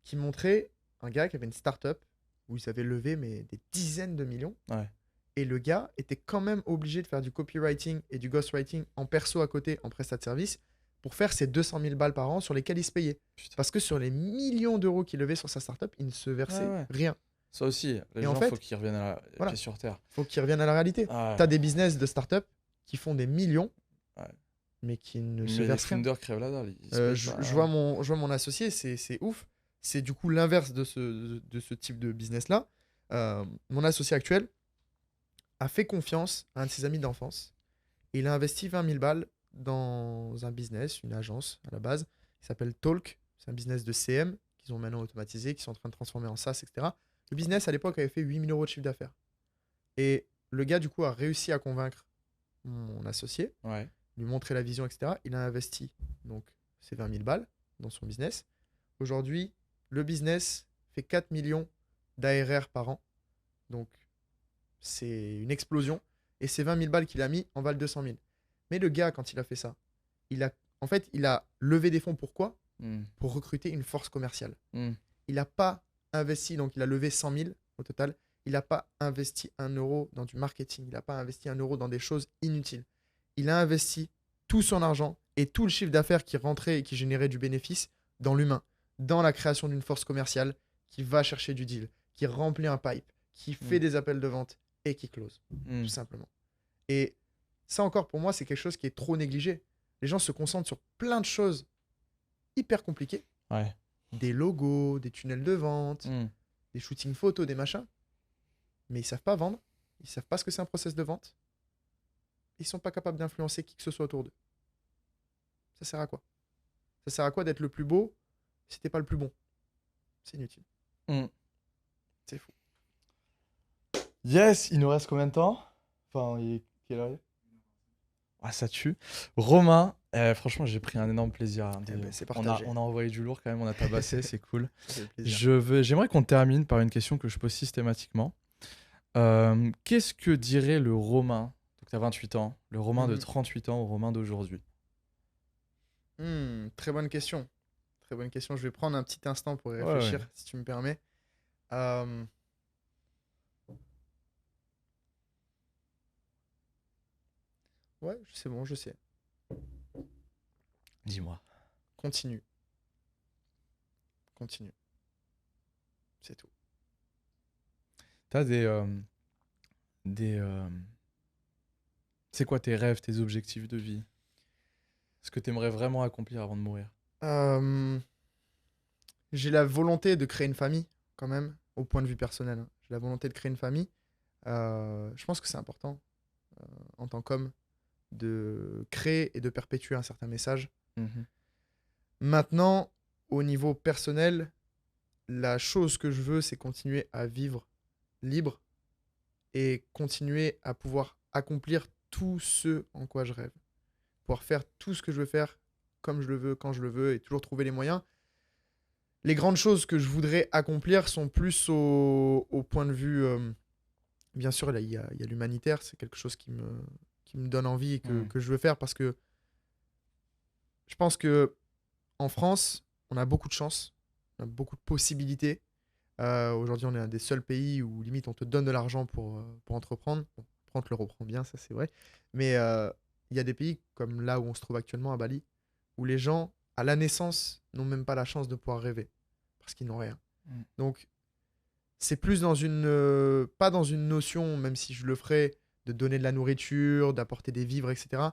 Speaker 1: Qui montrait un gars qui avait une start-up où ils avaient levé mais des dizaines de millions.
Speaker 2: Ouais.
Speaker 1: Et le gars était quand même obligé de faire du copywriting et du ghostwriting en perso à côté, en prestat de service, pour faire ses 200 000 balles par an sur lesquelles il se payait.
Speaker 2: Putain.
Speaker 1: Parce que sur les millions d'euros qu'il levait sur sa startup, il ne se versait
Speaker 2: Ouais.
Speaker 1: rien.
Speaker 2: Ça aussi, les
Speaker 1: Et en
Speaker 2: gens,
Speaker 1: fait,
Speaker 2: faut qu'ils reviennent à la
Speaker 1: voilà.
Speaker 2: pied sur terre.
Speaker 1: Faut qu'il revienne à la réalité.
Speaker 2: Ah ouais.
Speaker 1: T'as des business de start-up qui font des millions,
Speaker 2: Ouais.
Speaker 1: mais qui ne
Speaker 2: Mais
Speaker 1: se
Speaker 2: les
Speaker 1: versent rien.
Speaker 2: founders crèvent la dalle. ils se payent
Speaker 1: Je
Speaker 2: pas.
Speaker 1: vois mon associé, c'est ouf. C'est du coup l'inverse de ce type de business-là. Mon associé actuel a fait confiance à un de ses amis d'enfance. Et il a investi 20 000 balles dans un business, une agence à la base, qui s'appelle Talk. C'est un business de CM qu'ils ont maintenant automatisé, qu'ils sont en train de transformer en SaaS, etc. Le business, à l'époque, avait fait 8 000 euros de chiffre d'affaires. Et le gars, du coup, a réussi à convaincre mon associé,
Speaker 2: Ouais.
Speaker 1: lui montrer la vision, etc. Il a investi donc ces 20 000 balles dans son business. Aujourd'hui, le business fait 4 millions d'ARR par an. Donc, c'est une explosion. Et ces 20 000 balles qu'il a mis en valent 200 000. Mais le gars, quand il a fait ça, il a levé des fonds. Pourquoi ?
Speaker 2: Mm.
Speaker 1: Pour recruter une force commerciale.
Speaker 2: Mm.
Speaker 1: Il n'a pas investi, donc il a levé 100 000 au total. Il n'a pas investi 1 euro dans du marketing. Il n'a pas investi 1 euro dans des choses inutiles. Il a investi tout son argent et tout le chiffre d'affaires qui rentrait et qui générait du bénéfice dans l'humain, dans la création d'une force commerciale qui va chercher du deal, qui remplit un pipe, qui fait des appels de vente et qui close,
Speaker 2: Mm.
Speaker 1: tout simplement. Et ça encore, pour moi, c'est quelque chose qui est trop négligé. les gens se concentrent sur plein de choses hyper compliquées,
Speaker 2: Ouais.
Speaker 1: des logos, des tunnels de vente,
Speaker 2: Mm.
Speaker 1: des shootings photos, des machins, mais ils savent pas vendre, ils savent pas ce que c'est un process de vente, ils sont pas capables d'influencer qui que ce soit autour d'eux. Ça sert à quoi? Ça sert à quoi d'être le plus beau si t'es pas le plus bon? C'est inutile.
Speaker 2: Mm.
Speaker 1: C'est fou.
Speaker 2: Yes, il nous reste combien de temps? Enfin, quelle heure il est? Ah, ça tue. Romain, franchement, j'ai pris un énorme plaisir.
Speaker 1: Eh ben, c'est
Speaker 2: On a,
Speaker 1: partagé.
Speaker 2: on a envoyé du lourd quand même, on a tabassé, c'est cool.
Speaker 1: Ça fait plaisir.
Speaker 2: J'aimerais qu'on termine par une question que je pose systématiquement. Qu'est-ce que dirait le Romain, donc tu as 28 ans, le Romain de
Speaker 1: Mhm.
Speaker 2: 38 ans au Romain d'aujourd'hui?
Speaker 1: Très bonne question. Très bonne question. Je vais prendre un petit instant pour y
Speaker 2: Ouais, ouais.
Speaker 1: réfléchir, si tu me permets. Euh, Ouais, c'est bon, je sais.
Speaker 2: Dis-moi.
Speaker 1: Continue. Continue. C'est tout.
Speaker 2: T'as des. C'est quoi tes rêves, tes objectifs de vie? Ce que tu aimerais vraiment accomplir avant de mourir?
Speaker 1: Euh, J'ai la volonté de créer une famille, quand même, au point de vue personnel, hein. J'ai la volonté de créer une famille. Je pense que c'est important, en tant qu'homme, de créer et de perpétuer un certain message.
Speaker 2: Mhm.
Speaker 1: Maintenant, au niveau personnel, la chose que je veux, c'est continuer à vivre libre et continuer à pouvoir accomplir tout ce en quoi je rêve. Pouvoir faire tout ce que je veux faire comme je le veux, quand je le veux, et toujours trouver les moyens. Les grandes choses que je voudrais accomplir sont plus au point de vue... bien sûr, là, il y a l'humanitaire, c'est quelque chose qui me donne envie et que,
Speaker 2: Mm.
Speaker 1: que je veux faire parce que je pense que en France, on a beaucoup de chance, on a beaucoup de possibilités. Aujourd'hui, on est un des seuls pays où limite on te donne de l'argent pour entreprendre. Bon, après, on te le reprend bien, ça c'est vrai. Mais il y a des pays comme là où on se trouve actuellement à Bali, où les gens, à la naissance, n'ont même pas la chance de pouvoir rêver parce qu'ils n'ont rien.
Speaker 2: Mm.
Speaker 1: Donc, c'est plus dans pas dans une notion, même si je le ferais, de donner de la nourriture, d'apporter des vivres, etc.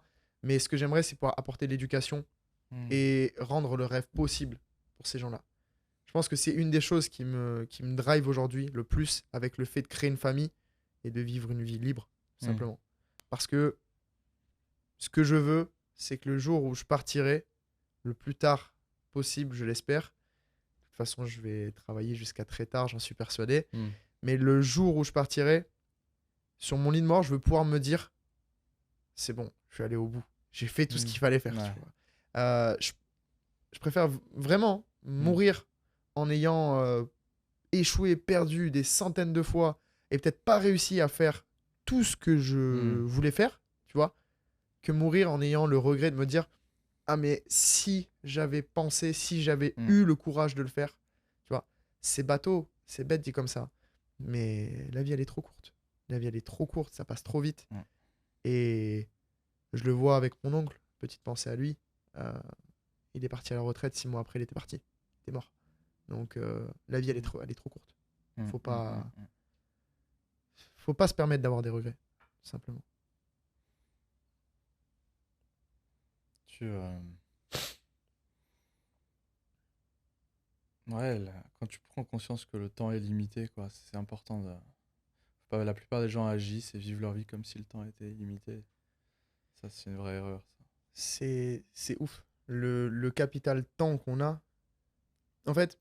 Speaker 1: Mais ce que j'aimerais, c'est pouvoir apporter de l'éducation
Speaker 2: Mm.
Speaker 1: et rendre le rêve possible pour ces gens-là. Je pense que c'est une des choses qui me drive aujourd'hui le plus avec le fait de créer une famille et de vivre une vie libre, tout
Speaker 2: Mm.
Speaker 1: simplement. Parce que ce que je veux, c'est que le jour où je partirai, le plus tard possible, je l'espère. De toute façon, je vais travailler jusqu'à très tard, j'en suis persuadé.
Speaker 2: Mm.
Speaker 1: Mais le jour où je partirai, sur mon lit de mort, je veux pouvoir me dire, c'est bon, je suis allé au bout. J'ai fait tout ce
Speaker 2: Mm.
Speaker 1: qu'il fallait faire.
Speaker 2: Ouais.
Speaker 1: Tu vois. Je préfère vraiment
Speaker 2: Mm.
Speaker 1: mourir en ayant échoué, perdu des centaines de fois et peut-être pas réussi à faire tout ce que je
Speaker 2: Mm.
Speaker 1: voulais faire, tu vois, que mourir en ayant le regret de me dire, ah mais si j'avais pensé, si j'avais
Speaker 2: Mm.
Speaker 1: eu le courage de le faire, tu vois, c'est bateau, c'est bête dit comme ça, mais la vie elle est trop courte. La vie elle est trop courte, ça passe trop vite.
Speaker 2: Mm.
Speaker 1: Et je le vois avec mon oncle, petite pensée à lui. Il est parti à la retraite, 6 mois après, il était parti. Il était mort. Donc la vie, elle est trop courte.
Speaker 2: Mm.
Speaker 1: Faut
Speaker 2: Mm.
Speaker 1: pas,
Speaker 2: Mm.
Speaker 1: faut pas se permettre d'avoir des regrets, tout simplement.
Speaker 2: Tu, Ouais, quand tu prends conscience que le temps est limité, quoi, c'est important de. La plupart des gens agissent et vivent leur vie comme si le temps était illimité. Ça, c'est une vraie erreur, ça.
Speaker 1: C'est ouf. Le capital temps qu'on a, en fait,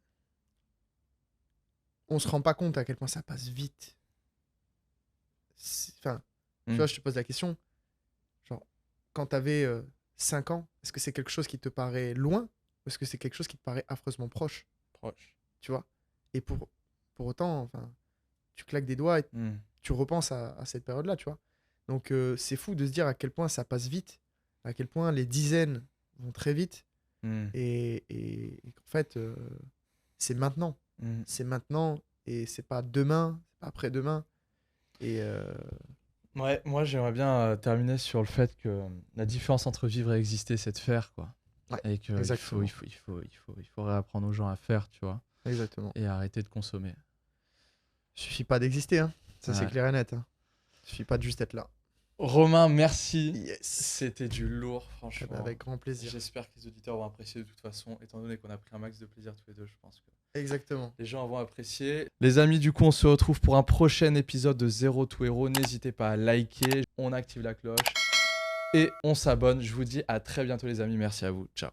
Speaker 1: on se rend pas compte à quel point ça passe vite. Enfin, tu
Speaker 2: Mm.
Speaker 1: vois, je te pose la question, genre, quand t'avais 5 ans, est-ce que c'est quelque chose qui te paraît loin ou est-ce que c'est quelque chose qui te paraît affreusement proche,
Speaker 2: Proche.
Speaker 1: tu vois? Et pour autant, enfin, tu claques des doigts et
Speaker 2: Mm.
Speaker 1: tu repenses à cette période-là, tu vois. Donc c'est fou de se dire à quel point ça passe vite, à quel point les dizaines vont très vite
Speaker 2: Mm.
Speaker 1: et qu'en fait, c'est maintenant.
Speaker 2: Mm.
Speaker 1: C'est maintenant et c'est pas demain, c'est pas après-demain. Et
Speaker 2: Ouais, moi j'aimerais bien terminer sur le fait que la différence entre vivre et exister, c'est de faire, quoi.
Speaker 1: ouais,
Speaker 2: Et qu'il faut,
Speaker 1: exactement.
Speaker 2: il faut réapprendre aux gens à faire, tu vois,
Speaker 1: Exactement.
Speaker 2: et arrêter de consommer.
Speaker 1: Suffit pas d'exister, hein. Ça c'est
Speaker 2: Ouais.
Speaker 1: clair et net, hein. Suffit pas de juste être là.
Speaker 2: Romain, merci.
Speaker 1: Yes.
Speaker 2: C'était du lourd,
Speaker 1: Eh
Speaker 2: franchement.
Speaker 1: ben, avec grand plaisir.
Speaker 2: J'espère que les auditeurs vont apprécier de toute façon, étant donné qu'on a pris un max de plaisir tous les deux, je pense que
Speaker 1: Exactement.
Speaker 2: les gens vont apprécier. Les amis, du coup, on se retrouve pour un prochain épisode de Zero to Hero. N'hésitez pas à liker, on active la cloche et on s'abonne. Je vous dis à très bientôt les amis, merci à vous. Ciao.